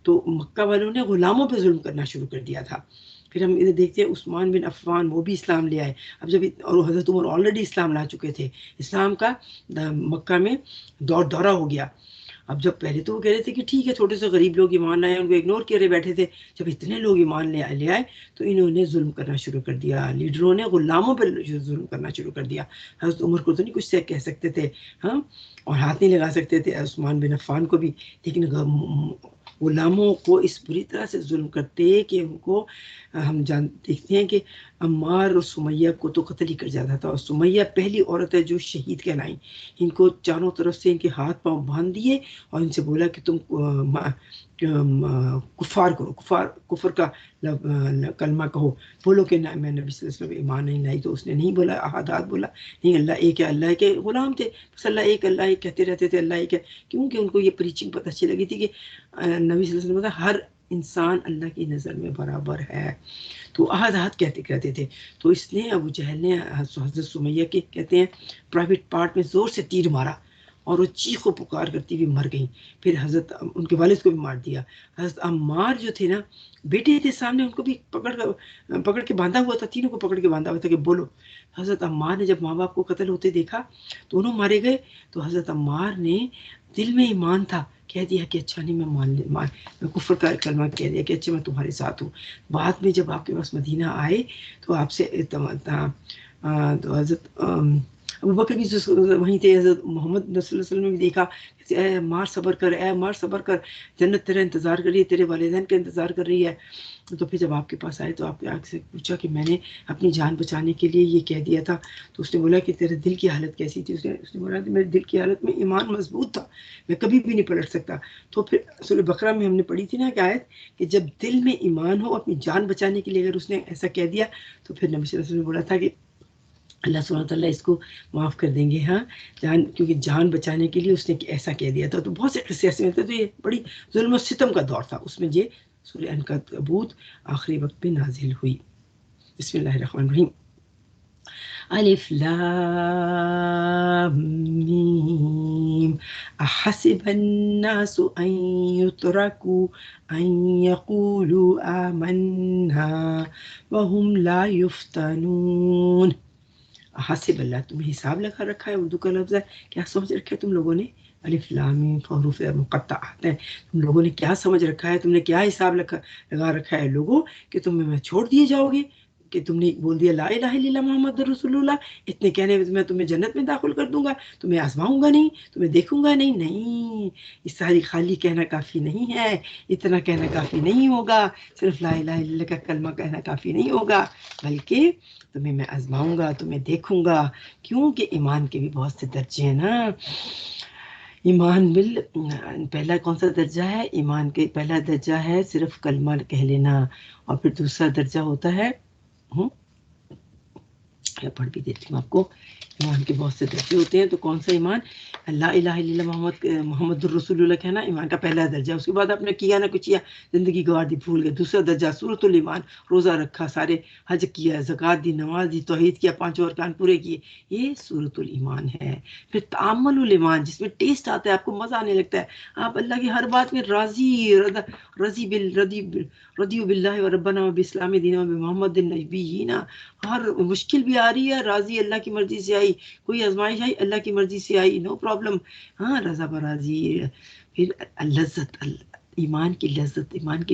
تو مکہ والوں نے غلاموں پہ ظلم کرنا شروع کر دیا تھا۔ پھر ہم ادھر دیکھتے ہیں عثمان بن عفان، وہ بھی اسلام لے آئے، اب جب اور حضرت عمر آلریڈی اسلام لا چکے تھے، اسلام کا مکہ میں دورہ ہو گیا۔ اب جب پہلے تو وہ کہہ رہے تھے کہ ٹھیک ہے چھوٹے سے غریب لوگ ایمان لائے، ان کو اگنور کیے بیٹھے تھے، جب اتنے لوگ ایمان لے آئے تو انہوں نے ظلم کرنا شروع کر دیا، لیڈروں نے غلاموں پر ظلم کرنا شروع کر دیا۔ حضرت عمر کو تو نہیں کچھ سے کہہ سکتے تھے، ہاں، اور ہاتھ نہیں لگا سکتے تھے، عثمان بن عفان کو بھی، لیکن غلاموں کو اس بری طرح سے ظلم کرتے کہ ان کو ہم دیکھتے ہیں کہ عمار اور سمیہ کو تو قتل ہی کر جاتا تھا، اور سمیہ پہلی عورت ہے جو شہید کہلائیں۔ ان کو چاروں طرف سے ان کے ہاتھ پاؤں باندھ دیے اور ان سے بولا کہ تم کفار کرو، کفر کا کلمہ کہو، بولو کہ میں نبی صلی اللہ علیہ وسلم ایمان نہیں لائی۔ تو اس نے نہیں بولا، احادات بولا، نہیں اللہ ایک ہے، اللہ کے غلام تھے، بس اللہ ایک کہتے رہتے تھے، اللہ ایک ہے، کیونکہ ان کو یہ پریچنگ پتہ اچھی لگی تھی کہ نبی صلی اللہ علیہ وسلم ہر انسان اللہ کی نظر میں برابر ہے. تو احد احد کہتے تھے. تو اس نے ابو جہل نے حضرت سمیہ کے کہتے ہیں پرائیویٹ پارٹ میں زور سے تیر مارا اور وہ چیخ و پکار کرتی ہوئی مر گئیں. پھر حضرت ان کے والد کو بھی مار دیا. حضرت عمار جو تھے نا بیٹے تھے سامنے، ان کو بھی پکڑ کے باندھا ہوا تھا، تینوں کو پکڑ کے باندھا ہوا تھا کہ بولو. حضرت عمار نے جب ماں باپ کو قتل ہوتے دیکھا دونوں مارے گئے تو حضرت عمار نے دل میں ایمان تھا کہہ دیا کہ اچھا نہیں میں کفر کا کلمہ کہہ دیا کہ اچھا میں تمہارے ساتھ ہوں. بعد میں جب آپ کے پاس مدینہ آئے تو آپ سے تو حضرت ابوبکر بھی وہیں تھے. حضرت محمد صلی اللہ علیہ وسلم نے بھی دیکھا اے عمار صبر کر، اے عمار صبر کر، جنت تیرا انتظار کر رہی ہے، تیرے والدین کا انتظار کر رہی ہے. تو پھر جب آپ کے پاس آئے تو آپ نے سے پوچھا کہ میں نے اپنی جان بچانے کے لیے یہ کہہ دیا تھا. تو اس نے بولا کہ تیرے دل کی حالت کیسی تھی؟ اس نے بولا کہ میرے دل کی حالت میں ایمان مضبوط تھا، میں کبھی بھی نہیں پلٹ سکتا. تو پھر سورہ بقرہ میں ہم نے پڑھی تھی نا کہ آیت کہ جب دل میں ایمان ہو اپنی جان بچانے کے لیے اگر اس نے ایسا کہہ دیا تو پھر نبی صلی اللہ علیہ وسلم نے بولا تھا کہ اللہ سبحانہ وتعالیٰ اس کو معاف کر دیں گے. ہاں کیونکہ جان بچانے کے لیے اس نے ایسا کہہ دیا تھا. تو بہت سے قصے ایسے ہوتے. تو یہ بڑی ظلم و ستم کا دور تھا، اس میں یہ سورہ عنکبوت آخری وقت میں نازل ہوئی. بسم اللہ الرحمن الرحیم. الف لام میم احسب الناس ان يتركوا ان يقولوا آمنا وهم لا يفتنون. حسب اللہ، تمہیں حساب لگا رکھا ہے، اردو کا لفظ ہے. کیا سمجھ رکھا ہے تم لوگوں نے؟ الف لام میم حروف مقطعات ہیں. تم لوگوں نے کیا سمجھ رکھا ہے؟ تم نے کیا حساب لگا رکھا ہے لوگوں کہ تم میں چھوڑ دیے جاؤ گے کہ تم نے بول دیا لا الہ الا اللہ محمد رسول اللہ، اتنے کہنے میں تمہیں جنت میں داخل کر دوں گا، تمہیں آزماؤں گا نہیں، تمہیں دیکھوں گا نہیں. نہیں، اس ساری خالی کہنا کافی نہیں ہے، اتنا کہنا کافی نہیں ہوگا، صرف لا الہ الا اللہ کا کلمہ کہنا کافی نہیں ہوگا، بلکہ تمہیں میں آزماؤں گا، تمہیں دیکھوں گا. کیونکہ ایمان کے بھی بہت سے درجے ہیں نا. ایمان پہلا کون سا درجہ ہے؟ ایمان کے پہلا درجہ ہے صرف کلمہ کہہ لینا، اور پھر دوسرا درجہ ہوتا ہے میں پڑھ بھی دیتی ہوں آپ کو. ایمان کے بہت سے درجے ہوتے ہیں. تو کون سا ایمان؟ لا الہ الا اللہ محمد الرسول اللہ کہنا ایمان کا پہلا درجہ. اس کے بعد آپ نے کیا نہ کچھ کیا، زندگی گوار دی، بھول گئے. دوسرا درجہ سورۃ الایمان، روزہ رکھا، سارے حج کیا، زکوٰۃ دی، نماز دی، توحید کیا، 5 ارکان پورے کیے، یہ سورۃ الایمان ہے. پھر تعامل الایمان، جس میں ٹیسٹ آتا ہے، آپ کو مزہ آنے لگتا ہے، آپ اللہ کی ہر بات میں رضی باللہ و ربنا و باسلام دینا و محمد النبیین. ہر مشکل بھی آ رہی ہے، راضی اللہ کی مرضی سے آئی، کوئی آزمائش آئی اللہ کی مرضی سے آئی، نو پرابلم. ہاں رضا براضی. پھر لذت، ایمان کی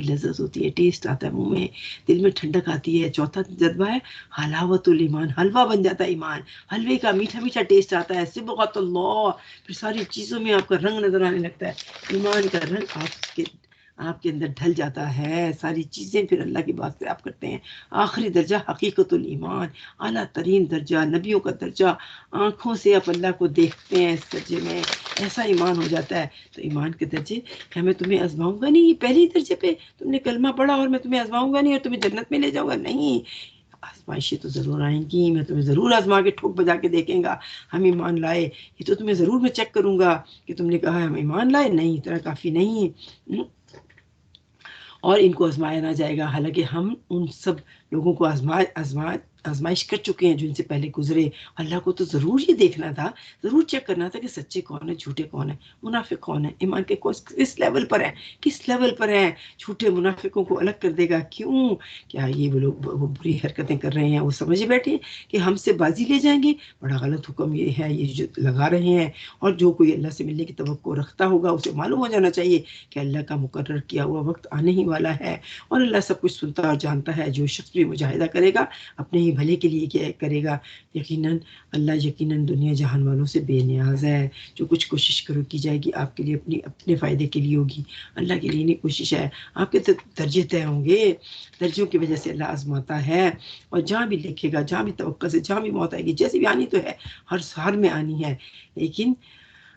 لذت ہوتی ہے، ٹیسٹ آتا ہے منہ میں، دل میں ٹھنڈک آتی ہے. چوتھا جذبہ ہے حلاوت الایمان، حلوہ بن جاتا ہے ایمان، حلوے کا میٹھا میٹھا ٹیسٹ آتا ہے. صبغۃ اللہ، پھر ساری چیزوں میں آپ کا رنگ نظر آنے لگتا ہے، ایمان کا رنگ آپ کے اندر ڈھل جاتا ہے، ساری چیزیں پھر اللہ کی بات سے آپ کرتے ہیں. آخری درجہ حقیقت الایمان، اعلیٰ ترین درجہ، نبیوں کا درجہ، آنکھوں سے آپ اللہ کو دیکھتے ہیں. اس درجے میں ایسا ایمان ہو جاتا ہے. تو ایمان کے درجے کہ میں تمہیں آزماؤں گا نہیں، یہ پہلی درجے پہ تم نے کلمہ پڑھا اور میں تمہیں آزماؤں گا نہیں اور تمہیں جنت میں لے جاؤں گا، نہیں. آزمائشیں تو ضرور آئیں گی، میں تمہیں ضرور آزما کے ٹھوک بجا کے دیکھیں گا. ہم ایمان لائے، یہ تو تمہیں ضرور میں چیک کروں گا کہ تم نے کہا ہم ایمان لائے، نہیں اتنا کافی نہیں، اور ان کو آزمایا نہ جائے گا. حالانکہ ہم ان سب لوگوں کو آزمائش کر چکے ہیں جو ان سے پہلے گزرے. اللہ کو تو ضرور یہ دیکھنا تھا، ضرور چیک کرنا تھا کہ سچے کون ہیں، جھوٹے کون ہیں، منافق کون ہیں، ایمان کے کس لیول پر ہیں، کس لیول پر ہیں. جھوٹے منافقوں کو الگ کر دے گا. کیوں؟ کیا یہ وہ لوگ وہ بری حرکتیں کر رہے ہیں، وہ سمجھ بیٹھے ہیں کہ ہم سے بازی لے جائیں گے؟ بڑا غلط حکم یہ ہے، یہ جو لگا رہے ہیں. اور جو کوئی اللہ سے ملنے کی توقع رکھتا ہوگا اسے معلوم ہو جانا چاہیے کہ اللہ کا مقرر کیا ہوا وقت آنے ہی والا ہے، اور اللہ سب کچھ سنتا اور جانتا ہے. جو شخص بھی مجاہدہ کرے گا اپنے ہی بھلے کے لیے کیا کرے گا. یقیناً اللہ دنیا جہان والوں سے بے نیاز ہے. جو کچھ کوشش کی جائے گی آپ کے لیے اپنے فائدے کے لیے ہوگی، اللہ کے لیے نہیں کوشش ہے. آپ کے درجے طے ہوں گے، درجوں کی وجہ سے اللہ آزماتا ہے. اور جہاں بھی لکھے گا، جہاں بھی توقع سے، جہاں بھی موت آئے گی، جیسے بھی آنی تو ہے، ہر سال میں آنی ہے، لیکن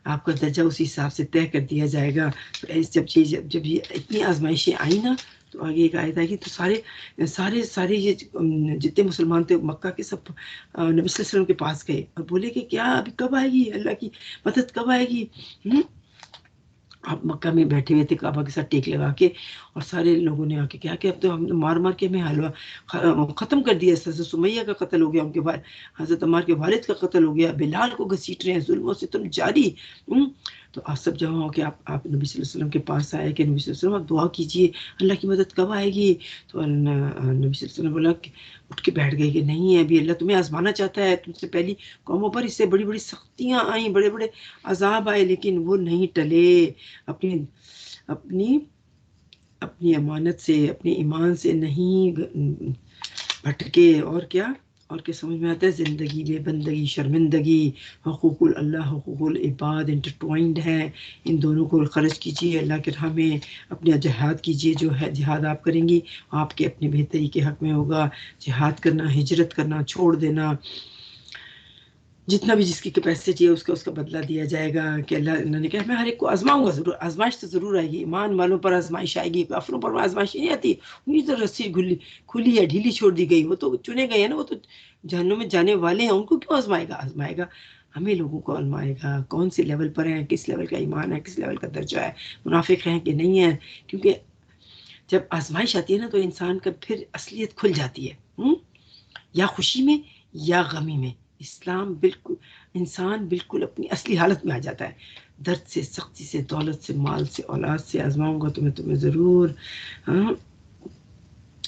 آپ کا درجہ اسی حساب سے طے کر دیا جائے گا. جب یہ اتنی آزمائشیں آئیں نا تو آگے ایک آیت آئے گی تو سارے یہ جتنے مسلمان تھے مکہ کے سب نبی صلی اللہ علیہ وسلم کے پاس گئے اور بولے کہ کیا ابھی کب آئے گی اللہ کی مدد، کب آئے گی؟ آپ مکہ میں بیٹھے ہوئے تھے کعبہ کے ساتھ ٹیک لگا کے، اور سارے لوگوں نے آ کے کہا کہ اب تو ہم نے مار مار کے ہمیں حلوہ ختم کر دیا، حضرت سمیہ کا قتل ہو گیا، ان کے حضرت عمار کے والد کا قتل ہو گیا، بلال کو گھسیٹ رہے ہیں، ظلم و ستم جاری۔ تو آپ سب جمع ہو کے آپ نبی صلی اللہ علیہ وسلم کے پاس آئے کہ نبی صلی اللہ علیہ وسلم آپ دعا کیجیے، اللہ کی مدد کب آئے گی؟ تو نبی صلی اللہ علیہ وسلم بولا کہ اٹھ کے بیٹھ گئے کہ نہیں ہے، ابھی اللہ تمہیں آزمانا چاہتا ہے، تم سے پہلی قوموں پر اس سے بڑی بڑی سختیاں آئیں، بڑے بڑے عذاب آئے، لیکن وہ نہیں ٹلے، اپنی اپنی اپنی امانت سے، اپنے ایمان سے نہیں بھٹکے۔ اور کیا سمجھ میں آتا ہے؟ زندگی میں بندگی، شرمندگی، حقوق اللہ، حقوق العباد انٹرٹوائنڈ ہیں، ان دونوں کو خرچ کیجیے اللہ کے راہ میں، اپنا جہاد کیجیے، جو ہے جہاد آپ کریں گی آپ کے اپنے بہتری کے حق میں ہوگا، جہاد کرنا، ہجرت کرنا، چھوڑ دینا، جتنا بھی جس کی کیپیسٹی ہے اس کا بدلہ دیا جائے گا، کہ اللہ نے کہا میں ہر ایک کو آزماؤں گا ضرور، آزمائش تو ضرور آئے گی، ایمان والوں پر آزمائش آئے گی، کافروں پر آزمائش نہیں آتی، انہیں تو رسی کھلی ہے، ڈھیلی چھوڑ دی گئی، وہ تو چنے گئے ہیں نا، وہ تو جہنم میں جانے والے ہیں، ان کو کیوں آزمائے گا ہمیں لوگوں کو آزمائے گا، کون سے لیول پر ہیں، کس لیول کا ایمان ہے، کس لیول کا درجہ ہے، منافق ہیں کہ نہیں ہے، کیونکہ جب آزمائش آتی ہے نا تو انسان کا پھر اصلیت کھل جاتی ہے، یا خوشی میں یا غمی میں انسان بالکل اپنی اصلی حالت میں آ جاتا ہے، درد سے، سختی سے، دولت سے، مال سے، اولاد سے آزماؤں گا تمہیں ضرور۔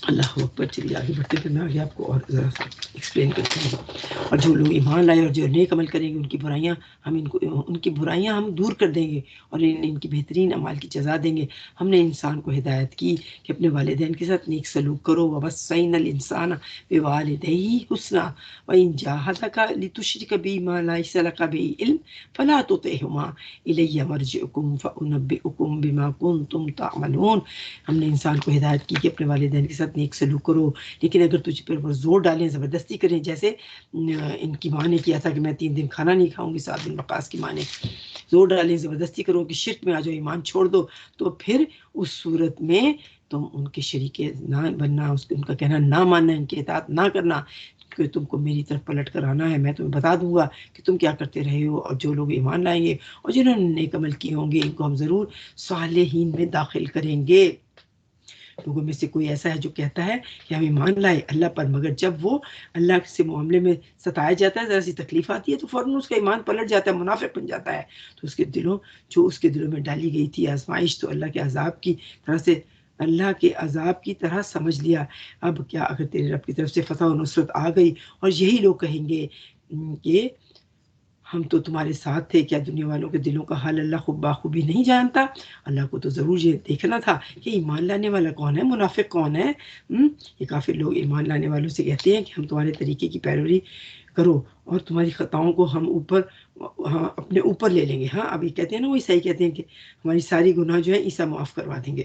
اللہ اکبر۔ چلیے آگے بڑھتے پھر میں آگے آپ کو اور ذرا سا ایکسپلین کرتی ہوں۔ اور جو لوگ ایمان لائے اور جو نیک عمل کریں گے ان کی برائیاں ہم دور کر دیں گے اور ان کی بہترین اعمال کی جزا دیں گے۔ ہم نے انسان کو ہدایت کی کہ اپنے والدین کے ساتھ نیک سلوک کرو، وَوَصَّيْنَا الْإِنسَانَ بِوَالِدَيْهِ حُسْنًا وَإِنْ جَاهَدَاكَ لِتُشْرِكَ بِي مَا لَيْسَ لَكَ بِهِ عِلْمٌ فَلَا تُطِعْهُمَا إِلَيَّ مَرْجِعُكُمْ فَأُنَبِّئُكُم بِمَا كُنتُمْ تَعْمَلُونَ۔ ہم نے انسان کو ہدایت کی کہ اپنے والدین کے ساتھ نیک سلوک کرو، لیکن اگر تجھ پر زور ڈالیں، زبردستی کریں، جیسے ان کی ماں نے کیا تھا کہ میں 3 دن کھانا نہیں کھاؤں گی، 7 دن وقاص کی ماں نے زور ڈالیں، زبردستی کرو کہ شرک میں آ جاؤ، ایمان چھوڑ دو، تو پھر اس صورت میں تم ان کے شریک نہ بننا، ان کا کہنا نہ ماننا، ان کی اطاعت نہ کرنا، کہ تم کو میری طرف پلٹ کر آنا ہے، میں تمہیں بتا دوں گا کہ تم کیا کرتے رہے ہو۔ اور جو لوگ ایمان لائیں گے اور جنہوں نے نیک عمل کیے ہوں گے ان کو ہم ضرور صالحین میں داخل کریں گے۔ لوگوں میں سے کوئی ایسا ہے جو کہتا ہے کہ ہم ایمان لائے اللہ پر، مگر جب وہ اللہ سے معاملے میں ستایا جاتا ہے، ذرا سی تکلیف آتی ہے تو فوراً اس کا ایمان پلٹ جاتا ہے، منافق بن جاتا ہے۔ تو اس کے دلوں میں ڈالی گئی تھی آزمائش تو اللہ کے عذاب کی طرح سمجھ لیا۔ اب کیا اگر تیرے رب کی طرف سے فتح و نصرت آ گئی اور یہی لوگ کہیں گے کہ ہم تو تمہارے ساتھ تھے، کیا دنیا والوں کے دلوں کا حال اللہ خوب بخوبی نہیں جانتا؟ اللہ کو تو ضرور یہ دیکھنا تھا کہ ایمان لانے والا کون ہے، منافق کون ہے۔ یہ کافر لوگ ایمان لانے والوں سے کہتے ہیں کہ ہم تمہارے طریقے کی پیروی کرو اور تمہاری خطاؤں کو ہم اپنے اوپر لے لیں گے۔ ہاں ابھی کہتے ہیں نا، وہ عیسائی کہتے ہیں کہ ہماری ساری گناہ جو ہے عیسیٰ معاف کروا دیں گے،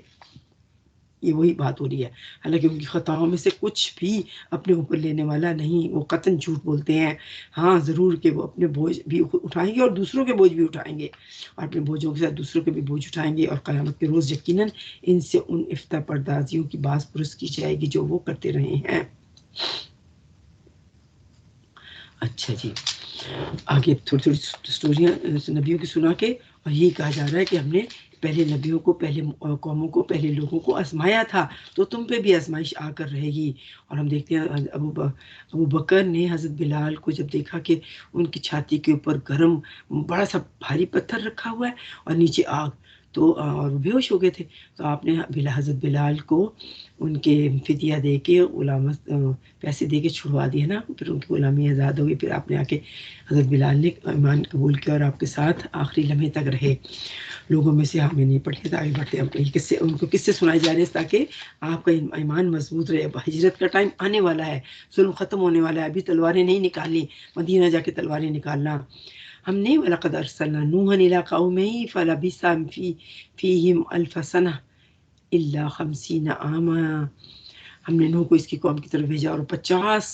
یہ وہی بات ہو رہی ہے۔ حالانکہ ان کی خطاؤں میں سے کچھ بھی اپنے اوپر لینے والا نہیں، وہ قطعاً جھوٹ بولتے ہیں۔ ہاں ضرور کہ وہ اپنے بوجھ بھی اٹھائیں گے اور دوسروں کے بوجھ بھی اٹھائیں گے، اور اپنے بوجھوں کے ساتھ دوسروں کے بھی بوجھ اٹھائیں گے، اور قیامت کے روز یقیناً ان سے ان افتاء پردازیوں کی باز پرس کی جائے گی جو وہ کرتے رہے ہیں۔ اچھا جی، آگے تھوڑی تھوڑی سٹوریاں نبیوں کی سنا کے، اور یہی کہا جا رہا ہے کہ ہم نے پہلے نبیوں کو، پہلے قوموں کو، پہلے لوگوں کو آزمایا تھا، تو تم پہ بھی آزمائش آ کر رہے گی۔ اور ہم دیکھتے ہیں ابو بکر نے حضرت بلال کو جب دیکھا کہ ان کی چھاتی کے اوپر گرم بڑا سا بھاری پتھر رکھا ہوا ہے اور نیچے آگ، تو اور بے ہوش ہو گئے تھے، تو آپ نے حضرت بلال کو ان کے فدیہ دے کے پیسے دے کے چھڑوا دیا نا، پھر ان کی غلامی آزاد ہو گئی۔ پھر آپ نے آ کے حضرت بلال نے ایمان قبول کیا اور آپ کے ساتھ آخری لمحے تک رہے۔ لوگوں میں سے ہمیں نہیں پڑھتے، آگے بڑھتے ہیں، ان کو کس سے سنائے جا رہے ہیں تاکہ آپ کا ایمان مضبوط رہے۔ اب ہجرت کا ٹائم آنے والا ہے، ظلم ختم ہونے والا ہے، ابھی تلواریں نہیں نکالنی، مدینہ جا کے تلواریں نکالنا۔ ہم نے وَلَقَدْ أَرْسَلْنَا نُوحًا إِلَىٰ قَوْمِهِ فَلَبِثَ فِيهِمْ أَلْفَ سَنَةٍ إِلَّا 50 عَامًا۔ ہم نے نوح کو اس کی قوم کی طرف بھیجا اور 50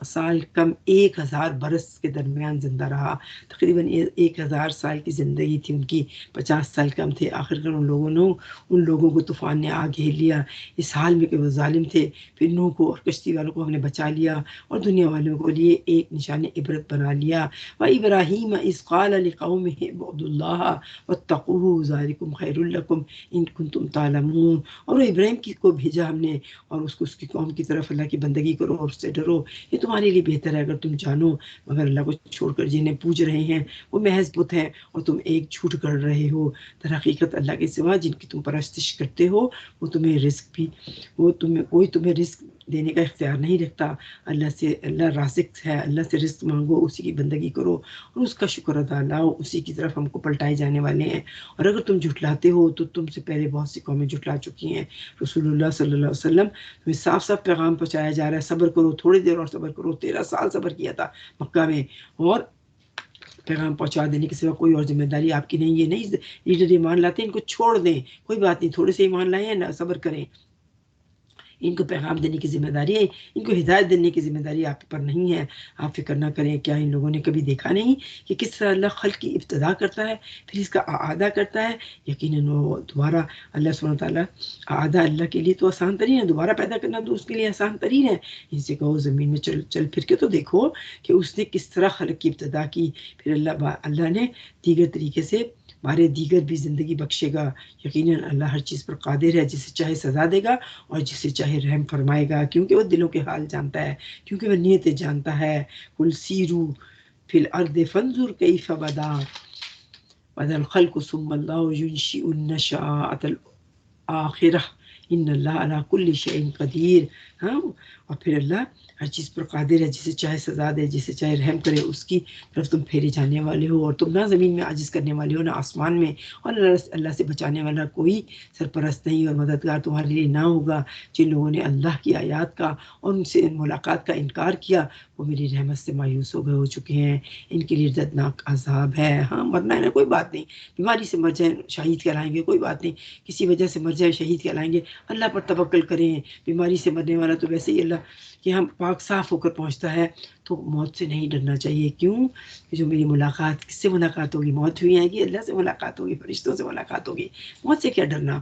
سال کم 1000 برس کے درمیان زندہ رہا. تقریباً 1000 سال کی زندگی تھی ان کی، 50 سال کم تھے. آخرکار ان لوگوں کو طوفان نے آ گھیر لیا اس حال میں کہ وہ ظالم تھے. پھر نوح کو اور کشتی والوں کو ہم نے بچا لیا اور دنیا والوں کو لیے ایک نشان عبرت بنا لیا. وَإِبْرَاهِيمَ إِذْ قَالَ لِقَوْمِهِ اعْبُدُوا اللَّهَ وَاتَّقُوهُ ذَلِكُمْ خَيْرٌ لَكُمْ إِن كُنتُمْ تَعْلَمُونَ. اور ابراہیم کو بھیجا ہم نے اور اس کی قوم کی طرف، اللہ کی بندگی کرو اور اس سے ڈرو، یہ تمہارے لیے بہتر ہے اگر تم جانو. مگر اللہ کو چھوڑ کر جنہیں پوج رہے ہیں وہ محض بت ہیں اور تم ایک جھوٹ کر رہے ہو. در حقیقت اللہ کے سوا جن کی تم پرستش کرتے ہو کوئی تمہیں رزق دینے کا اختیار نہیں رکھتا. اللہ رازق ہے، اللہ سے رزق مانگو، اسی کی بندگی کرو اور اس کا شکر ادا لاؤ. اسی کی طرف ہم کو پلٹائے جانے والے ہیں. اور اگر تم جھٹلاتے ہو تو تم سے پہلے بہت سی قومیں جھٹلا چکی ہیں. رسول اللہ صلی اللہ علیہ وسلم تمہیں صاف صاف پیغام پہنچایا جا رہا ہے، صبر کرو، تھوڑی دیر اور صبر کرو. 13 سال صبر کیا تھا مکہ میں، اور پیغام پہنچا دینے کے سوا کوئی اور ذمہ داری آپ کی نہیں. یہ نہیں لیڈر ایمان لاتے ان کو چھوڑ دیں، کوئی بات نہیں، تھوڑے سے ایمان لائیں نا، صبر کریں. ان کو پیغام دینے کی ذمہ داری ہے، ان کو ہدایت دینے کی ذمہ داری آپ پر نہیں ہے. آپ فکر نہ کریں. کیا ان لوگوں نے کبھی دیکھا نہیں کہ کس طرح اللہ خلق کی ابتدا کرتا ہے پھر اس کا اعادہ کرتا ہے؟ یقیناً وہ دوبارہ اللہ سبحانہ وتعالیٰ اعادہ اللہ کے لیے تو آسان ترین ہے، دوبارہ پیدا کرنا تو اس کے لیے آسان ترین ہے. ان سے کہو زمین میں چل پھر کے تو دیکھو کہ اس نے کس طرح خلق کی ابتدا کی. پھر اللہ نے دیگر طریقے سے بارے دیگر بھی زندگی بخشے گا. یقیناً اللہ ہر چیز پر قادر ہے، جسے چاہے سزا دے گا اور جسے چاہے رحم فرمائے گا، کیونکہ وہ دلوں کے حال جانتا ہے، کیونکہ وہ نیتیں جانتا ہے. قل سیروا فی الارض فانظر کیف بدا الخلق ثم اللہ ینشئ النشأۃ الآخرہ ان اللہ علی کل شیء قدیر. ہاں، اور پھر اللہ ہر چیز پر قادر ہے، جسے چاہے سزا دے، جسے چاہے رحم کرے. اس کی طرف تم پھیرے جانے والے ہو، اور تم نہ زمین میں عاجز کرنے والے ہو نہ آسمان میں. اور اللہ سے بچانے والا کوئی سرپرست نہیں اور مددگار تمہارے لیے نہ ہوگا. جن لوگوں نے اللہ کی آیات کا اور ان سے ملاقات کا انکار کیا وہ میری رحمت سے مایوس ہو چکے ہیں. ان کے لیے دردناک عذاب ہے. ہاں، مرنا ہے نا، کوئی بات نہیں. بیماری سے مر جائیں شہید کہلائیں گے، کوئی بات نہیں. کسی وجہ سے مر جائیں شہید کہلائیں گے. اللہ پر توکل کریں. بیماری سے مرنے والا تو ویسے ہی اللہ کہ ہم پاک صاف ہو کر پہنچتا ہے، تو موت سے نہیں ڈرنا چاہیے. کیوں؟ کہ جو میری ملاقات، کس سے ملاقات ہوگی؟ موت ہوئی آئے گی، اللہ سے ملاقات ہوگی، فرشتوں سے ملاقات ہوگی. موت سے کیا ڈرنا؟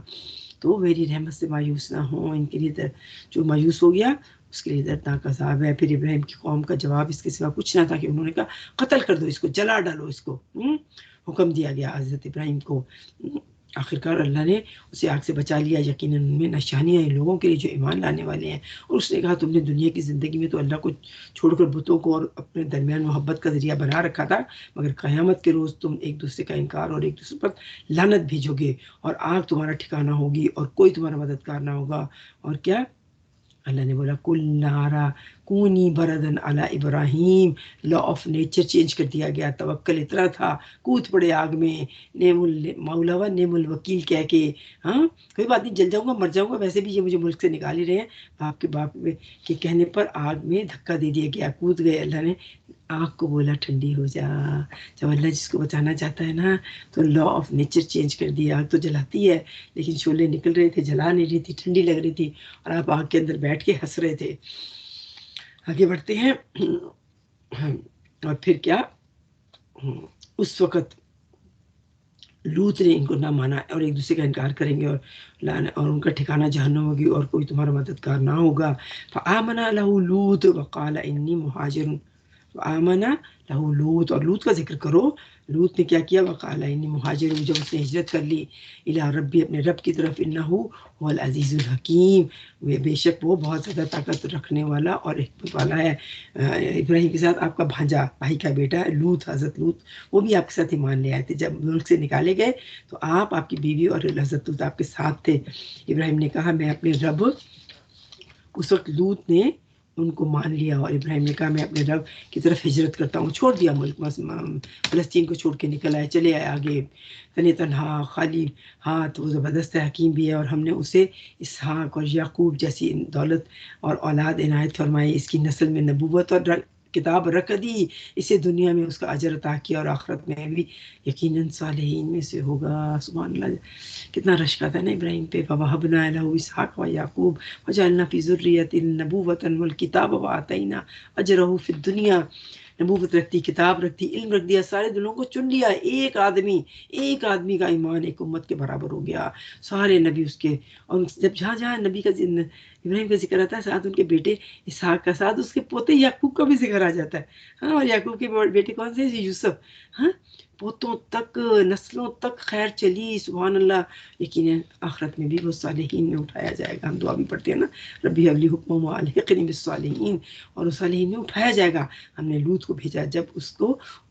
تو میری رحمت سے مایوس نہ ہوں. ان کے لیے جو مایوس ہو گیا اس کے لیے دردناک عذاب ہے. پھر ابراہیم کی قوم کا جواب اس کے سوا کچھ نہ تھا کہ انہوں نے کہا قتل کر دو اس کو، جلا ڈالو اس کو. حکم دیا گیا حضرت ابراہیم کو. آخرکار اللہ نے اسے آگ سے بچا لیا. یقیناً ان میں نشانیاں ہیں لوگوں کے لیے جو ایمان لانے والے ہیں. اور اس نے کہا تم نے دنیا کی زندگی میں تو اللہ کو چھوڑ کر بتوں کو اور اپنے درمیان محبت کا ذریعہ بنا رکھا تھا، مگر قیامت کے روز تم ایک دوسرے کا انکار اور ایک دوسرے پر لعنت بھیجو گے، اور آگ تمہارا ٹھکانہ ہوگی اور کوئی تمہارا مددگار نہ ہوگا. اور کیا اللہ نے بولا کل نارا کونی بردن علی ابراہیم. لا آف نیچر چینج کر دیا گیا. توکل اتنا تھا، کود پڑے آگ میں، نعم المولا و نعم الوکیل کہہ کے. ہاں، کوئی بات نہیں، جل جاؤں گا، مر جاؤں گا، ویسے بھی یہ مجھے ملک سے نکال ہی رہے ہیں. باپ کے کہنے پر آگ میں دھکا دے دیا گیا، کود گئے. اللہ نے آگ کو بولا ٹھنڈی ہو جا. جب اللہ جس کو بچانا چاہتا ہے نا تو لا آف نیچر چینج کر دیا. آگ تو جلاتی ہے لیکن شعلے نکل رہے تھے، جلا نہیں رہی تھی، ٹھنڈی لگ رہی تھی، اور آپ آگ کے اندر بیٹھ کے ہنس رہے تھے. آگے بڑھتے ہیں. اور پھر کیا، اس وقت لوط نے ان کو نہ مانا اور ایک دوسرے کا انکار کریں گے، اور ان کا ٹھکانہ جہنم ہوگی اور کوئی تمہارا مددگار نہ ہوگا. فآمن له لوط وقال انی مہاجر. آمنا لہو لوط، اور لوط کا ذکر کرو. لوط نے کیا کیا؟ وقال انی مہاجر، جب اس نے ہجرت کر لی، الی ربی، اپنے رب کی طرف. انہ هو العزیز الحکیم، بے شک وہ بہت زیادہ طاقت رکھنے والا اور حکمت والا ہے. ابراہیم کے ساتھ آپ کا بھانجا، بھائی کا بیٹا لوط، حضرت لوط، وہ بھی آپ کے ساتھ ایمان لے آئے تھے. جب ملک سے نکالے گئے تو آپ کی بیوی اور حضرت لوط آپ کے ساتھ تھے. ابراہیم نے کہا میں اپنے رب، اس وقت لوط نے ان کو مان لیا، اور ابراہیم نے کہا میں اپنے رب کی طرف ہجرت کرتا ہوں. چھوڑ دیا ملک، فلسطین کو چھوڑ کے نکل آئے، چلے آئے آگے. تنہا خالی ہاتھ، وہ زبردست حکیم بھی ہے، اور ہم نے اسے اسحاق اور یعقوب جیسی دولت اور اولاد عنایت فرمائی. اس کی نسل میں نبوت اور کتاب رکھ دی، اسے دنیا میں اس کا اجر عطا کیا اور آخرت میں بھی یقیناً صالحین میں سے ہوگا. سبحان اللہ، کتنا رشکا تھا نا ابراہیم پہ. فَوَهَبْنَا لَهُ إِسْحَاقَ وَيَعْقُوبَ وَجَعَلْنَا فِي ذُرِّيَّتِهِ النُّبُوَّةَ وَالْكِتَابَ وَآتَيْنَا أَجْرَهُ فِي الدُّنْيَا. نبوت رکھتی، کتاب رکھتی، علم رکھ دیا، سارے دلوں کو چن لیا. ایک آدمی کا ایمان ایک امت کے برابر ہو گیا. سارے نبی اس کے، اور جب جہاں جہاں نبی کا ابراہیم کا ذکر آتا ہے، ساتھ ان کے بیٹے اسحاق کا، ساتھ اس کے پوتے یعقوب کا بھی ذکر آ جاتا ہے. ہاں، اور یعقوب کے بیٹے کون سے؟ یوسف. ہاں، پوتوں تک، نسلوں تک خیر چلی. سبحان اللہ. یقیناً آخرت میں بھی وہ صالحین میں اٹھایا جائے گا. ہم دعا بھی پڑھتے ہیں نا، ربی حبلی حکم والحقنی بالصالحین، اور اس صالحین میں اٹھایا جائے گا. ہم نے لوط کو بھیجا، جب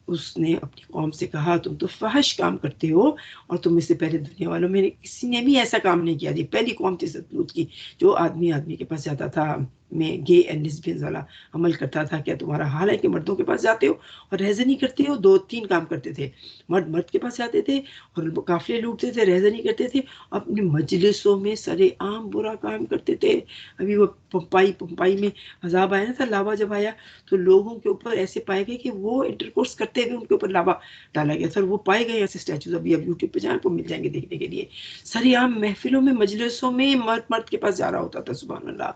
اس نے اپنی قوم سے کہا تم تو فحش کام کرتے ہو، اور تم اس سے پہلے دنیا والوں میں کسی نے بھی ایسا کام نہیں کیا. یہ پہلی قوم تھی لوط کی، جو آدمی کے پاس جاتا تھا، میں گے اینڈ لیسبینز والا عمل کرتا تھا. کیا تمہارا حال ہے کہ مردوں کے پاس جاتے ہو اور رہزنی کرتے ہو؟ 2-3 کام کرتے تھے. مرد کے پاس جاتے تھے اور قافلے لوٹتے تھے، رہزنی کرتے تھے، اپنی مجلسوں میں سرے عام برا کام کرتے تھے. ابھی وہ پمپائی میں عذاب آیا نا تھا، لاوا جب آیا تو لوگوں کے اوپر ایسے پائے گئے کہ وہ انٹرکورس کرتے ہوئے ان کے اوپر لاوا ڈالا گیا تھا. وہ پائے گئے ایسے اسٹیچوز، اب یوٹیوب پہ جائیں تو مل جائیں گے دیکھنے کے لیے. سرے عام محفلوں میں، مجلسوں میں مرد کے پاس جا رہا ہوتا تھا. سبحان اللہ،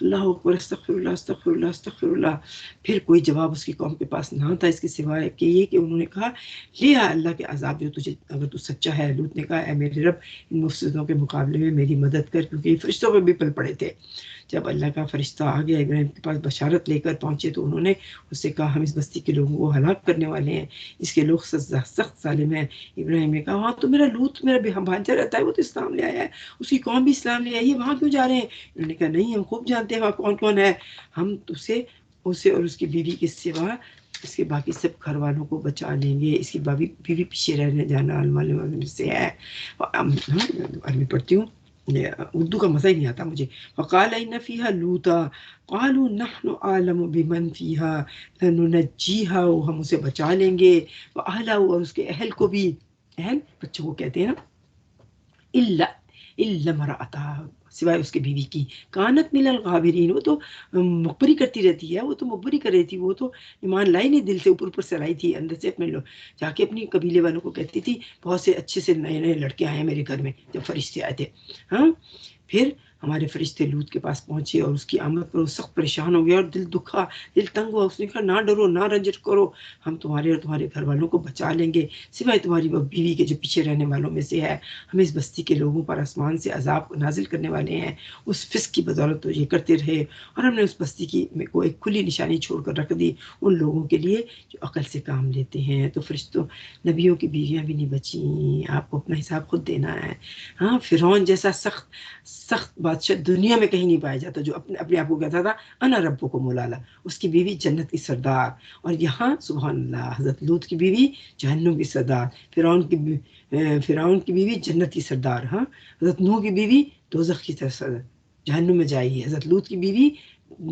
اللہ اکبر، استغفر اللہ استغفر اللہ استغفر اللہ. پھر کوئی جواب اس کی قوم کے پاس نہ تھا اس کے سوائے کہ یہ کہ انہوں نے کہا لیا اللہ کے عذاب جو تجھے، اگر تو سچا ہے. لوط نے کہا اے میرے رب، ان مفسدوں کے مقابلے میں میری مدد کر، کیونکہ یہ فرشتوں پہ بھی پل پڑے تھے. جب اللہ کا فرشتہ آ گیا ابراہیم کے پاس بشارت لے کر پہنچے تو انہوں نے اس سے کہا ہم اس بستی کے لوگوں کو ہلاک کرنے والے ہیں، اس کے لوگ سخت ظالم ہیں. ابراہیم نے کہا ہاں تو میرا لوط میرا بھانجا رہتا ہے، وہ تو اسلام لے آیا ہے، اس کی قوم بھی اسلام لے آئی ہے، وہاں کیوں جا رہے ہیں؟ انہوں نے کہا نہیں، ہم خوب جانتے ہیں وہاں کون کون ہے، ہم اسے اور اس کی بیوی کے سوا اس کے باقی سب گھر والوں کو بچا لیں گے. اس کی بیوی پیچھے رہنے جانا والے سے ہے. عربی پڑھتی ہوں، اردو کا مزہ ہی نہیں آتا مجھے. وقال ان فیہا لوطا قالوا نحن اعلم بمن فیہا لننجیہا، ہم اسے بچا لیں گے، واہلہ، اور اس کے اہل کو بھی. اہل بچوں کو کہتے ہیں نا. الا امرأتہ، سوائے اس کے بیوی کی. کانت من الغابرین، وہ تو مقبری کرتی رہتی ہے، وہ تو مقبری کر رہی تھی، وہ تو ایمان لائی نہیں، دل سے اوپر سے لائی تھی، اندر سے اپنے لوگ جا کے اپنی قبیلے والوں کو کہتی تھی بہت سے اچھے سے نئے لڑکے آئے میرے گھر میں جب فرشتے آئے تھے. ہاں، پھر ہمارے فرشتے لوط کے پاس پہنچے اور اس کی آمد پر وہ سخت پریشان ہو گیا اور دل دکھا، دل تنگ ہوا. اس نے کہا نہ ڈرو، نہ رنجٹ کرو، ہم تمہارے اور تمہارے گھر والوں کو بچا لیں گے، سوائے تمہاری وہ بیوی کے جو پیچھے رہنے والوں میں سے ہے. ہم اس بستی کے لوگوں پر آسمان سے عذاب کو نازل کرنے والے ہیں، اس فسق کی بدولت تو یہ کرتے رہے، اور ہم نے اس بستی کو ایک کھلی نشانی چھوڑ کر رکھ دی ان لوگوں کے لیے جو عقل سے کام لیتے ہیں. تو فرشتوں، نبیوں کی بیویاں بھی نہیں بچیں، آپ کو اپنا حساب خود دینا ہے. ہاں، فرعون جیسا سخت بادشاہ دنیا میں کہیں نہیں پایا جاتا جو اپنے آپ کو کہتا تھا انا ربکم الاعلی. اس کی بیوی جنت کی سردار، اور یہاں سبحان اللہ حضرت لوط کی بیوی جہنم کی سردار، فرعون کی بیوی جنت کی سردار. ہاں، حضرت نوح کی بیوی دوزخ کی سردار، جہنم میں جائے گی. حضرت لوط کی بیوی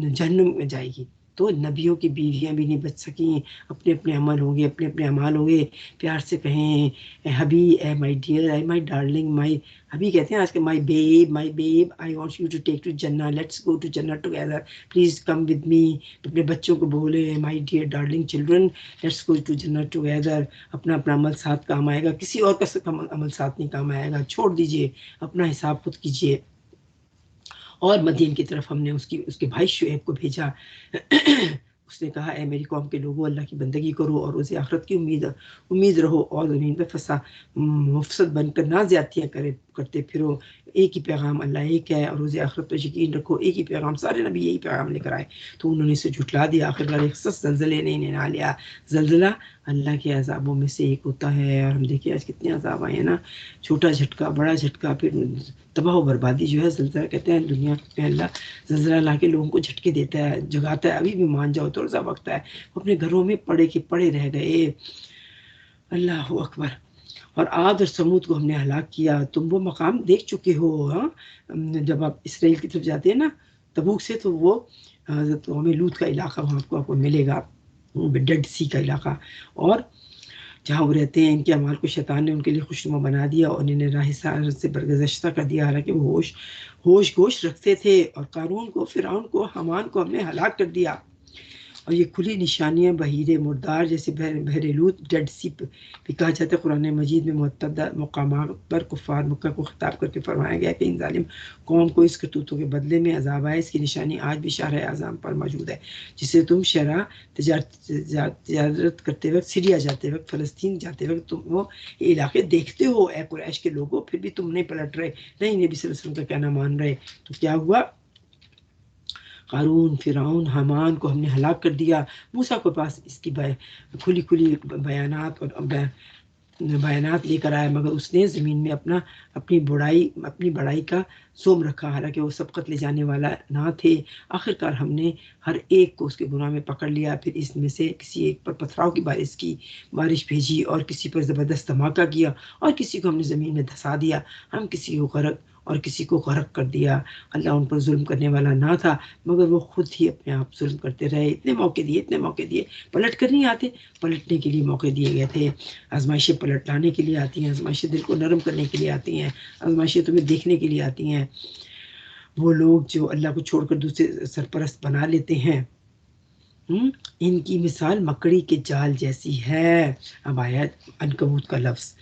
جہنم میں جائے گی. تو نبیوں کی بیویاں بھی نہیں بچ سکیں، اپنے اپنے عمل ہوں گے، اپنے اپنے اعمال ہوں گے. پیار سے کہیں اے حبی، اے my dear, a my darling, مائی حبی کہتے ہیں آج کل، my babe I want you to take to جنہ، لیٹس گو ٹو جنہ together, please come with me. اپنے بچوں کو بولے my dear darling children, let's go to جنہ ٹوگیدر. اپنا عمل ساتھ کام آئے گا، کسی اور کا عمل ساتھ نہیں کام آئے گا. چھوڑ دیجئے، اپنا حساب خود کیجئے. اور مدین کی طرف ہم نے اس کے بھائی شعیب کو بھیجا. اس نے کہا اے میری قوم کے لوگوں، اللہ کی بندگی کرو اور روز آخرت کی امید رہو، اور زمین پہ مفسد بن کر نہ زیادتیاں کرتے پھرو. ایک ہی پیغام، اللہ ایک ہے، اور روز آخرت پہ یقین رکھو. ایک ہی پیغام، سارے نبی یہی پیغام لے کر آئے، تو انہوں نے اسے جھٹلا دیا. آخر کار ایک سخت زلزلے نے انہیں نہ لیا. زلزلہ اللہ کے عذابوں میں سے ایک ہوتا ہے، اور ہم دیکھیں آج کتنے عذاب آئے ہیں نا، چھوٹا جھٹکا، بڑا جھٹکا، پھر تباہ و بربادی جو ہے. زلزلہ کہتے ہیں دنیا میں اللہ زلزلہ لا کے لوگوں کو جھٹکے دیتا ہے، جگاتا ہے. ابھی بھی مان جاؤ، تھوڑا سا وقت ہے، وہ اپنے گھروں میں پڑے رہ گئے. اللہ اکبر. اور عاد اور سمود کو ہم نے ہلاک کیا. تم وہ مقام دیکھ چکے ہو، ہاں، جب آپ اسرائیل کی طرف جاتے ہیں نا تبوک سے، تو وہ حضرت قوم لوط کا علاقہ وہاں آپ کو ملے گا، ڈیڈ سی کا علاقہ. اور جہاں وہ رہتے ہیں، ان کے اعمال کو شیطان نے ان کے لیے خوشنما بنا دیا اور انہیں راہ سے برگزشتہ کر دیا، حالانکہ وہ ہوش گوش رکھتے تھے. اور قارون کو، فرعون کو، حامان کو ہم نے ہلاک کر دیا. اور یہ کھلی نشانیاں بحیر مردار جیسے بحر لوط ڈیڈ سی بھی کہا جاتا ہے۔ قرآن مجید میں متعدد مقامات پر کفار مکہ کو خطاب کر کے فرمایا گیا کہ ان ظالم قوم کو اس کرتوتوں کے بدلے میں عذاب آئے۔ اس کی نشانی آج بھی شہر اعظم پر موجود ہے، جسے تم شرح تجارت کرتے وقت، سیریا جاتے وقت، فلسطین جاتے وقت تم وہ علاقے دیکھتے ہو اے قریش کے لوگوں، پھر بھی تم نہیں پلٹ رہے، نہیں نبی صلی اللہ علیہ وسلم کا کہنا مان رہے۔ تو کیا ہوا؟ قارون، فرعون، حامان کو ہم نے ہلاک کر دیا۔ موسیٰ کے پاس اس کی کھلی بیانات اور بیانات لے کر آیا، مگر اس نے زمین میں اپنی بڑائی کا سوم رکھا، حالانکہ وہ سب قتل جانے والا نہ تھے۔ آخرکار ہم نے ہر ایک کو اس کے گناہ میں پکڑ لیا، پھر اس میں سے کسی ایک پر پتھراؤ کی بارش بھیجی، اور کسی پر زبردست دھماکہ کیا، اور کسی کو ہم نے زمین میں دھسا دیا، ہم کسی کو غرق کر دیا۔ اللہ ان پر ظلم کرنے والا نہ تھا، مگر وہ خود ہی اپنے آپ ظلم کرتے رہے۔ اتنے موقع دیے، پلٹ کر نہیں آتے، پلٹنے کے لیے موقع دیے گئے تھے۔ آزمائشیں پلٹ لانے کے لیے آتی ہیں، آزمائشیں دل کو نرم کرنے کے لیے آتی ہیں، آزمائشیں تمہیں دیکھنے کے لیے آتی ہیں۔ وہ لوگ جو اللہ کو چھوڑ کر دوسرے سرپرست بنا لیتے ہیں، ان کی مثال مکڑی کے جال جیسی ہے۔ اب آیا عنکبوت کا لفظ،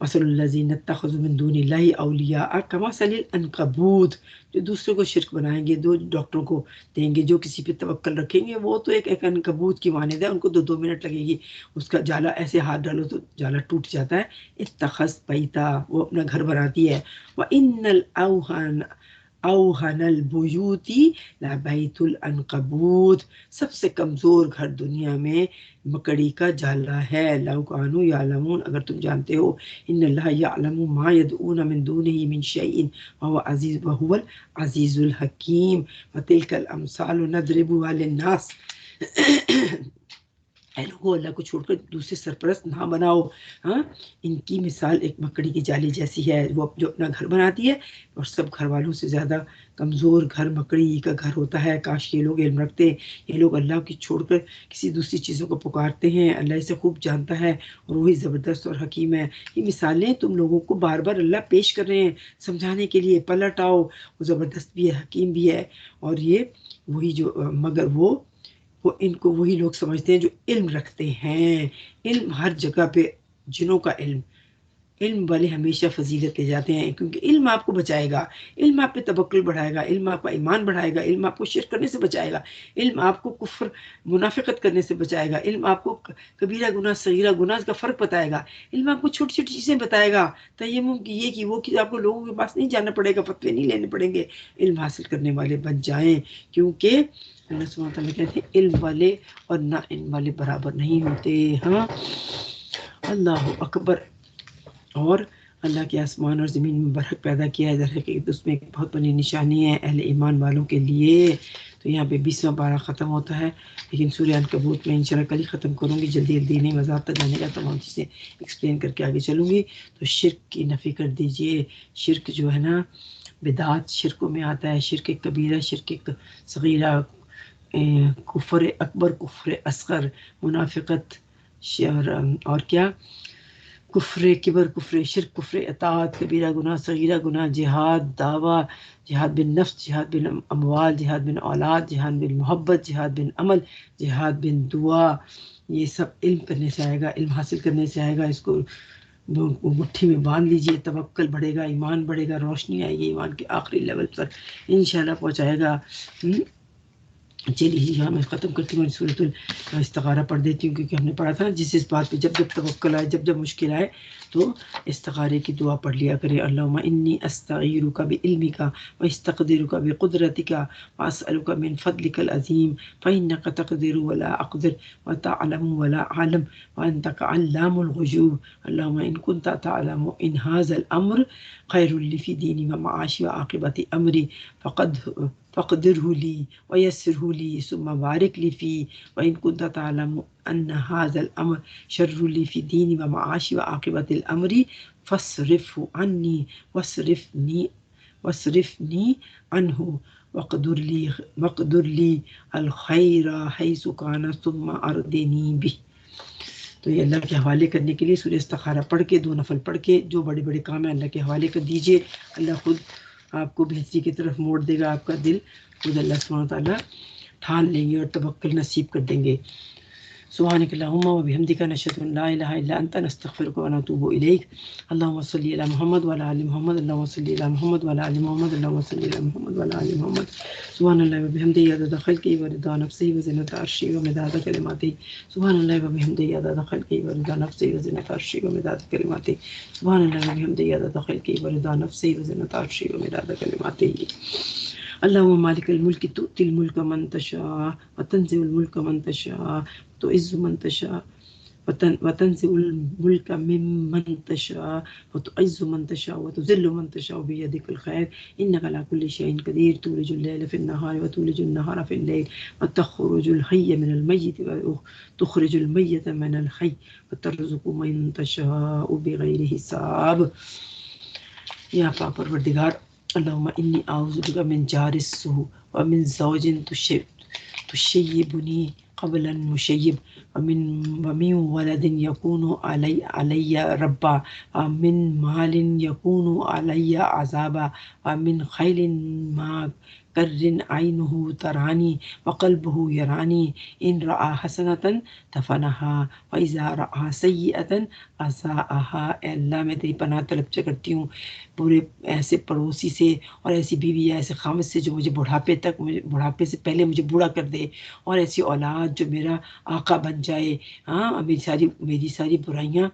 مثل الذین اتخذوا من دون اللہ اولیاء کمثل العنکبوت، جو دوسروں کو شرک بنائیں گے، دو ڈاکٹروں کو دیں گے، جو کسی پہ توکل رکھیں گے، وہ تو ایک عنکبوت کی مانند ہے، ان کو 2 منٹ لگے گی، اس کا جالا ایسے ہاتھ ڈالو تو جالا ٹوٹ جاتا ہے۔ اتخذ بیتا، وہ اپنا گھر بناتی ہے، وَإِنَّ اوہن البیوتی لبیت العنکبوت، سب سے کمزور گھر دنیا میں مکڑی کا جالا ہے۔ لو کانوا یعلمون، اگر تم جانتے ہو، ان اللہ یعلم ما یدعون من دونہ من شیء وهو العزیز الحکیم وتلک الامثال نضربها للناس۔ اے لوگو، اللہ کو چھوڑ کر دوسرے سرپرست نہ بناؤ۔ ان کی مثال ایک مکڑی کی جالی جیسی ہے، وہ جو اپنا گھر بناتی ہے، اور سب گھر والوں سے زیادہ کمزور گھر مکڑی کا گھر ہوتا ہے۔ کاش یہ لوگ علم رکھتے، یہ لوگ اللہ کی چھوڑ کر کسی دوسری چیزوں کو پکارتے ہیں، اللہ اسے خوب جانتا ہے اور وہی زبردست اور حکیم ہے۔ یہ مثالیں تم لوگوں کو بار بار اللہ پیش کر رہے ہیں سمجھانے کے لیے، پلٹ آؤ، وہ زبردست بھی ہے، حکیم بھی ہے۔ اور یہ وہی جو مگر وہ ان کو وہی لوگ سمجھتے ہیں جو علم رکھتے ہیں۔ علم ہر جگہ پہ، جنوں کا علم والے ہمیشہ فضیلت لے جاتے ہیں، کیونکہ علم آپ کو بچائے گا، علم آپ پہ توکل بڑھائے گا، علم آپ کا ایمان بڑھائے گا، علم آپ کو شرک کرنے سے بچائے گا، علم آپ کو کفر منافقت کرنے سے بچائے گا، علم آپ کو کبیرہ گناہ صغیرہ گناہ کا فرق بتائے گا، علم آپ کو چھوٹی چھوٹی چیزیں بتائے گا، تیمم کی یہ کی وہ کی، آپ کو لوگوں کے پاس نہیں جانا پڑے گا، فتوے نہیں لینے پڑیں گے، علم حاصل کرنے والے بن جائیں، کیونکہ اللہ سبحانہ وتعالیٰ کہتے ہیں علم والے اور نہ علم والے برابر نہیں ہوتے۔ ہاں، اللہ اکبر۔ اور اللہ کے آسمان اور زمین میں برحق پیدا کیا ہے، در حقیقت اس میں ایک بہت بڑی نشانی ہے اہل ایمان والوں کے لیے۔ تو یہاں پہ 20واں پارہ ختم ہوتا ہے، لیکن سورہ عنکبوت میں انشاءاللہ کل ہی ختم کروں گی، جلدی نہیں، مزاق تک جانے کا تمام چیزیں ایکسپلین کر کے آگے چلوں گی۔ تو شرک کی نفی کر دیجئے۔ شرک جو ہے نا، بدعات شرکوں میں آتا ہے، شرک کبیرہ، شرک صغیرہ، کفر اکبر، کفر اصغر، منافقت، اور کیا، کفر کبر، کفر شرک، کفر اطاعت، کبیرہ گناہ، صغیرہ گناہ، جہاد، دعویٰ، جہاد بن نفس، جہاد بن اموال، جہاد بن اولاد، جہاد بن محبت، جہاد بن عمل، جہاد بن دعا، یہ سب علم کرنے سے آئے گا، علم حاصل کرنے سے آئے گا۔ اس کو مٹھی میں باندھ لیجئے، توکل بڑھے گا، ایمان بڑھے گا، روشنی آئے گی، ایمان کے آخری لیول پر انشاءاللہ پہنچائے گا۔ چلیے یہاں میں ختم کرتی ہوں، سورۃ الاستخارہ پڑھ دیتی ہوں، کیونکہ ہم نے پڑھا تھا جس بات پہ جب توکل آئے، جب مشکل آئے تو استخارے کی دعا پڑھ لیا کرے۔ اللہم انی استغیرک بعلمک واستقدرک بقدرتک واسألک من فضلک العظیم فانک تقدر ولا اقدر وتعلم ولا اعلم وانت علام الغیوب۔ اللہم ان کنت تعلم ان ھذا الامر خیر لی فی دینی ومعاشی وعاقبۃ امری فقدره لی ویسره لی ثم بارک لی فی وإن كنت تعلم أن هذا الأمر شر لي في ديني ومعاشي وعاقبة الأمر فاصرفه عني واصرفني عنه واقدر لي الخير حيث كان ثم أردني به۔ تو یہ اللہ کے حوالے کرنے کے لیے سورہ استخارہ پڑھ کے، 2 نفل پڑھ کے، جو بڑے بڑے کام ہیں اللہ کے حوالے کر دیجئے، اللہ خود آپ کو بہتری کی طرف موڑ دے گا۔ آپ کا دل خود اللہ سبحانہ وتعالیٰ ٹھان لیں گے اور توکل نصیب کر دیں گے. سبحانک اللہم و بحمدک نشہد ان لا الہ الا انت نستغفرک و نتوب الیک. اللہم صلی علی محمد وعلی آل محمد. اللہم صلی علی محمد وعلی آل محمد. اللہم صلی علی محمد وعلی آل محمد. سبحان اللہ و بحمدہ عدد خلقہ و رضا نفسہ و زنۃ عرشہ و مداد کلماتہ. سبحان اللہ و بحمدہ عدد خلقہ و رضا نفسہ و زنۃ عرشہ و مداد کلماتہ. سبحان اللہ و بحمدہ عدد خلقہ و رضا نفسہ و زنۃ عرشہ و مداد کلماتہ. اللهم مالك الملك تؤتي الملك من تشاء وتنزع الملك من تشاء وتعز من تشاء وتنزع الملك ممن تشاء وتعز من تشاء وتذل من تشاء بيدك الخير إنك على كل شيء قدير. تولج الليل في النهار وتولج النهار في الليل وتخرج الحي من الميت وتخرج الميت من الحي وترزق من تشاء بغير حساب. یا پاک پروردگار اللہم انی اعوذ بک من جار السوء ومن زوج تشیبنی قبل المشیب ومن ولد یکون علی ربا ومن مال یکون علی عذابا ومن خیل ما کر عینہ ترانی وقلبہ یرانی ان رعا حسنۃ دفنہا وإذا رعا سیئۃ اساءہا. اے اللہ میں تیری پناہ طلب کرتی ہوں پورے ایسے پڑوسی سے اور ایسی بیوی یا ایسے خامد سے جو مجھے بڑھاپے سے پہلے مجھے بوڑھا کر دے، اور ایسی اولاد جو میرا آقا بن جائے، ہاں، میری ساری برائیاں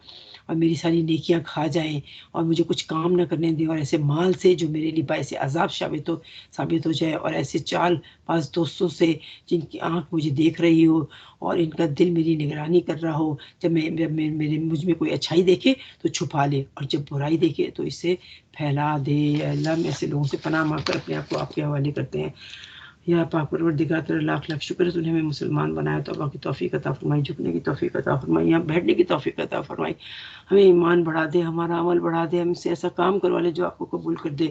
اور میری ساری نیکیاں کھا جائیں اور مجھے کچھ کام نہ کرنے دیں، اور ایسے مال سے جو میرے لیے باعث عذاب ثابت ہو جائے، اور ایسے چال باز دوستوں سے جن کی آنکھ مجھے دیکھ رہی ہو اور ان کا دل میری نگرانی کر رہا ہو. جب مجھ میں کوئی اچھائی دیکھے تو چھپا لے، اور جب برائی دیکھے تو اسے پھیلا دے. اللہ میں ایسے لوگوں سے پناہ مانگ کر اپنے آپ کو آپ کے حوالے کرتے ہیں. یا پاک پروردگار تیرا لاکھ لاکھ شکر ہے، تو نے ہمیں مسلمان بنایا، توبہ کی توفیق عطا فرمائی، جھکنے کی توفیق عطا فرمائی، یہاں بیٹھنے کی توفیق عطا فرمائی. ہمیں ایمان بڑھا دے، ہمارا عمل بڑھا دے، ہم سے ایسا کام کروا لے جو آپ کو قبول کر دے،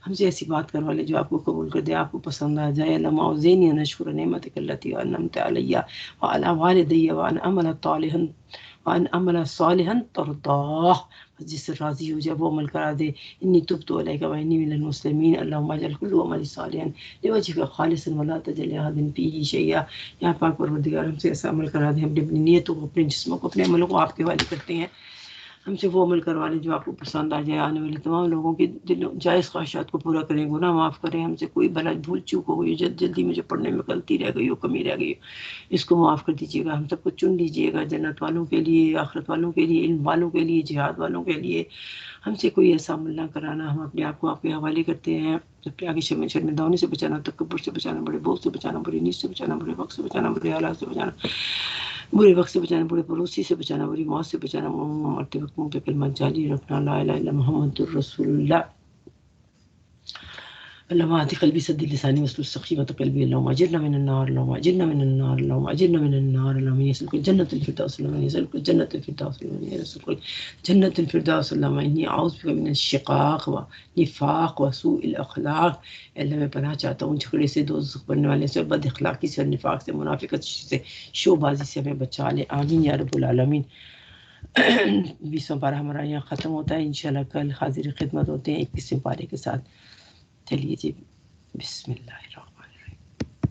ہم سے ایسی بات کروا لے جو آپ کو قبول کر دے، آپ کو پسند آ جائے. اللہم اوزینی ان اشکر نعمتک التی انعمت علی وعلی والدی وان اعمل صالحا ترضاہ. جس سے راضی ہو جائے وہ عمل کرا دے. انی تبت الیک وانی من المسلمین. اللہم اجعل کل عمل صالحا لوجہک خالصا ولا تجعل لاحد فیہ شیئا. یا پاک پروردگار ہم سے ایسا عمل کرا دے، ہم اپنی نیتوں کو، اپنے جسموں کو، اپنے عملوں کو آپ کے حوالے کرتے ہیں. ہم سے وہ عمل کروا لیں جو آپ کو پسند آ جائے. آنے والے تمام لوگوں کے جائز خواہشات کو پورا کریں، گناہ معاف کریں. ہم سے کوئی بھلا بھول چوک ہو گئی، جلدی مجھے پڑھنے میں غلطی رہ گئی ہو، کمی رہ گئی ہو، اس کو معاف کر دیجیے گا. ہم سب کو چن لیجیے گا، جنت والوں کے لیے، آخرت والوں کے لیے، علم والوں کے لیے، جہاد والوں کے لیے. ہم سے کوئی ایسا عمل نہ کرانا. ہم اپنے آپ کو آپ کے حوالے کرتے ہیں. اپنے آگے شرمندگی سے بچانا، تکبر سے بچانا، بڑے بوجھ سے بچانا، بڑی نیت سے بچانا، برے وقت سے بچانا، برے حالات سے بچانا، برے وقت سے بچانا، برے پڑوسی سے بچانا، بری موت سے بچانا. مرتے وقت منہ پہ کلمہ جاری رکھنا، لا الہ الا محمد الرسول اللہ. اللهم اهد قلبي سد لساني واسلل سخيمة قلبي. اللهم اجرنا من النار، اللهم اجرنا من النار، اللهم اجرنا من النار. اللهم يسلك الجنة الفردوس، اللهم يسلك الجنة الفردوس، اللهم يسلك الجنة الفردوس. اللهم اني اعوذ بك من الشقاق ونفاق وسوء الاخلاق. اللہ میں پناہ چاہتا ہوں جھگڑے سے، دوزخ بننے والے سے، بد اخلاقی سے، نفاق سے، منافقت سے، شو بازی سے ہمیں بچا لے. آمین یا رب العالمین. 20واں پارہ ہمارا یہاں ختم ہوتا ہے. انشاءاللہ کل حاضر خدمت ہوتے ہیں 21ویں پارے کے ساتھ. چلیے جی، بسم اللہ الرحمن